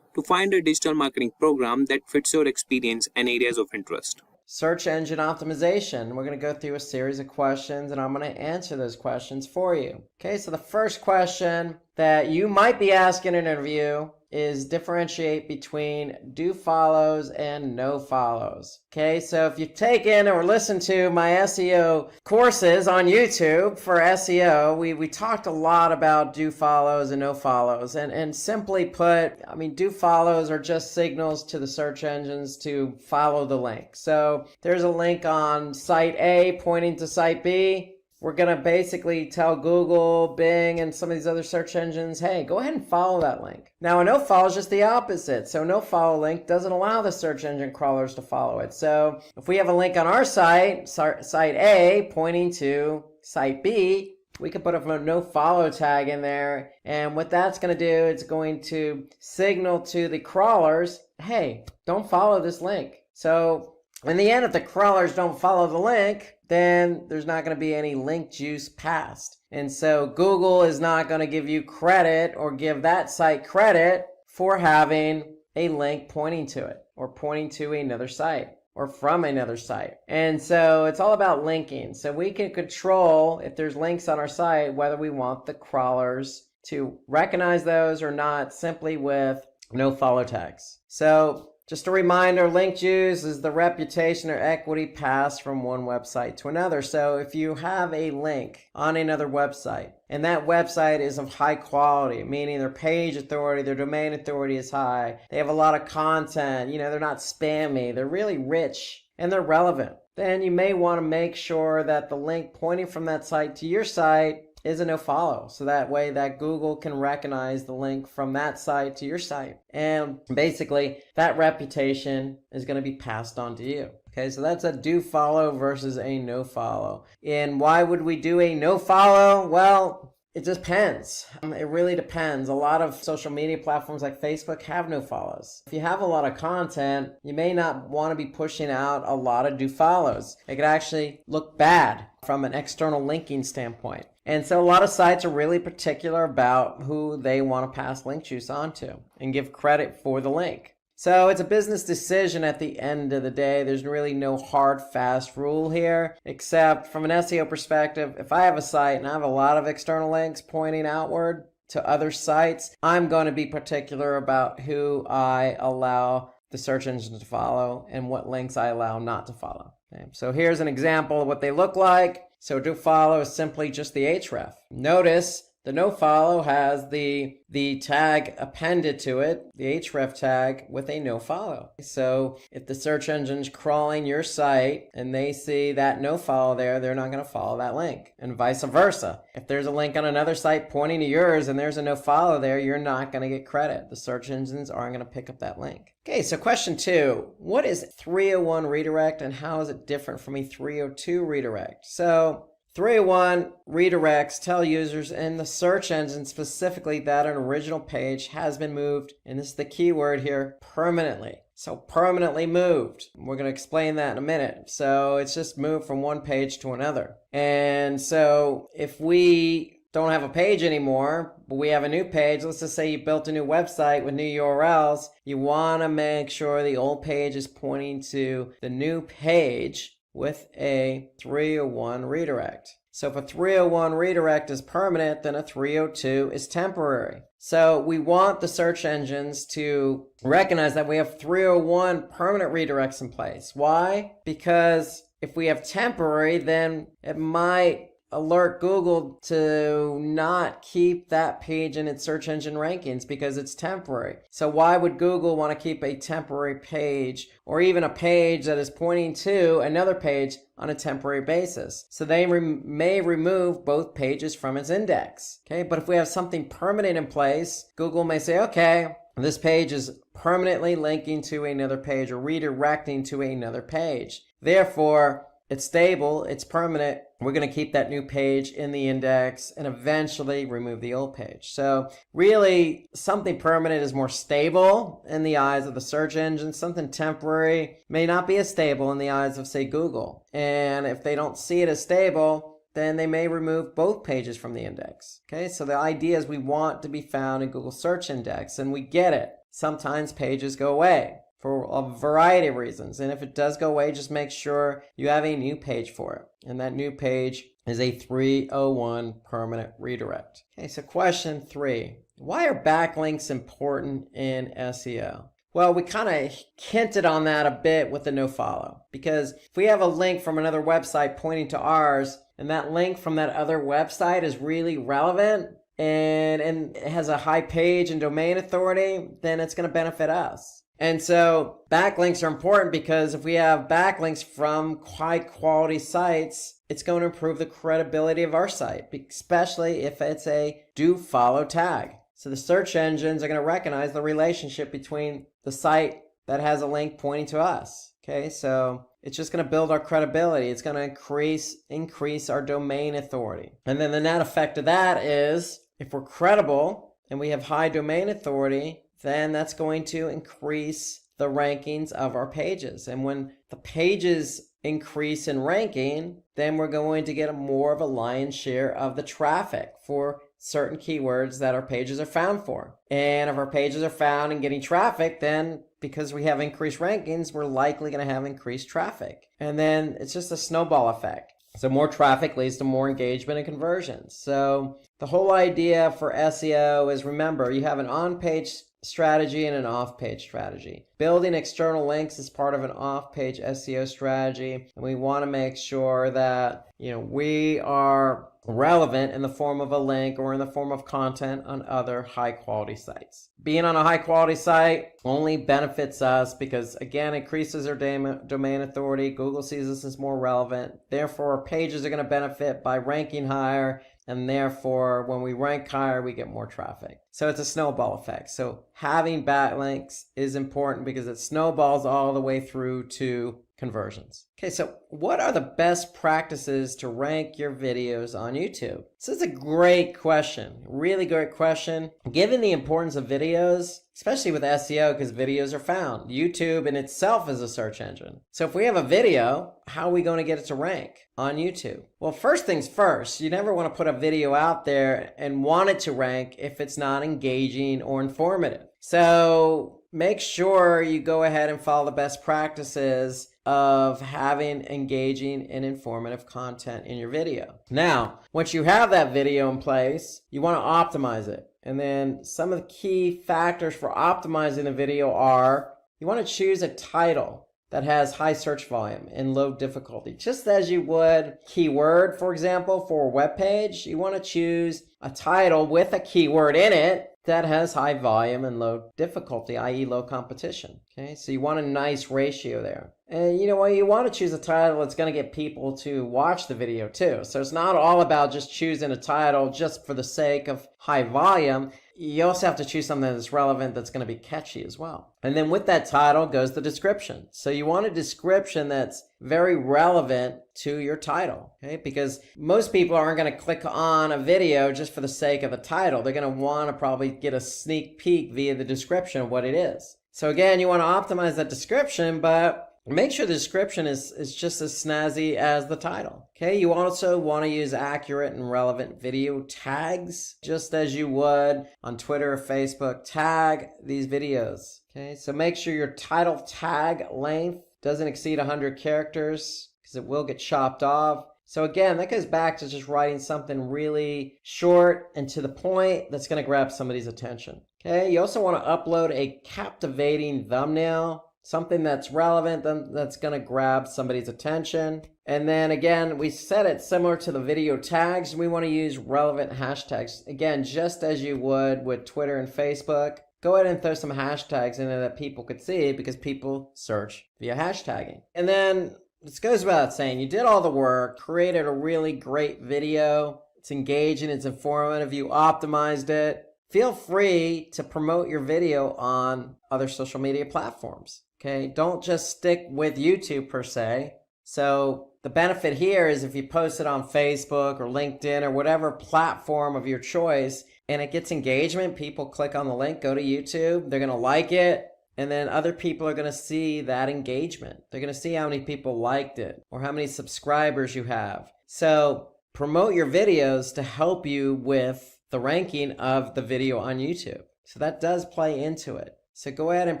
to find a digital marketing program that fits your experience and areas of interest. Search engine optimization. We're going to go through a series of questions and I'm going to answer those questions for you. Okay, so the first question that you might be asking in an interview is differentiate between do follows and no follows. Okay, so if you've taken or listened to my SEO courses on YouTube for SEO, we talked a lot about do follows and no follows. And simply put, I mean, do follows are just signals to the search engines to follow the link. So there's a link on site A pointing to site B. We're going to basically tell Google, Bing, and some of these other search engines, hey, go ahead and follow that link. Now, a no-follow is just the opposite. So no-follow link doesn't allow the search engine crawlers to follow it. So if we have a link on our site, site A, pointing to site B, we can put a no-follow tag in there. And what that's going to do, it's going to signal to the crawlers, hey, don't follow this link. So in the end, if the crawlers don't follow the link, then there's not going to be any link juice passed. And so Google is not going to give you credit or give that site credit for having a link pointing to it or pointing to another site. or from another site. And so it's all about linking. So we can control, if there's links on our site, whether we want the crawlers to recognize those or not, simply with no follow tags. So just a reminder, link juice is the reputation or equity passed from one website to another. So if you have a link on another website and that website is of high quality, meaning their page authority, their domain authority is high, they have a lot of content, they're not spammy, they're really rich and they're relevant, then you may want to make sure that the link pointing from that site to your site is a no follow. So that way that Google can recognize the link from that site to your site. And basically that reputation is going to be passed on to you. Okay, so that's a do follow versus a no follow. And why would we do a no follow? Well, it depends. It really depends. A lot of social media platforms like Facebook have no follows. If you have a lot of content, you may not want to be pushing out a lot of do follows. It could actually look bad from an external linking standpoint. And so a lot of sites are really particular about who they want to pass link juice onto and give credit for the link. So it's a business decision at the end of the day. There's really no hard, fast rule here, except from an SEO perspective, if I have a site and I have a lot of external links pointing outward to other sites, I'm going to be particular about who I allow the search engine to follow and what links I allow not to follow. Okay, so here's an example of what they look like. So do follow is simply just the href. Notice the no follow has the tag appended to it, the href tag with a no follow. So if the search engine's crawling your site and they see that no follow there, they're not going to follow that link, and vice versa. If there's a link on another site pointing to yours and there's a no follow there, you're not going to get credit. The search engines aren't going to pick up that link. Okay, so question 2, what is 301 redirect and how is it different from a 302 redirect? So 301 redirects tell users in the search engine specifically that an original page has been moved, and this is the key word here, permanently. So permanently moved. We're going to explain that in a minute. So it's just moved from one page to another. And so if we don't have a page anymore, but we have a new page, let's just say you built a new website with new URLs, you want to make sure the old page is pointing to the new page with a 301 redirect. So if a 301 redirect is permanent, then a 302 is temporary. So we want the search engines to recognize that we have 301 permanent redirects in place. Why? Because if we have temporary, then it might alert Google to not keep that page in its search engine rankings because it's temporary. So why would Google want to keep a temporary page or even a page that is pointing to another page on a temporary basis? So they may remove both pages from its index. Okay, but if we have something permanent in place, Google may say, okay, this page is permanently linking to another page or redirecting to another page. Therefore, it's stable, it's permanent. We're going to keep that new page in the index and eventually remove the old page. So really, something permanent is more stable in the eyes of the search engine. Something temporary may not be as stable in the eyes of, say, Google. And if they don't see it as stable, then they may remove both pages from the index. Okay, so the idea is we want to be found in Google Search Index, and we get it. Sometimes pages go away for a variety of reasons. And if it does go away, just make sure you have a new page for it. And that new page is a 301 permanent redirect. Okay, so question 3. Why are backlinks important in SEO? Well, we kind of hinted on that a bit with the nofollow. Because if we have a link from another website pointing to ours, and that link from that other website is really relevant, and it has a high page and domain authority, then it's going to benefit us. And so backlinks are important because if we have backlinks from high quality sites, it's going to improve the credibility of our site, especially if it's a do follow tag. So the search engines are going to recognize the relationship between the site that has a link pointing to us. Okay, so it's just going to build our credibility. It's going to increase our domain authority. And then the net effect of that is if we're credible and we have high domain authority, then that's going to increase the rankings of our pages. And when the pages increase in ranking, then we're going to get more of a lion's share of the traffic for certain keywords that our pages are found for. And if our pages are found and getting traffic, then because we have increased rankings, we're likely going to have increased traffic. And then it's just a snowball effect. So more traffic leads to more engagement and conversions. So the whole idea for SEO is, remember, you have an on-page strategy and an off-page strategy. Building external links is part of an off-page SEO strategy, and we want to make sure that we are relevant in the form of a link or in the form of content on other high-quality sites. Being on a high-quality site only benefits us because, again, increases our domain authority. Google sees us as more relevant. Therefore, our pages are going to benefit by ranking higher, and therefore, when we rank higher, we get more traffic. So it's a snowball effect. So having backlinks is important because it snowballs all the way through to conversions. Okay, so what are the best practices to rank your videos on YouTube? This is a great question, really great question. Given the importance of videos, especially with SEO, because videos are found. YouTube in itself is a search engine. So if we have a video, how are we going to get it to rank on YouTube? Well, first things first, you never want to put a video out there and want it to rank if it's not engaging or informative. So make sure you go ahead and follow the best practices of having engaging and informative content in your video. Now, once you have that video in place, you want to optimize it. And then some of the key factors for optimizing the video are, you want to choose a title that has high search volume and low difficulty. Just as you would keyword, for example, for a web page, you want to choose a title with a keyword in it that has high volume and low difficulty, i.e. low competition. Okay, so you want a nice ratio there. And you want to choose a title that's going to get people to watch the video too. So it's not all about just choosing a title just for the sake of high volume. You also have to choose something that's relevant, that's going to be catchy as well. And then with that title goes the description. So you want a description that's very relevant to your title, okay? Because most people aren't going to click on a video just for the sake of the title. They're going to want to probably get a sneak peek via the description of what it is. So again, you want to optimize that description, but make sure the description is just as snazzy as the title. Okay, you also want to use accurate and relevant video tags, just as you would on Twitter or Facebook. Tag these videos. Okay, so make sure your title tag length doesn't exceed 100 characters because it will get chopped off. So again, that goes back to just writing something really short and to the point that's going to grab somebody's attention. Okay, you also want to upload a captivating thumbnail, something that's relevant, that's going to grab somebody's attention. And then again, we set it similar to the video tags. We want to use relevant hashtags. Again, just as you would with Twitter and Facebook, go ahead and throw some hashtags in there that people could see because people search via hashtagging. And then this goes without saying, you did all the work, created a really great video. It's engaging, it's informative, you optimized it. Feel free to promote your video on other social media platforms. Okay, don't just stick with YouTube per se. So the benefit here is if you post it on Facebook or LinkedIn or whatever platform of your choice and it gets engagement, people click on the link, go to YouTube, they're going to like it, and then other people are going to see that engagement. They're going to see how many people liked it or how many subscribers you have. So promote your videos to help you with the ranking of the video on YouTube. So that does play into it. So go ahead and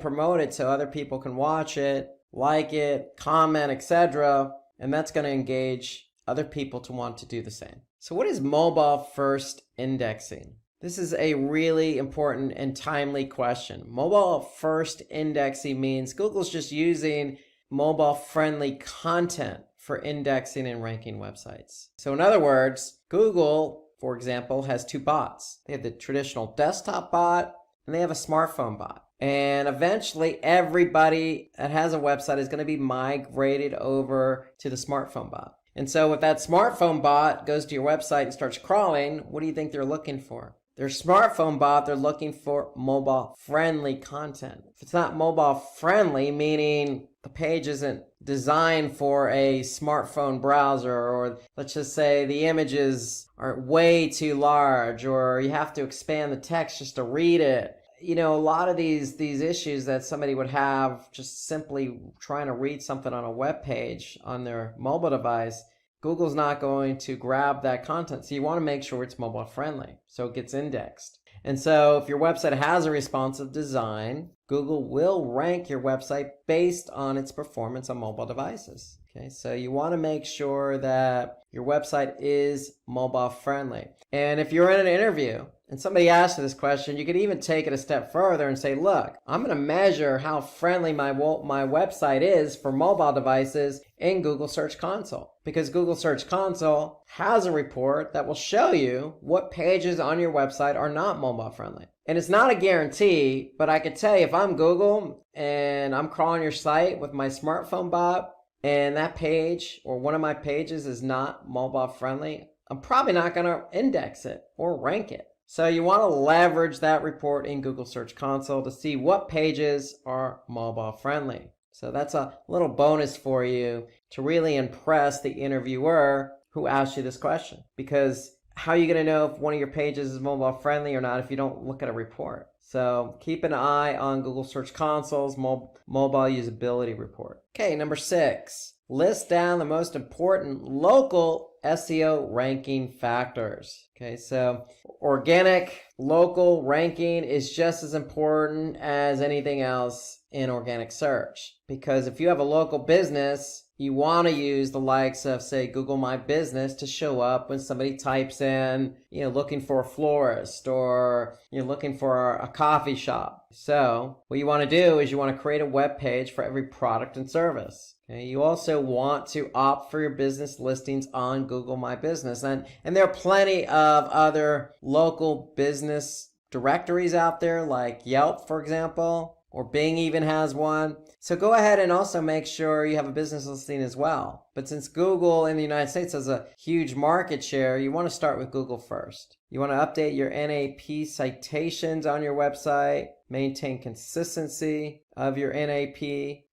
promote it so other people can watch it, like it, comment, etc. And that's going to engage other people to want to do the same. So what is mobile first indexing? This is a really important and timely question. Mobile first indexing means Google's just using mobile friendly content for indexing and ranking websites. So in other words, Google, for example, has two bots. They have the traditional desktop bot and they have a smartphone bot. And eventually everybody that has a website is going to be migrated over to the smartphone bot. And so if that smartphone bot goes to your website and starts crawling, what do you think they're looking for? Their smartphone bot, they're looking for mobile friendly content. If it's not mobile friendly, meaning the page isn't designed for a smartphone browser, or let's just say the images are way too large, or you have to expand the text just to read it. a lot of these issues that somebody would have just simply trying to read something on a web page on their mobile device, Google's not going to grab that content. So you want to make sure it's mobile friendly so it gets indexed. And so if your website has a responsive design, Google will rank your website based on its performance on mobile devices. Okay, so you want to make sure that your website is mobile friendly. And if you're in an interview and somebody asks you this question, you could even take it a step further and say, look, I'm going to measure how friendly my website is for mobile devices in Google Search Console. Because Google Search Console has a report that will show you what pages on your website are not mobile friendly. And it's not a guarantee, but I could tell you if I'm Google and I'm crawling your site with my smartphone bot and that page or one of my pages is not mobile friendly, I'm probably not going to index it or rank it. So you want to leverage that report in Google Search Console to see what pages are mobile friendly. So that's a little bonus for you to really impress the interviewer who asked you this question. Because how are you going to know if one of your pages is mobile friendly or not if you don't look at a report? So keep an eye on Google Search Console's mobile usability report. Okay, number 6. List down the most important local SEO ranking factors. Okay, so organic local ranking is just as important as anything else in organic search. Because if you have a local business, you want to use the likes of, say, Google My Business to show up when somebody types in, looking for a florist or looking for a coffee shop. So what you want to do is you want to create a web page for every product and service. Okay, you also want to opt for your business listings on Google My Business. And there are plenty of other local business directories out there like Yelp, for example, or Bing even has one. So go ahead and also make sure you have a business listing as well. But since Google in the United States has a huge market share, you want to start with Google first. You want to update your NAP citations on your website, maintain consistency of your NAP.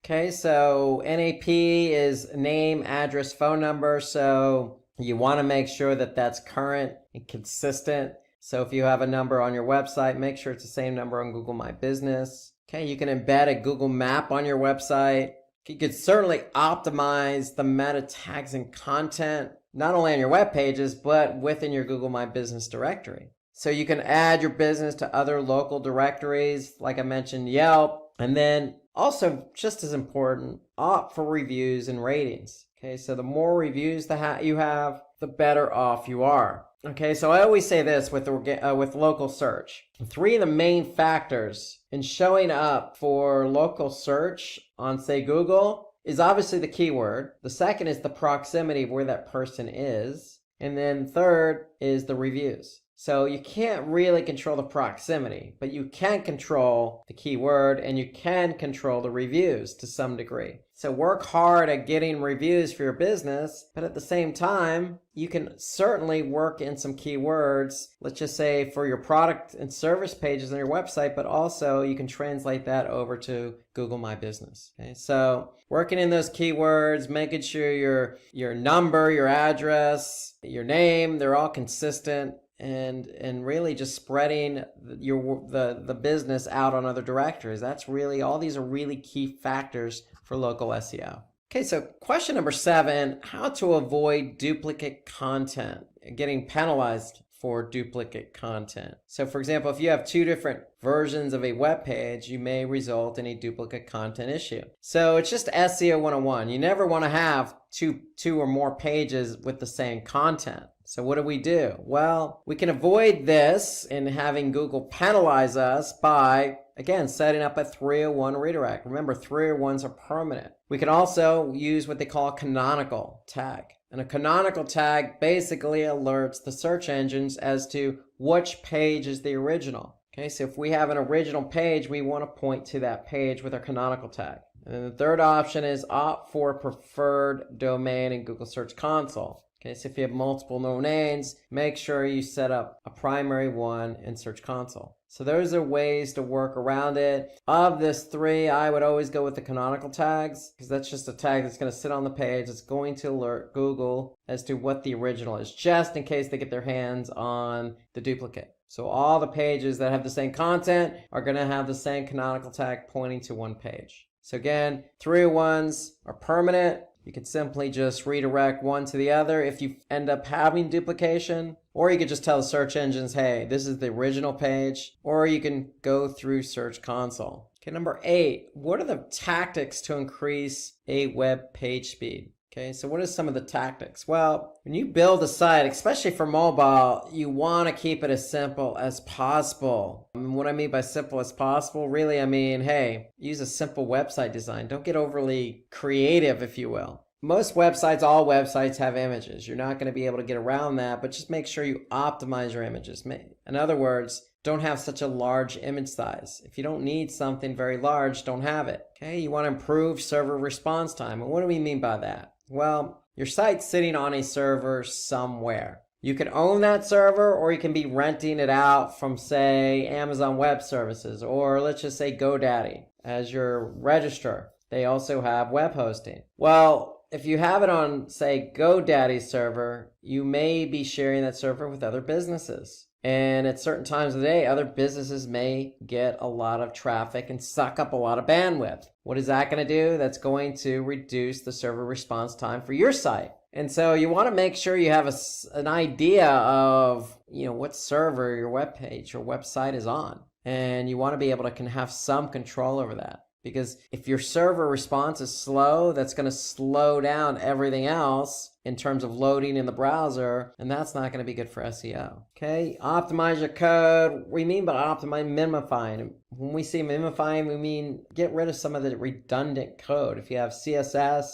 Okay, so NAP is name, address, phone number. So you want to make sure that that's current and consistent. So if you have a number on your website, make sure it's the same number on Google My Business. Okay, you can embed a Google map on your website. You could certainly optimize the meta tags and content, not only on your web pages, but within your Google My Business directory. So you can add your business to other local directories, like I mentioned, Yelp. And then also, just as important, opt for reviews and ratings. Okay, so the more reviews you have, the better off you are. Okay, so I always say this with local search. 3 of the main factors in showing up for local search on, say, Google is obviously the keyword. The second is the proximity of where that person is. And then third is the reviews. So you can't really control the proximity, but you can control the keyword and you can control the reviews to some degree. So work hard at getting reviews for your business, but at the same time, you can certainly work in some keywords, let's just say for your product and service pages on your website, but also you can translate that over to Google My Business. Okay, so working in those keywords, making sure your number, your address, your name, they're all consistent. And really just spreading the business out on other directories. That's really, all these are really key factors for local SEO. Okay, so question number 7, how to avoid duplicate content, getting penalized for duplicate content. So for example, if you have 2 different versions of a web page, you may result in a duplicate content issue. So it's just SEO 101. You never want to have two or more pages with the same content. So what do? Well, we can avoid this in having Google penalize us by, again, setting up a 301 redirect. Remember, 301s are permanent. We can also use what they call a canonical tag. And a canonical tag basically alerts the search engines as to which page is the original. Okay, so if we have an original page, we want to point to that page with our canonical tag. And then the third option is opt for preferred domain in Google Search Console. Okay, so if you have multiple domains, make sure you set up a primary one in Search Console. So those are ways to work around it. Of this 3, I would always go with the canonical tags, because that's just a tag that's going to sit on the page. It's going to alert Google as to what the original is, just in case they get their hands on the duplicate. So all the pages that have the same content are going to have the same canonical tag pointing to one page. So again, 3 ones are permanent. You could simply just redirect one to the other if you end up having duplication, or you could just tell the search engines, hey, this is the original page, or you can go through Search Console. Okay, number 8, what are the tactics to increase a web page speed? Okay, so what are some of the tactics? Well, when you build a site, especially for mobile, you want to keep it as simple as possible. And what I mean by simple as possible, really, I mean, hey, use a simple website design. Don't get overly creative, if you will. Most websites, all websites have images. You're not going to be able to get around that, but just make sure you optimize your images. In other words, don't have such a large image size. If you don't need something very large, don't have it. Okay, you want to improve server response time. And what do we mean by that? Well, your site's sitting on a server somewhere. You can own that server, or you can be renting it out from, say, Amazon Web Services, or let's just say GoDaddy as your registrar. They also have web hosting. Well, if you have it on, say, GoDaddy's server, you may be sharing that server with other businesses. And at certain times of the day, other businesses may get a lot of traffic and suck up a lot of bandwidth. What is that going to do? That's going to reduce the server response time for your site. And so you want to make sure you have an idea of, what server your web page, your website is on. And you want to be able to have some control over that. Because if your server response is slow, that's going to slow down everything else in terms of loading in the browser, and that's not going to be good for SEO. Okay, optimize your code. We mean by optimize, minifying. When we say minifying, we mean get rid of some of the redundant code. If you have CSS,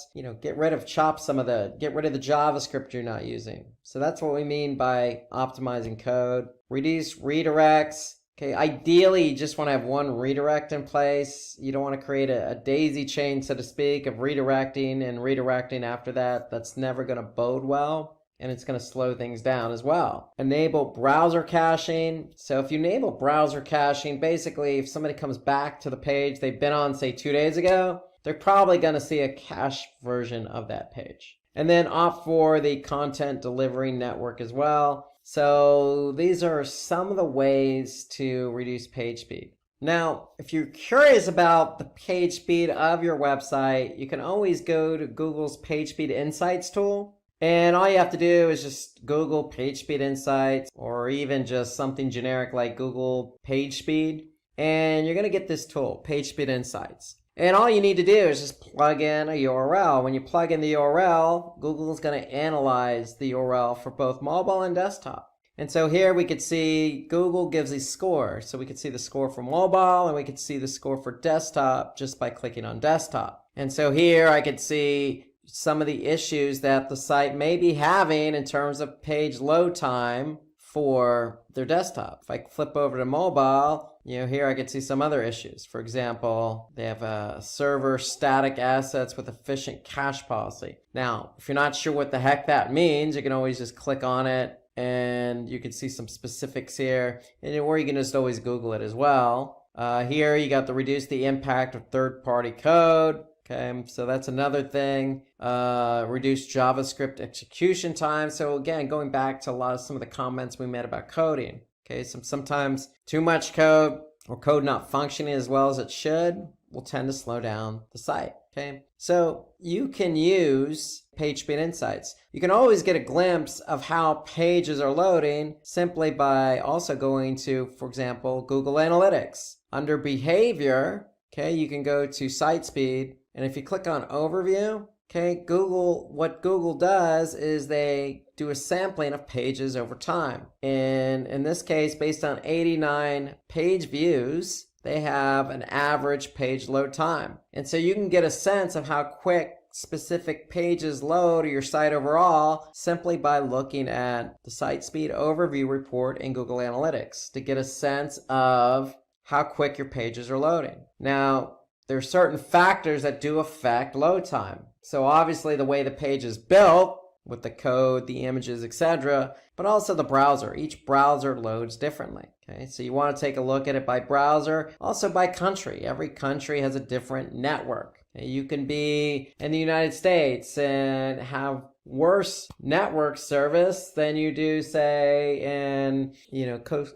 get rid of the JavaScript you're not using. So that's what we mean by optimizing code. Reduce redirects. Okay, ideally, you just want to have one redirect in place. You don't want to create a daisy chain, so to speak, of redirecting and redirecting after that. That's never going to bode well, and it's going to slow things down as well. Enable browser caching. So if you enable browser caching, basically, if somebody comes back to the page they've been on, say, 2 days ago, they're probably going to see a cached version of that page. And then opt for the content delivery network as well. So these are some of the ways to reduce page speed. Now, if you're curious about the page speed of your website, you can always go to Google's Page Speed Insights tool. And all you have to do is just Google Page Speed Insights, or even just something generic like Google Page Speed. And you're going to get this tool, Page Speed Insights. And all you need to do is just plug in a URL. When you plug in the URL, Google is going to analyze the URL for both mobile and desktop. And so here we could see Google gives a score. So we could see the score for mobile, and we could see the score for desktop just by clicking on desktop. And so here I could see some of the issues that the site may be having in terms of page load time for their desktop. If I flip over to mobile, here I could see some other issues. For example, they have server static assets with efficient cache policy. Now, if you're not sure what the heck that means, you can always just click on it and you can see some specifics here. Or you can just always Google it as well. Here you got to reduce the impact of third-party code. Okay, so that's another thing. Reduce JavaScript execution time. So again, going back to some of the comments we made about coding. Okay, sometimes too much code or code not functioning as well as it should will tend to slow down the site. Okay, so you can use Page Speed Insights. You can always get a glimpse of how pages are loading simply by also going to, for example, Google Analytics. Under Behavior, okay, you can go to Site Speed. And if you click on Overview, okay, what Google does is they do a sampling of pages over time. And in this case, based on 89 page views, they have an average page load time. And so you can get a sense of how quick specific pages load your site overall simply by looking at the Site Speed Overview report in Google Analytics to get a sense of how quick your pages are loading. Now, there are certain factors that do affect load time. So obviously the way the page is built, with the code, the images, etc., but also the browser. Each browser loads differently. Okay, so you want to take a look at it by browser, also by country. Every country has a different network. Okay, you can be in the United States and have worse network service than you do, say, in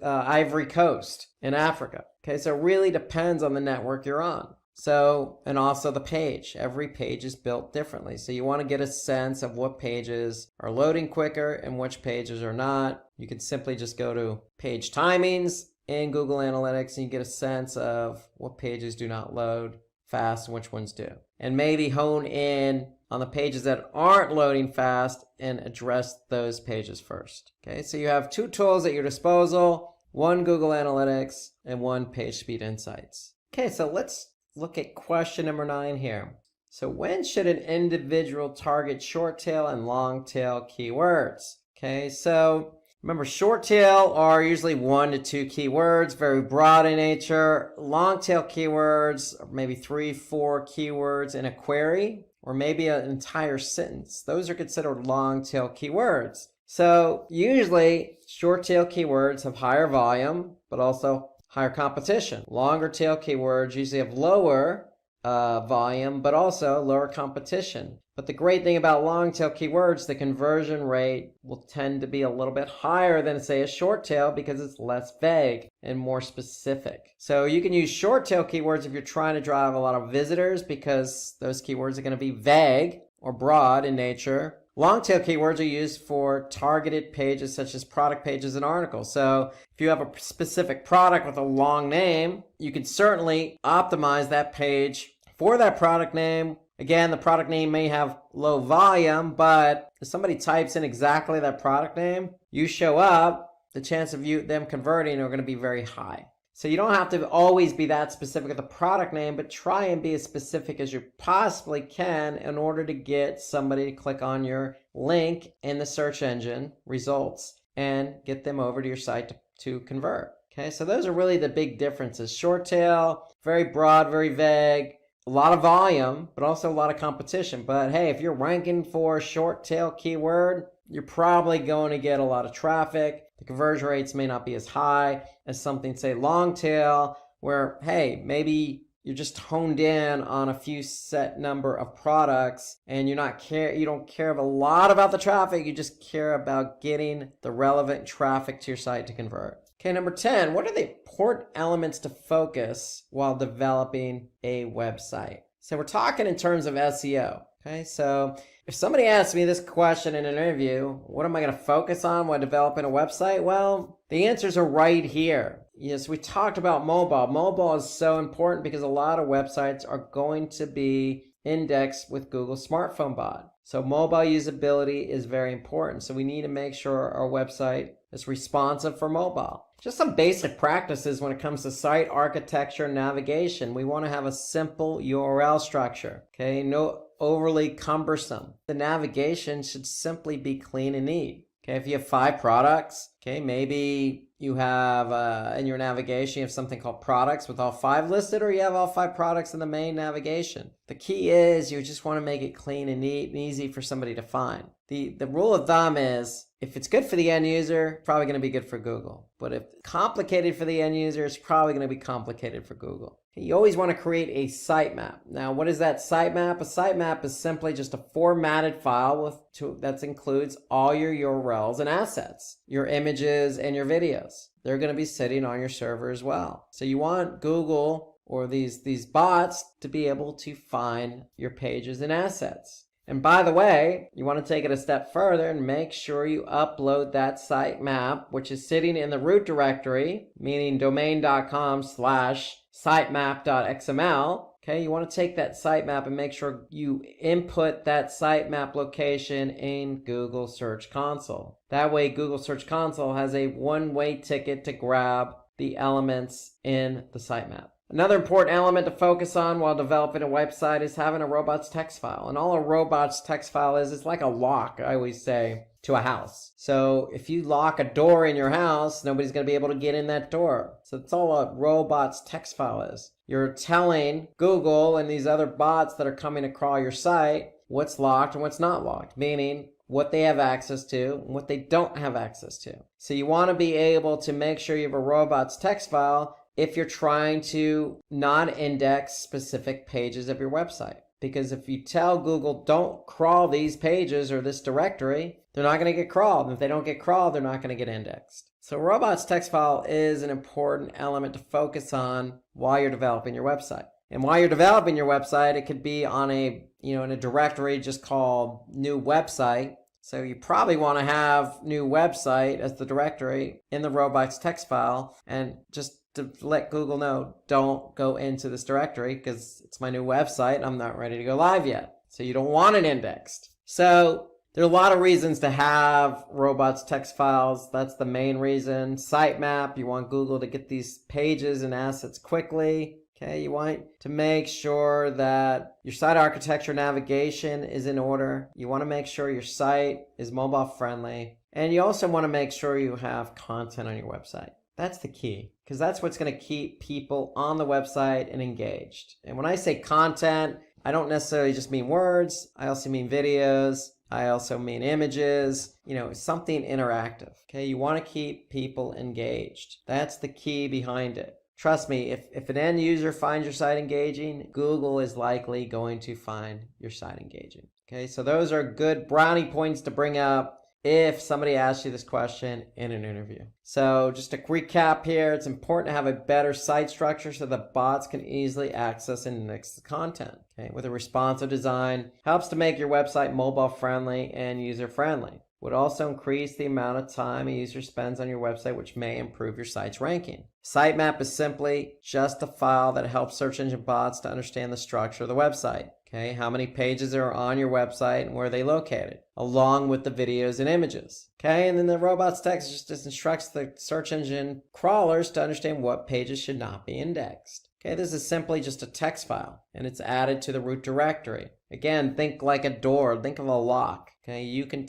Ivory Coast in Africa. Okay, so it really depends on the network you're on. So, and also the page. Every page is built differently. So you want to get a sense of what pages are loading quicker and which pages are not. You can simply just go to page timings in Google Analytics and you get a sense of what pages do not load fast and which ones do. And maybe hone in on the pages that aren't loading fast and address those pages first. Okay, so you have two tools at your disposal, one Google Analytics and one PageSpeed Insights. Okay, so let's look at question number 9 here. So when should an individual target short tail and long tail keywords? Okay, so remember, short tail are usually 1 to 2 keywords, very broad in nature. Long tail keywords are maybe 3, 4 keywords in a query, or maybe an entire sentence. Those are considered long tail keywords. So usually short tail keywords have higher volume, but also higher competition. Longer tail keywords usually have lower volume, but also lower competition. But the great thing about long tail keywords, the conversion rate will tend to be a little bit higher than, say, a short tail because it's less vague and more specific. So you can use short tail keywords if you're trying to drive a lot of visitors because those keywords are going to be vague or broad in nature. Long tail keywords are used for targeted pages such as product pages and articles. So if you have a specific product with a long name, you can certainly optimize that page for that product name. Again, the product name may have low volume, but if somebody types in exactly that product name, you show up, the chance of them converting are going to be very high. So you don't have to always be that specific with the product name, but try and be as specific as you possibly can in order to get somebody to click on your link in the search engine results and get them over to your site to convert. Okay, so those are really the big differences. Short tail, very broad, very vague, a lot of volume, but also a lot of competition. But hey, if you're ranking for a short tail keyword, you're probably going to get a lot of traffic. The conversion rates may not be as high as something, say, long tail, where, hey, maybe you're just honed in on a few set number of products and you don't care a lot about the traffic. You just care about getting the relevant traffic to your site to convert. Okay, number 10, what are the important elements to focus while developing a website? So we're talking in terms of SEO. Okay, so if somebody asks me this question in an interview, what am I going to focus on while developing a website? Well, the answers are right here. Yes, we talked about mobile. Mobile is so important because a lot of websites are going to be indexed with Google Smartphone Bot. So mobile usability is very important. So we need to make sure our website is responsive for mobile. Just some basic practices when it comes to site architecture and navigation. We want to have a simple URL structure. Okay, no overly cumbersome. The navigation should simply be clean and neat. Okay, if you have 5 products, okay, maybe you have in your navigation, you have something called products with all 5 listed, or you have all 5 products in the main navigation. The key is you just want to make it clean and neat and easy for somebody to find. The rule of thumb is if it's good for the end user, it's probably going to be good for Google. But if it's complicated for the end user, it's probably going to be complicated for Google. You always want to create a sitemap. Now, what is that sitemap? A sitemap is simply just a formatted file that includes all your URLs and assets, your images and your videos. They're going to be sitting on your server as well. So you want Google or these bots to be able to find your pages and assets. And by the way, you want to take it a step further and make sure you upload that sitemap, which is sitting in the root directory, meaning domain.com/sitemap.xml. Okay, you want to take that sitemap and make sure you input that sitemap location in Google Search Console. That way, Google Search Console has a one-way ticket to grab the elements in the sitemap. Another important element to focus on while developing a website is having a robots text file. And all a robots text file is, it's like a lock, I always say, to a house. So if you lock a door in your house, nobody's going to be able to get in that door. So that's all a robots text file is. You're telling Google and these other bots that are coming to crawl your site what's locked and what's not locked, meaning what they have access to and what they don't have access to. So you want to be able to make sure you have a robots text file if you're trying to not index specific pages of your website. Because if you tell Google, don't crawl these pages or this directory, they're not going to get crawled. And if they don't get crawled, they're not going to get indexed. So robots text file is an important element to focus on while you're developing your website. And while you're developing your website, it could be on a, in a directory just called new website. So you probably want to have new website as the directory in the robots text file, and just to let Google know, don't go into this directory because it's my new website. I'm not ready to go live yet. So you don't want it indexed. So there are a lot of reasons to have robots text files. That's the main reason. Sitemap, you want Google to get these pages and assets quickly. Okay, you want to make sure that your site architecture navigation is in order. You want to make sure your site is mobile friendly. And you also want to make sure you have content on your website. That's the key, because that's what's going to keep people on the website and engaged. And when I say content, I don't necessarily just mean words. I also mean videos. I also mean images, something interactive. Okay, you want to keep people engaged. That's the key behind it. Trust me, if an end user finds your site engaging, Google is likely going to find your site engaging. Okay, so those are good brownie points to bring up if somebody asks you this question in an interview. So just to recap here, it's important to have a better site structure so that bots can easily access and index the content. Okay, with a responsive design, helps to make your website mobile friendly and user friendly. Would also increase the amount of time a user spends on your website, which may improve your site's ranking. Sitemap is simply just a file that helps search engine bots to understand the structure of the website. Okay, how many pages are on your website and where are they located, along with the videos and images. Okay, and then the robots text just instructs the search engine crawlers to understand what pages should not be indexed. Okay, this is simply just a text file, and it's added to the root directory. Again, think like a door, think of a lock. Okay, you can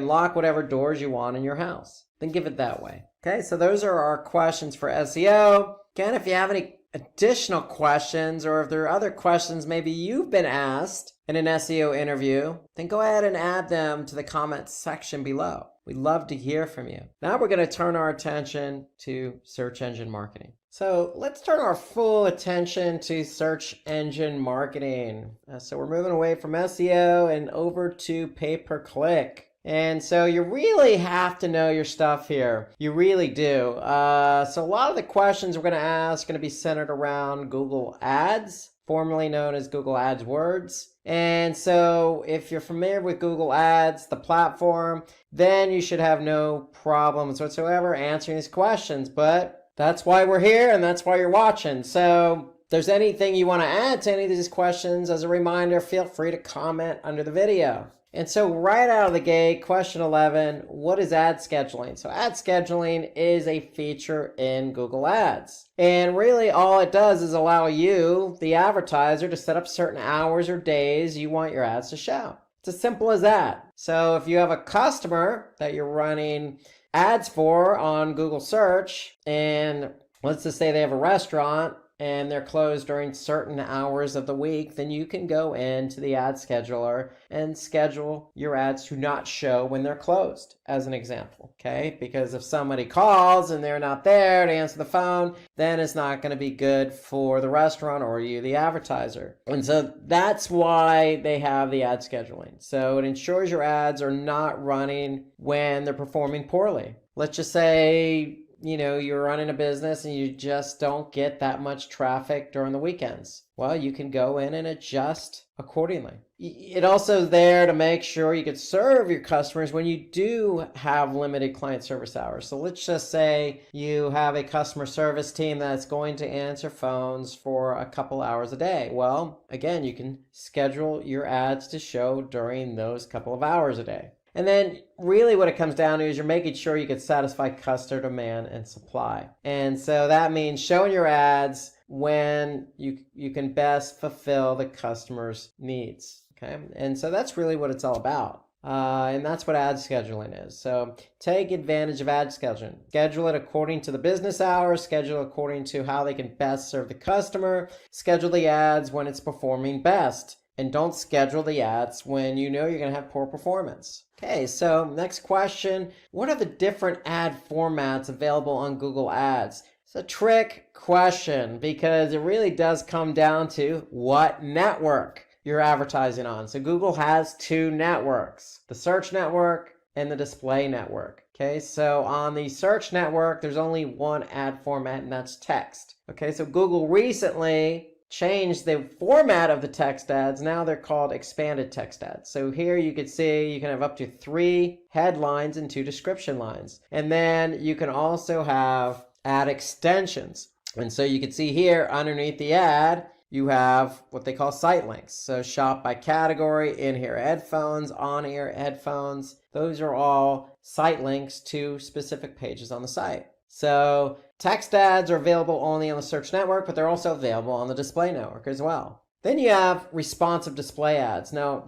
lock whatever doors you want in your house. Think of it that way. Okay, so those are our questions for SEO. Again, if you have any additional questions, or if there are other questions maybe you've been asked in an SEO interview, then go ahead and add them to the comments section below. We'd love to hear from you. Now we're going to turn our attention to search engine marketing. So let's turn our full attention to search engine marketing. So we're moving away from SEO and over to pay-per-click. And so you really have to know your stuff here. You really do. So a lot of the questions we're going to ask are going to be centered around Google Ads, formerly known as Google AdWords. And so if you're familiar with Google Ads, the platform, then you should have no problems whatsoever answering these questions. But that's why we're here and that's why you're watching. So if there's anything you want to add to any of these questions, as a reminder, feel free to comment under the video. And so right out of the gate, question 11, what is ad scheduling? So ad scheduling is a feature in Google Ads. And really all it does is allow you, the advertiser, to set up certain hours or days you want your ads to show. It's as simple as that. So if you have a customer that you're running ads for on Google search, and let's just say they have a restaurant and they're closed during certain hours of the week, then you can go into the ad scheduler and schedule your ads to not show when they're closed, as an example, okay? Because if somebody calls and they're not there to answer the phone, then it's not going to be good for the restaurant or you, the advertiser. And so that's why they have the ad scheduling. So it ensures your ads are not running when they're performing poorly. Let's just say you're running a business and you just don't get that much traffic during the weekends. Well, you can go in and adjust accordingly. It also is there to make sure you can serve your customers when you do have limited client service hours. So let's just say you have a customer service team that's going to answer phones for a couple hours a day. Well, again, you can schedule your ads to show during those couple of hours a day. And then really what it comes down to is you're making sure you can satisfy customer demand and supply. And so that means showing your ads when you can best fulfill the customer's needs. Okay, and so that's really what it's all about. And that's what ad scheduling is. So take advantage of ad scheduling. Schedule it according to the business hours, schedule according to how they can best serve the customer, schedule the ads when it's performing best. and don't schedule the ads when you know you're going to have poor performance. Okay, so next question. What are the different ad formats available on Google Ads? It's a trick question because it really does come down to what network you're advertising on. So Google has two networks, the search network and the display network. Okay, so on the search network, there's only one ad format, and that's text. Okay, so Google recently changed the format of the text ads. Now they're called expanded text ads. So here you can see you can have up to 3 headlines and 2 description lines. And then you can also have ad extensions. And so you can see here underneath the ad, you have what they call site links. So shop by category, in-ear headphones, on-ear headphones. Those are all site links to specific pages on the site. So text ads are available only on the search network, but they're also available on the display network as well. Then you have responsive display ads. Now,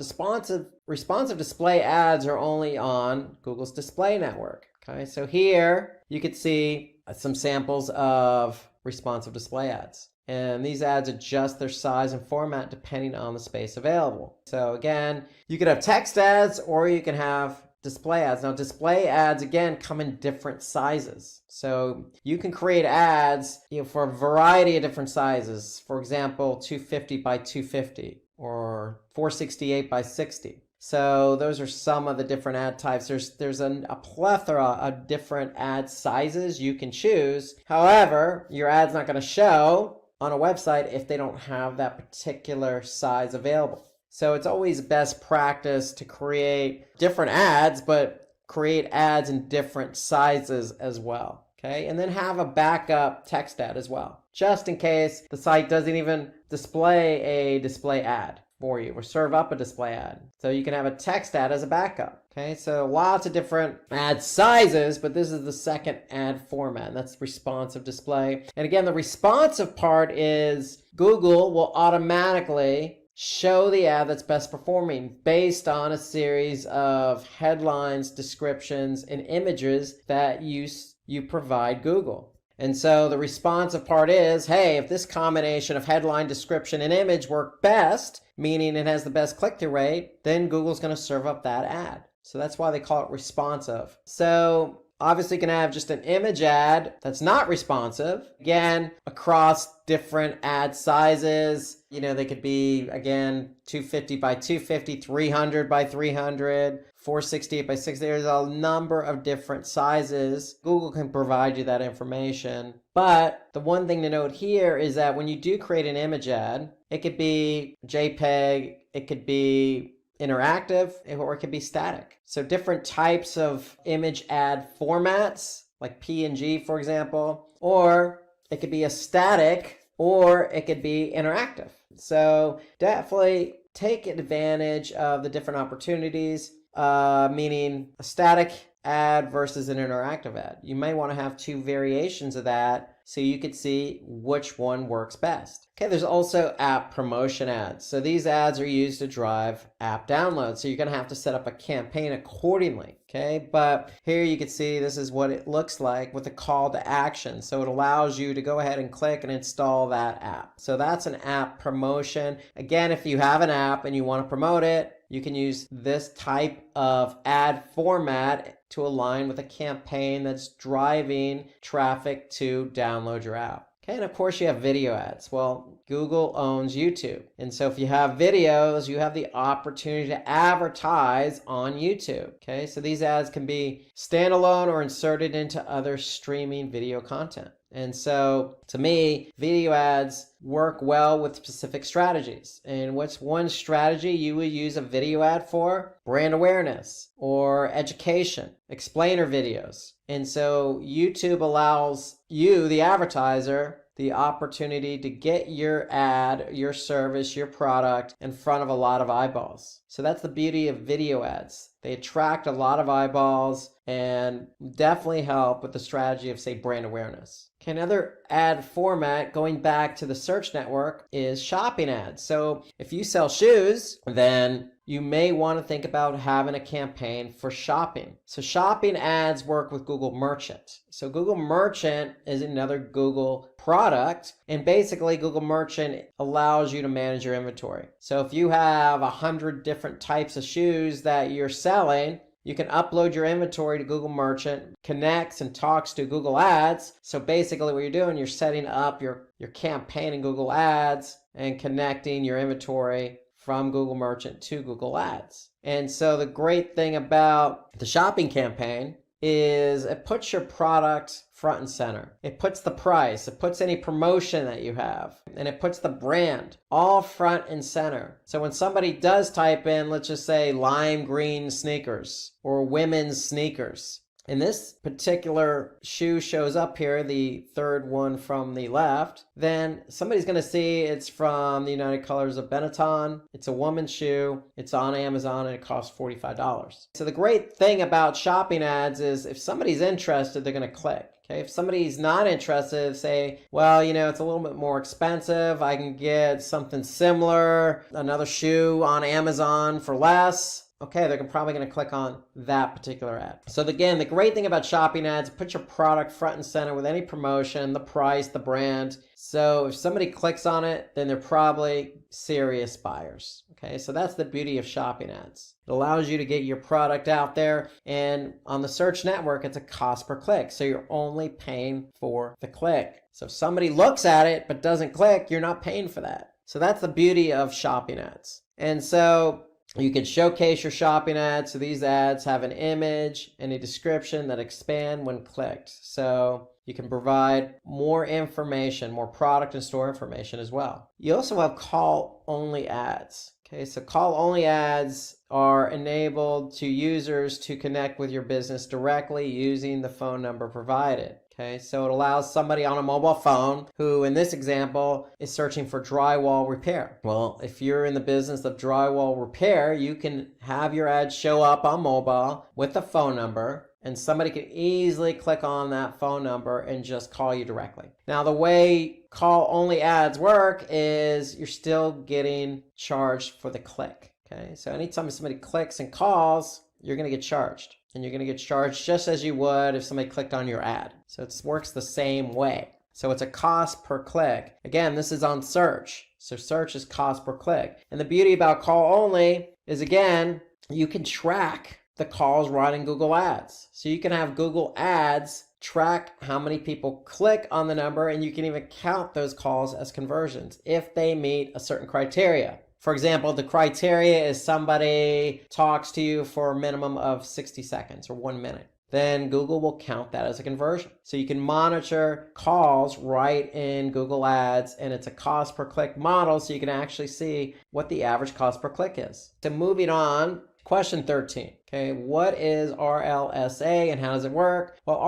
responsive display ads are only on Google's display network. Okay, so here you could see some samples of responsive display ads. And these ads adjust their size and format depending on the space available. So again, you could have text ads or you can have display ads. Now, display ads, again, come in different sizes. So you can create ads for a variety of different sizes. For example, 250 by 250 or 468 by 60. So those are some of the different ad types. There's a plethora of different ad sizes you can choose. However, your ad's not going to show on a website if they don't have that particular size available. So it's always best practice to create different ads, but create ads in different sizes as well. Okay, and then have a backup text ad as well, just in case the site doesn't even display a display ad for you or serve up a display ad. So you can have a text ad as a backup. Okay, so lots of different ad sizes, but this is the second ad format, and that's responsive display. And again, the responsive part is Google will automatically show the ad that's best performing based on a series of headlines, descriptions, and images that you provide Google. And so the responsive part is, hey, if this combination of headline, description, and image work best, meaning it has the best click-through rate, then Google's going to serve up that ad. So that's why they call it responsive. So obviously you can have just an image ad that's not responsive, again, across different ad sizes. They could be, again, 250 by 250, 300 by 300, 468 by 60. There's a number of different sizes. Google can provide you that information. But the one thing to note here is that when you do create an image ad, it could be JPEG, it could be interactive, or it could be static. So different types of image ad formats, like PNG, for example, or it could be a static, or it could be interactive. So definitely take advantage of the different opportunities, meaning a static ad versus an interactive ad. You may want to have 2 variations of that so you could see which one works best. Okay, there's also app promotion ads. So these ads are used to drive app downloads. So you're going to have to set up a campaign accordingly. Okay, but here you can see this is what it looks like with a call to action. So it allows you to go ahead and click and install that app. So that's an app promotion. Again, if you have an app and you want to promote it, you can use this type of ad format to align with a campaign that's driving traffic to download your app. Okay, and of course you have video ads. Well, Google owns YouTube. And so if you have videos, you have the opportunity to advertise on YouTube. Okay, so these ads can be standalone or inserted into other streaming video content. And so to me, video ads work well with specific strategies. And what's one strategy you would use a video ad for? Brand awareness or education, explainer videos. And so YouTube allows you, the advertiser, the opportunity to get your ad, your service, your product in front of a lot of eyeballs. So that's the beauty of video ads. They attract a lot of eyeballs and definitely help with the strategy of, say, brand awareness. Okay, another ad format, going back to the search network, is shopping ads. So if you sell shoes, then you may want to think about having a campaign for shopping. So shopping ads work with Google Merchant. So Google Merchant is another Google product, and basically Google Merchant allows you to manage your inventory. So if you have 100 different types of shoes that you're selling, you can upload your inventory to Google Merchant, connects and talks to Google Ads. So basically what you're doing, you're setting up your campaign in Google Ads and connecting your inventory from Google Merchant to Google Ads. And so the great thing about the shopping campaign is it puts your product front and center. It puts the price, it puts any promotion that you have, and it puts the brand all front and center. So when somebody does type in, let's just say lime green sneakers or women's sneakers, and this particular shoe shows up here, the third one from the left, then somebody's going to see it's from the United Colors of Benetton. It's a woman's shoe. It's on Amazon and it costs $45. So the great thing about shopping ads is if somebody's interested, they're going to click. Okay, if somebody's not interested, say, well, it's a little bit more expensive. I can get something similar, another shoe on Amazon for less. Okay, they're probably going to click on that particular ad. So again, the great thing about shopping ads, put your product front and center with any promotion, the price, the brand. So if somebody clicks on it, then they're probably serious buyers. Okay, so that's the beauty of shopping ads. It allows you to get your product out there, and on the search network, it's a cost per click. So you're only paying for the click. So if somebody looks at it but doesn't click, you're not paying for that. So that's the beauty of shopping ads. And so you can showcase your shopping ads. So these ads have an image and a description that expand when clicked. So you can provide more information, more product and store information as well. You also have call-only ads. Okay, so call-only ads are enabled to users to connect with your business directly using the phone number provided. Okay, so it allows somebody on a mobile phone who, in this example, is searching for drywall repair. Well, if you're in the business of drywall repair, you can have your ad show up on mobile with a phone number, and somebody can easily click on that phone number and just call you directly. Now, the way call-only ads work is you're still getting charged for the click. Okay, so anytime somebody clicks and calls, you're going to get charged. And you're going to get charged just as you would if somebody clicked on your ad. So it works the same way. So it's a cost per click. Again, this is on search. So search is cost per click. And the beauty about call only is, again, you can track the calls right in Google Ads. So you can have Google Ads track how many people click on the number, and you can even count those calls as conversions if they meet a certain criteria. For example, the criteria is somebody talks to you for a minimum of 60 seconds or 1 minute. Then Google will count that as a conversion. So you can monitor calls right in Google Ads, and it's a cost per click model, so you can actually see what the average cost per click is. So moving on, question 13. Okay, what is RLSA and how does it work? Well,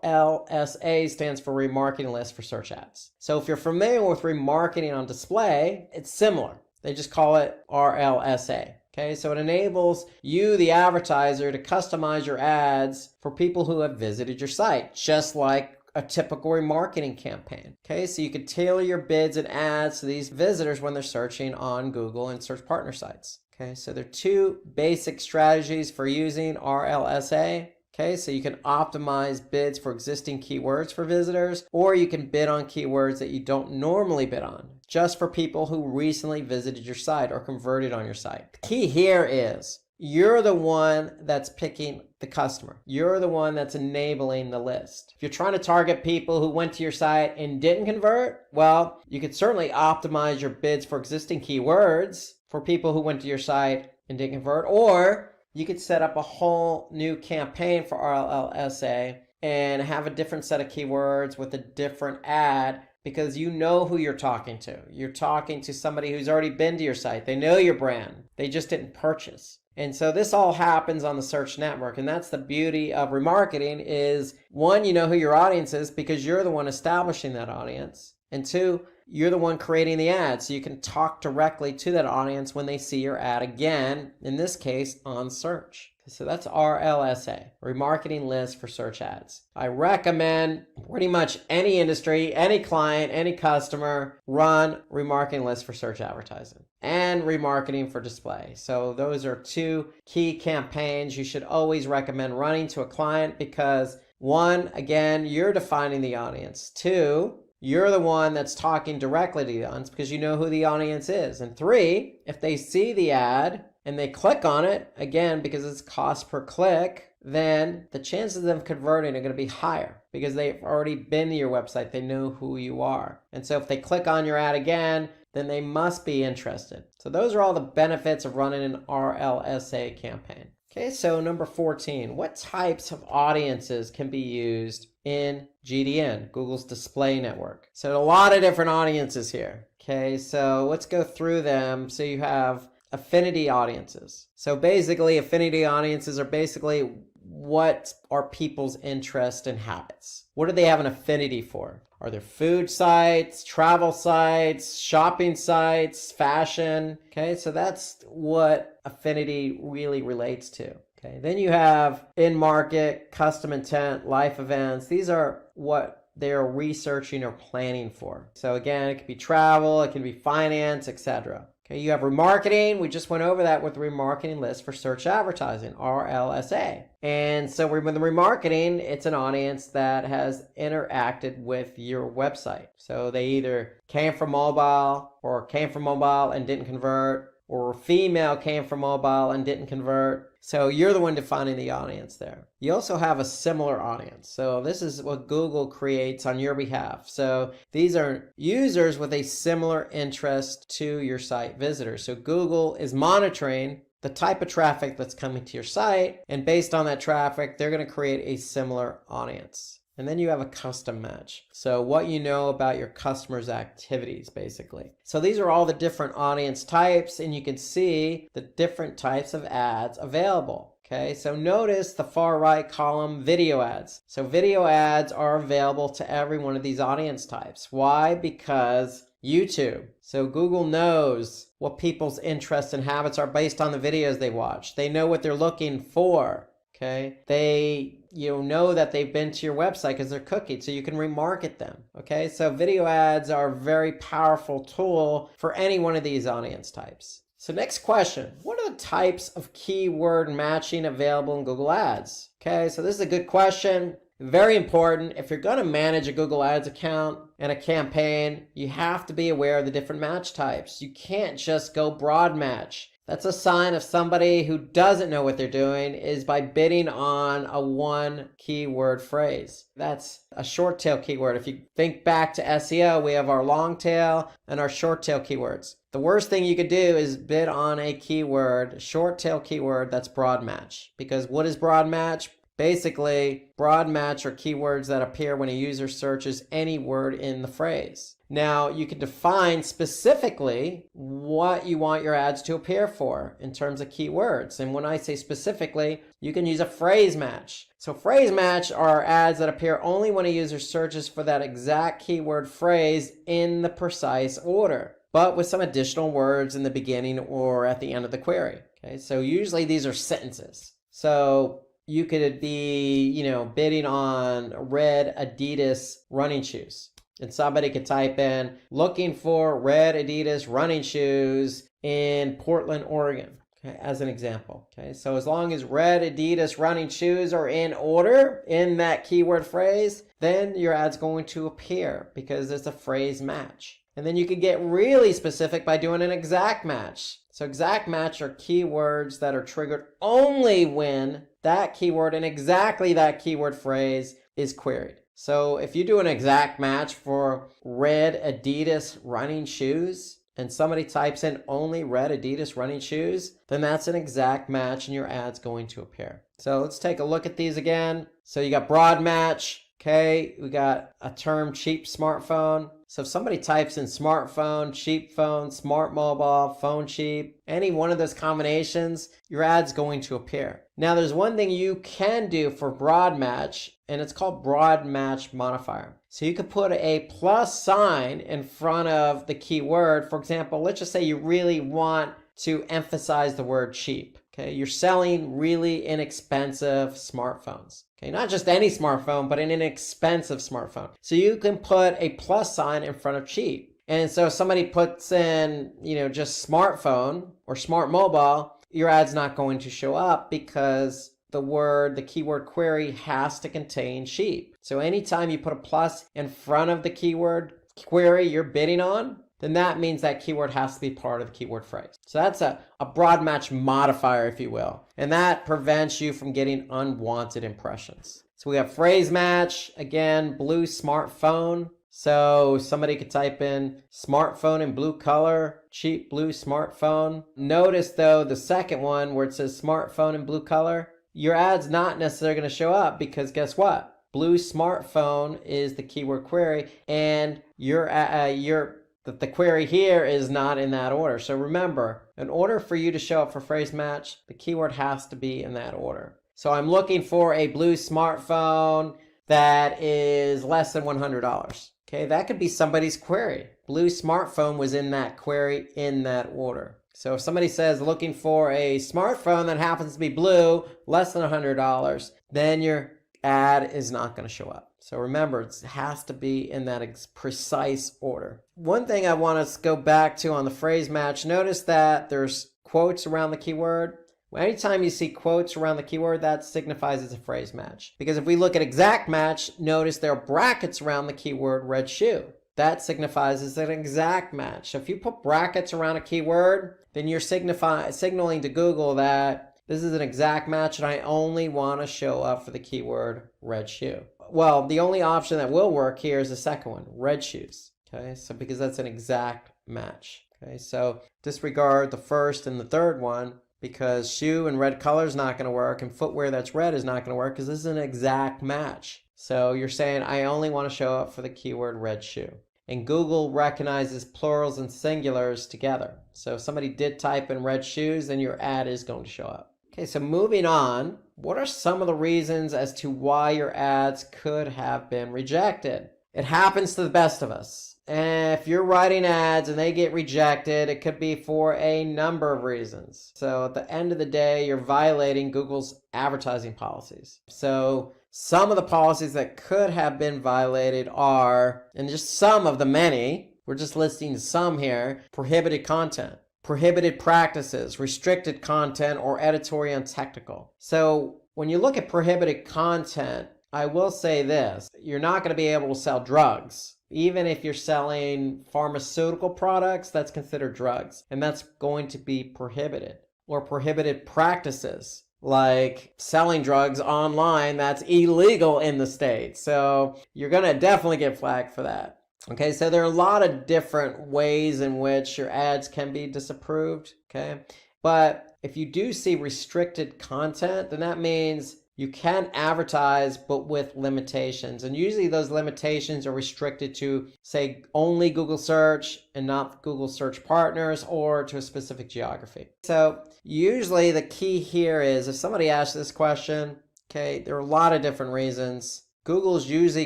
RLSA stands for Remarketing List for Search Ads. So if you're familiar with remarketing on display, it's similar. They just call it RLSA. Okay, so it enables you, the advertiser, to customize your ads for people who have visited your site, just like a typical remarketing campaign. Okay, so you can tailor your bids and ads to these visitors when they're searching on Google and search partner sites. Okay, so there are two basic strategies for using RLSA. Okay, so you can optimize bids for existing keywords for visitors, or you can bid on keywords that you don't normally bid on, just for people who recently visited your site or converted on your site. The key here is you're the one that's picking the customer. You're the one that's enabling the list. If you're trying to target people who went to your site and didn't convert, well, you could certainly optimize your bids for existing keywords for people who went to your site and didn't convert, or you could set up a whole new campaign for RLSA and have a different set of keywords with a different ad, because you know who you're talking to. You're talking to somebody who's already been to your site. They know your brand. They just didn't purchase. And so this all happens on the search network. And that's the beauty of remarketing is, one, you know who your audience is because you're the one establishing that audience. And two, you're the one creating the ad. So you can talk directly to that audience when they see your ad again, in this case, on search. So that's RLSA, Remarketing List for Search Ads. I recommend pretty much any industry, any client, any customer run remarketing lists for search advertising. and remarketing for display. So those are two key campaigns you should always recommend running to a client because one, again, you're defining the audience. Two, you're the one that's talking directly to the audience because you know who the audience is. And three, if they see the ad and they click on it, again, because it's cost per click, then the chances of them converting are going to be higher because they've already been to your website. They know who you are. And so if they click on your ad again, then they must be interested. So those are all the benefits of running an RLSA campaign. Okay, so number 14, what types of audiences can be used in GDN, Google's display network? So a lot of different audiences here. Okay, so let's go through them. So you have affinity audiences. So basically, affinity audiences are basically what are people's interests and habits. What do they have an affinity for? Are there food sites, travel sites, shopping sites, fashion? Okay, so that's what affinity really relates to. Okay, then you have in-market, custom intent, life events. These are what they're researching or planning for. So again, it could be travel, it can be finance, etc. Okay, you have remarketing. We just went over that with the remarketing list for search advertising, RLSA. And so with the remarketing, it's an audience that has interacted with your website. So they either came from mobile and didn't convert, or a female came from mobile and didn't convert. So you're the one defining the audience there. You also have a similar audience. So this is what Google creates on your behalf. So these are users with a similar interest to your site visitors. So Google is monitoring the type of traffic that's coming to your site, and based on that traffic, they're going to create a similar audience. And then you have a custom match. So what you know about your customers' activities, basically. So these are all the different audience types, and you can see the different types of ads available. Okay, so notice the far right column, video ads. So video ads are available to every one of these audience types. Why? Because YouTube. So Google knows what people's interests and habits are based on the videos they watch. They know what they're looking for. Okay, they know that they've been to your website because they're cookied, so you can remarket them. Okay, so video ads are a very powerful tool for any one of these audience types. So next question, what are the types of keyword matching available in Google Ads? Okay, so this is a good question. Very important. If you're going to manage a Google Ads account and a campaign, you have to be aware of the different match types. You can't just go broad match. That's a sign of somebody who doesn't know what they're doing is by bidding on a one keyword phrase. That's a short tail keyword. If you think back to SEO, we have our long tail and our short tail keywords. The worst thing you could do is bid on a keyword, short tail keyword that's broad match. Because what is broad match? Basically, broad match are keywords that appear when a user searches any word in the phrase. Now, you can define specifically what you want your ads to appear for in terms of keywords. And when I say specifically, you can use a phrase match. So phrase match are ads that appear only when a user searches for that exact keyword phrase in the precise order, but with some additional words in the beginning or at the end of the query. Okay, so usually these are sentences. So you could be, bidding on red Adidas running shoes. And somebody could type in, looking for red Adidas running shoes in Portland, Oregon, okay, as an example. Okay, so as long as red Adidas running shoes are in order in that keyword phrase, then your ad's going to appear because it's a phrase match. And then you can get really specific by doing an exact match. So exact match are keywords that are triggered only when that keyword and exactly that keyword phrase is queried. So if you do an exact match for red Adidas running shoes and somebody types in only red Adidas running shoes, then that's an exact match and your ad's going to appear. So let's take a look at these again. So you got broad match. Okay, we got a term cheap smartphone. So if somebody types in smartphone, cheap phone, smart mobile, phone cheap, any one of those combinations, your ad's going to appear. Now there's one thing you can do for broad match, and it's called broad match modifier. So you could put a plus sign in front of the keyword. For example, let's just say you really want to emphasize the word cheap. Okay, you're selling really inexpensive smartphones. Okay, not just any smartphone, but an inexpensive smartphone. So you can put a plus sign in front of cheap. And so if somebody puts in, just smartphone or smart mobile, your ad's not going to show up because the keyword query has to contain sheep. So anytime you put a plus in front of the keyword query you're bidding on, then that means that keyword has to be part of the keyword phrase. So that's a broad match modifier, if you will. And that prevents you from getting unwanted impressions. So we have phrase match, again, blue smartphone. So somebody could type in smartphone in blue color, cheap blue smartphone. Notice though, the second one where it says smartphone in blue color, your ad's not necessarily going to show up because guess what? Blue smartphone is the keyword query and the query here is not in that order. So remember, in order for you to show up for phrase match, the keyword has to be in that order. So I'm looking for a blue smartphone that is less than $100. Okay, that could be somebody's query. Blue smartphone was in that query in that order. So if somebody says looking for a smartphone that happens to be blue, less than $100, then your ad is not going to show up. So remember, it has to be in that precise order. One thing I want us to go back to on the phrase match, notice that there's quotes around the keyword. Anytime you see quotes around the keyword, that signifies it's a phrase match. Because if we look at exact match, notice there are brackets around the keyword red shoe. That signifies it's an exact match. So if you put brackets around a keyword, then you're signaling to Google that this is an exact match and I only want to show up for the keyword red shoe. Well, the only option that will work here is the second one, red shoes. Okay, so because that's an exact match. Okay, so disregard the first and the third one because shoe and red color is not going to work and footwear that's red is not going to work because this is an exact match. So you're saying I only want to show up for the keyword red shoe. And Google recognizes plurals and singulars together. So if somebody did type in red shoes, then your ad is going to show up. Okay, so moving on, what are some of the reasons as to why your ads could have been rejected? It happens to the best of us. And if you're writing ads and they get rejected, it could be for a number of reasons. So at the end of the day, you're violating Google's advertising policies. So some of the policies that could have been violated are, and just some of the many, we're just listing some here, prohibited content, prohibited practices, restricted content, or editorial and technical. So when you look at prohibited content, I will say this, you're not going to be able to sell drugs. Even if you're selling pharmaceutical products, that's considered drugs, and that's going to be prohibited. Or prohibited practices, like selling drugs online, that's illegal in the state. So you're going to definitely get flagged for that. Okay, so there are a lot of different ways in which your ads can be disapproved, okay? But if you do see restricted content, then that means you can advertise, but with limitations. And usually those limitations are restricted to, say, only Google search and not Google search partners or to a specific geography. So usually the key here is if somebody asks this question, okay, there are a lot of different reasons. Google's usually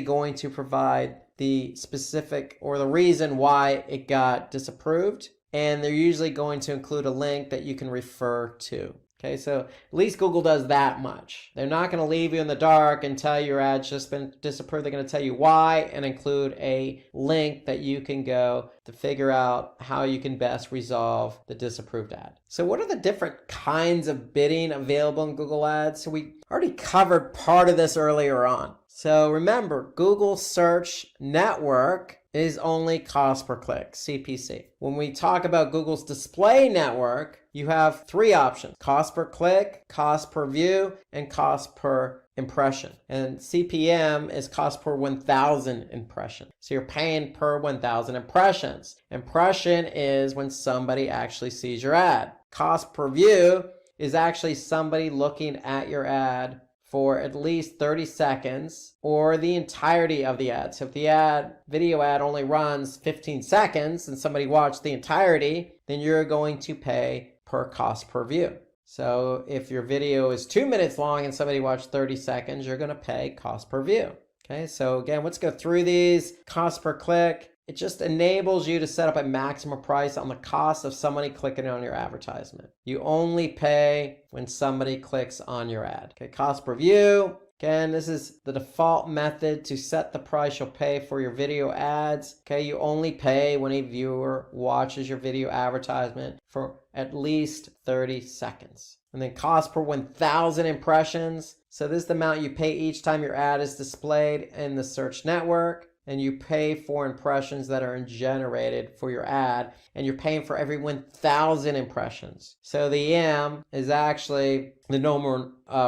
going to provide the specific or the reason why it got disapproved. And they're usually going to include a link that you can refer to. Okay, so at least Google does that much. They're not going to leave you in the dark and tell you your ad's just been disapproved. They're going to tell you why and include a link that you can go to figure out how you can best resolve the disapproved ad. So what are the different kinds of bidding available in Google Ads? So we already covered part of this earlier on. So remember, Google Search Network is only cost per click, CPC. When we talk about Google's display network, you have three options: cost per click, cost per view, and cost per impression. And CPM is cost per 1,000 impressions. So you're paying per 1,000 impressions. Impression is when somebody actually sees your ad. Cost per view is actually somebody looking at your ad for at least 30 seconds or the entirety of the ad. So if the video ad only runs 15 seconds and somebody watched the entirety, then you're going to pay per cost per view. So if your video is 2 minutes long and somebody watched 30 seconds, you're going to pay cost per view. Okay, so again, let's go through these. Cost per click. It just enables you to set up a maximum price on the cost of somebody clicking on your advertisement. You only pay when somebody clicks on your ad. Okay, cost per view Again, this is the default method to set the price you'll pay for your video ads. Okay, you only pay when a viewer watches your video advertisement for at least 30 seconds. And then cost per 1,000 impressions. So this is the amount you pay each time your ad is displayed in the search network. And you pay for impressions that are generated for your ad, and you're paying for every 1,000 impressions. So the M is actually the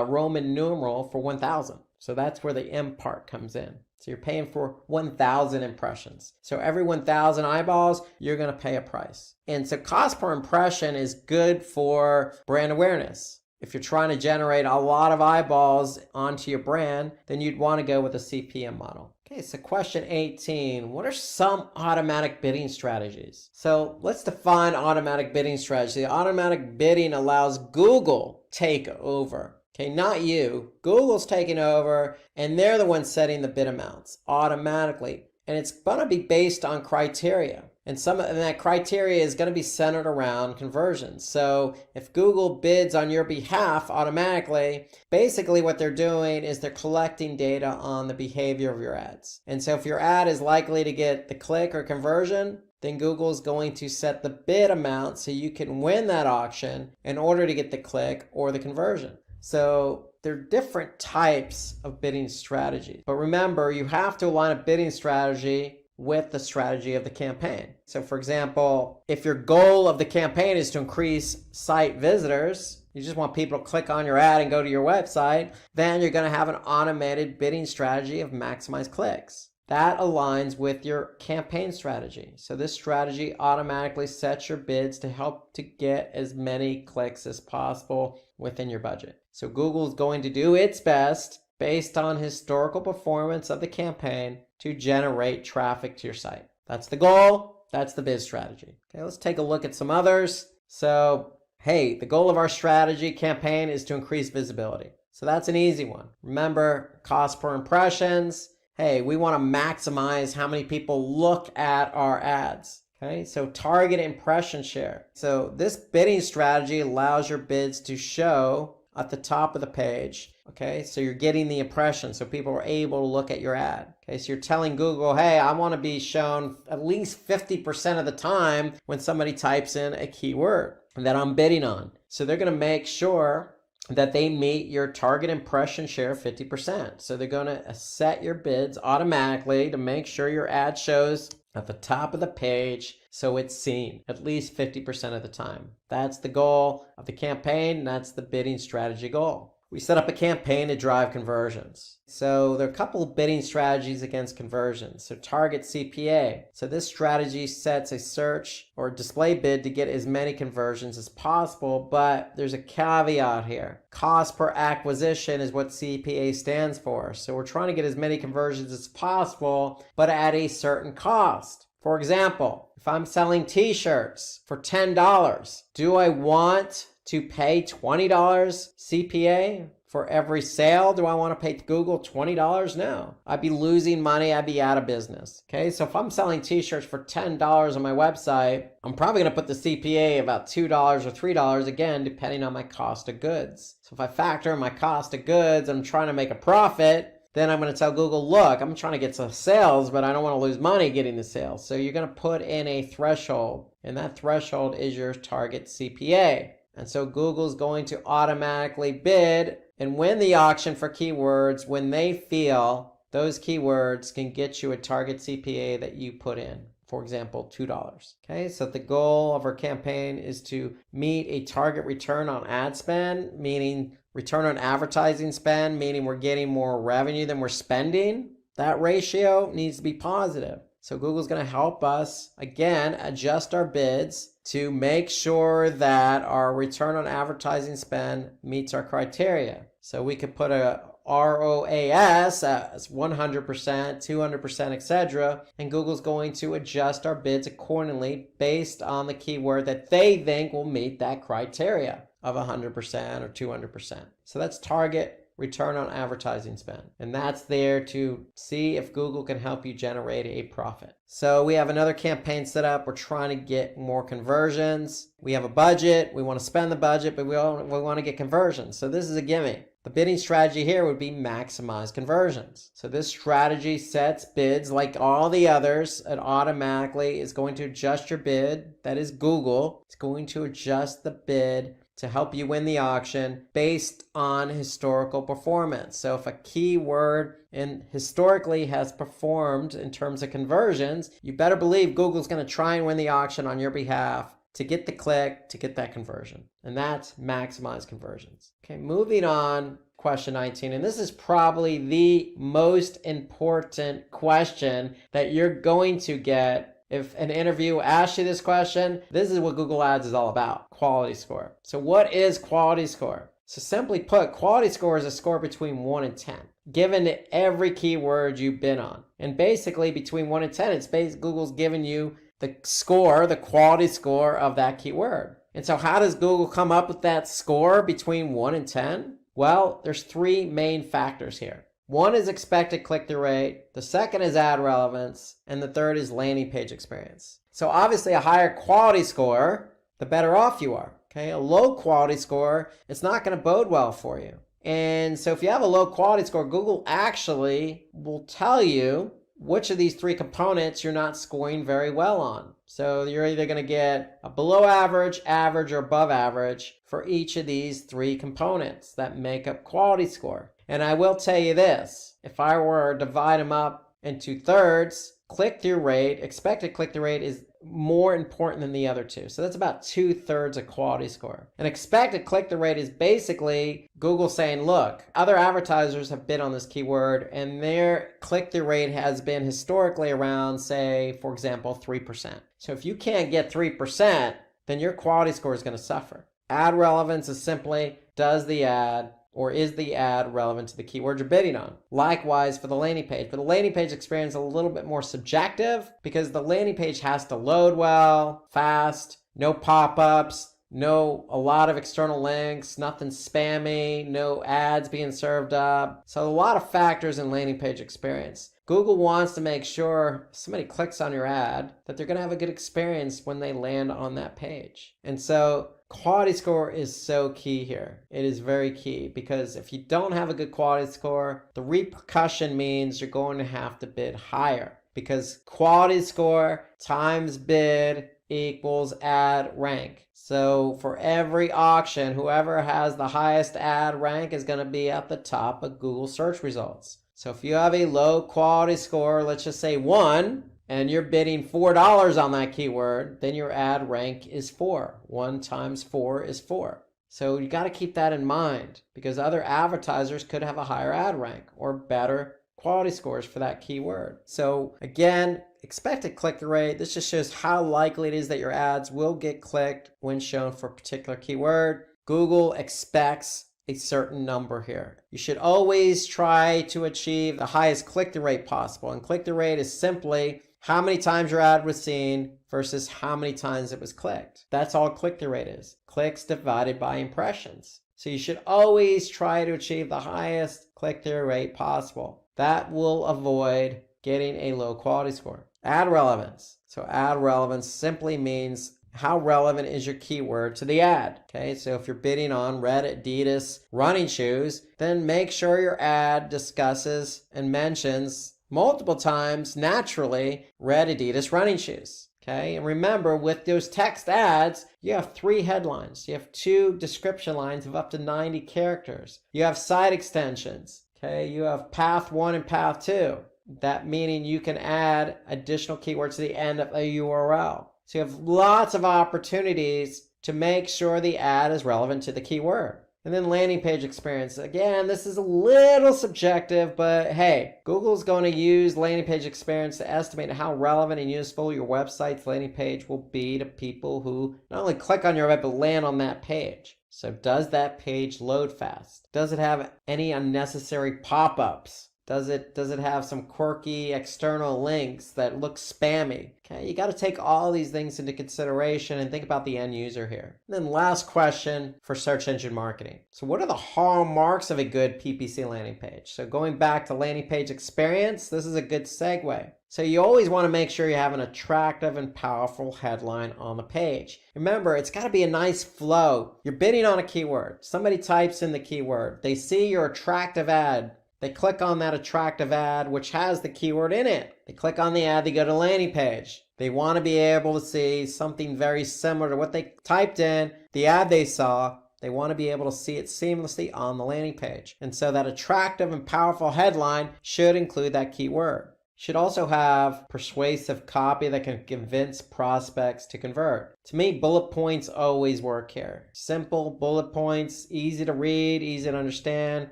Roman numeral for 1,000. So that's where the M part comes in. So you're paying for 1,000 impressions. So every 1,000 eyeballs, you're going to pay a price. And so cost per impression is good for brand awareness. If you're trying to generate a lot of eyeballs onto your brand, then you'd want to go with a CPM model. Okay, so question 18, what are some automatic bidding strategies? So let's define automatic bidding strategy. Automatic bidding allows Google take over. Okay, not you. Google's taking over, and they're the ones setting the bid amounts automatically. And it's going to be based on criteria. And that criteria is going to be centered around conversions. So if Google bids on your behalf automatically, basically what they're doing is they're collecting data on the behavior of your ads. And so if your ad is likely to get the click or conversion, then Google is going to set the bid amount so you can win that auction in order to get the click or the conversion. So there are different types of bidding strategies. But remember, you have to align a bidding strategy with the strategy of the campaign. So for example, if your goal of the campaign is to increase site visitors, you just want people to click on your ad and go to your website, then you're going to have an automated bidding strategy of maximize clicks. That aligns with your campaign strategy. So this strategy automatically sets your bids to help to get as many clicks as possible within your budget. So Google is going to do its best based on historical performance of the campaign to generate traffic to your site. That's the goal. That's the bid strategy. Okay, let's take a look at some others. So, hey, the goal of our strategy campaign is to increase visibility. So that's an easy one. Remember, cost per impressions. Hey, we want to maximize how many people look at our ads. Okay, so target impression share. So this bidding strategy allows your bids to show at the top of the page. Okay, so you're getting the impression so people are able to look at your ad. Okay, so you're telling Google, hey, I want to be shown at least 50% of the time when somebody types in a keyword that I'm bidding on. So they're going to make sure that they meet your target impression share of 50%. So they're going to set your bids automatically to make sure your ad shows at the top of the page so it's seen at least 50% of the time. That's the goal of the campaign. That's the bidding strategy goal. We set up a campaign to drive conversions. So there are a couple of bidding strategies against conversions. So target CPA. So this strategy sets a search or display bid to get as many conversions as possible, but there's a caveat here. Cost per acquisition is what CPA stands for. So we're trying to get as many conversions as possible, but at a certain cost. For example, if I'm selling t-shirts for $10, do I want to pay $20 CPA for every sale? Do I want to pay Google $20? No. I'd be losing money. I'd be out of business. Okay, so if I'm selling t-shirts for $10 on my website, I'm probably going to put the CPA about $2 or $3, again, depending on my cost of goods. So if I factor in my cost of goods, I'm trying to make a profit, then I'm going to tell Google, look, I'm trying to get some sales, but I don't want to lose money getting the sales. So you're going to put in a threshold, and that threshold is your target CPA. And so Google's going to automatically bid and win the auction for keywords when they feel those keywords can get you a target CPA that you put in. For example, $2. Okay, so the goal of our campaign is to meet a target return on ad spend, meaning return on advertising spend, meaning we're getting more revenue than we're spending. That ratio needs to be positive. So Google's going to help us, again, adjust our bids to make sure that our return on advertising spend meets our criteria. So we could put a ROAS as 100%, 200%, etc. And Google's going to adjust our bids accordingly based on the keyword that they think will meet that criteria of 100% or 200%. So that's target return on advertising spend. And that's there to see if Google can help you generate a profit. So we have another campaign set up. We're trying to get more conversions. We have a budget. We want to spend the budget, but we want to get conversions. So this is a gimme. The bidding strategy here would be maximize conversions. So this strategy sets bids like all the others. It automatically is going to adjust your bid. That is Google. It's going to adjust the bid to help you win the auction based on historical performance. So if a keyword historically has performed in terms of conversions, you better believe Google's going to try and win the auction on your behalf to get the click, to get that conversion. And that's maximize conversions. Okay, moving on, question 19. And this is probably the most important question that you're going to get. If an interview asks you this question, this is what Google Ads is all about, quality score. So what is quality score? So simply put, quality score is a score between 1 and 10, given to every keyword you've been on. And basically between 1 and 10, it's Google's giving you the score, the quality score of that keyword. And so how does Google come up with that score between 1 and 10? Well, there's 3 main factors here. One is expected click-through rate, the second is ad relevance, and the third is landing page experience. So obviously a higher quality score, the better off you are. Okay, a low quality score, it's not going to bode well for you. And so if you have a low quality score, Google actually will tell you which of these 3 components you're not scoring very well on. So you're either going to get a below average, average, or above average for each of these 3 components that make up quality score. And I will tell you this, if I were to divide them up into thirds, click-through rate, expected click-through rate is more important than the other 2. So that's about 2/3 of quality score. An expected click-through rate is basically Google saying, look, other advertisers have bid on this keyword and their click-through rate has been historically around, say, for example, 3%. So if you can't get 3%, then your quality score is going to suffer. Ad relevance is simply, does the ad or is the ad relevant to the keyword you're bidding on? Likewise for the landing page. But the landing page experience is a little bit more subjective because the landing page has to load well, fast, no pop-ups, a lot of external links, nothing spammy, no ads being served up. So a lot of factors in landing page experience. Google wants to make sure if somebody clicks on your ad that they're going to have a good experience when they land on that page. And so quality score is so key here. It is very key because if you don't have a good quality score, the repercussion means you're going to have to bid higher because quality score times bid equals ad rank. So for every auction, whoever has the highest ad rank is going to be at the top of Google search results. So if you have a low quality score, let's just say 1, and you're bidding $4 on that keyword, then your ad rank is 4. 1 times 4 is 4. So you got to keep that in mind because other advertisers could have a higher ad rank or better quality scores for that keyword. So again, expected click-through rate, this just shows how likely it is that your ads will get clicked when shown for a particular keyword. Google expects a certain number here. You should always try to achieve the highest click-through rate possible. And click-through rate is simply how many times your ad was seen versus how many times it was clicked. That's all click-through rate is. Clicks divided by impressions. So you should always try to achieve the highest click-through rate possible. That will avoid getting a low quality score. Ad relevance. So ad relevance simply means how relevant is your keyword to the ad? Okay, so if you're bidding on red Adidas running shoes, then make sure your ad discusses and mentions multiple times, naturally, red Adidas running shoes. Okay, and remember with those text ads, you have 3 headlines. You have 2 description lines of up to 90 characters. You have site extensions. Okay, you have path 1 and path 2. That meaning you can add additional keywords to the end of a URL. So you have lots of opportunities to make sure the ad is relevant to the keyword. And then landing page experience. Again, this is a little subjective, but hey, Google's going to use landing page experience to estimate how relevant and useful your website's landing page will be to people who not only click on your web, but land on that page. So does that page load fast? Does it have any unnecessary pop-ups? Does it have some quirky external links that look spammy? Okay, you got to take all these things into consideration and think about the end user here. And then last question for search engine marketing. So what are the hallmarks of a good PPC landing page? So going back to landing page experience, this is a good segue. So you always want to make sure you have an attractive and powerful headline on the page. Remember, it's got to be a nice flow. You're bidding on a keyword. Somebody types in the keyword. They see your attractive ad. They click on that attractive ad, which has the keyword in it. They click on the ad, they go to the landing page. They want to be able to see something very similar to what they typed in, the ad they saw. They want to be able to see it seamlessly on the landing page. And so that attractive and powerful headline should include that keyword. Should also have persuasive copy that can convince prospects to convert. To me, bullet points always work here. Simple bullet points, easy to read, easy to understand,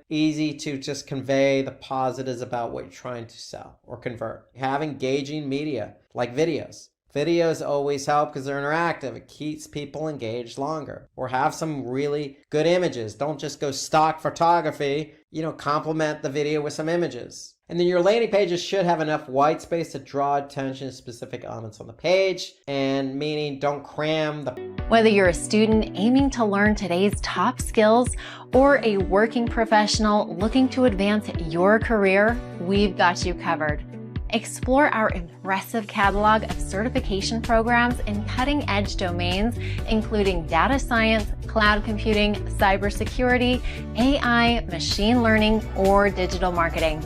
easy to just convey the positives about what you're trying to sell or convert. Have engaging media like videos. Videos always help because they're interactive. It keeps people engaged longer. Or have some really good images. Don't just go stock photography. Complement the video with some images. And then your landing pages should have enough white space to draw attention to specific elements on the page, and meaning don't cram the... Whether you're a student aiming to learn today's top skills or a working professional looking to advance your career, we've got you covered. Explore our impressive catalog of certification programs in cutting-edge domains, including data science, cloud computing, cybersecurity, AI, machine learning, or digital marketing.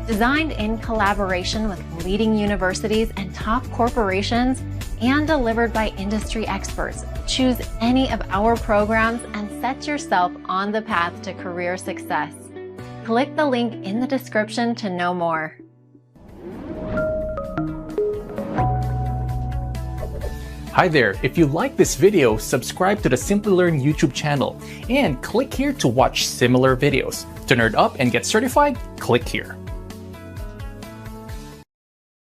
Designed in collaboration with leading universities and top corporations and delivered by industry experts, choose any of our programs and set yourself on the path to career success. Click the link in the description to know more. Hi there, if you like this video, subscribe to the Simplilearn YouTube channel and click here to watch similar videos. To nerd up and get certified, click here.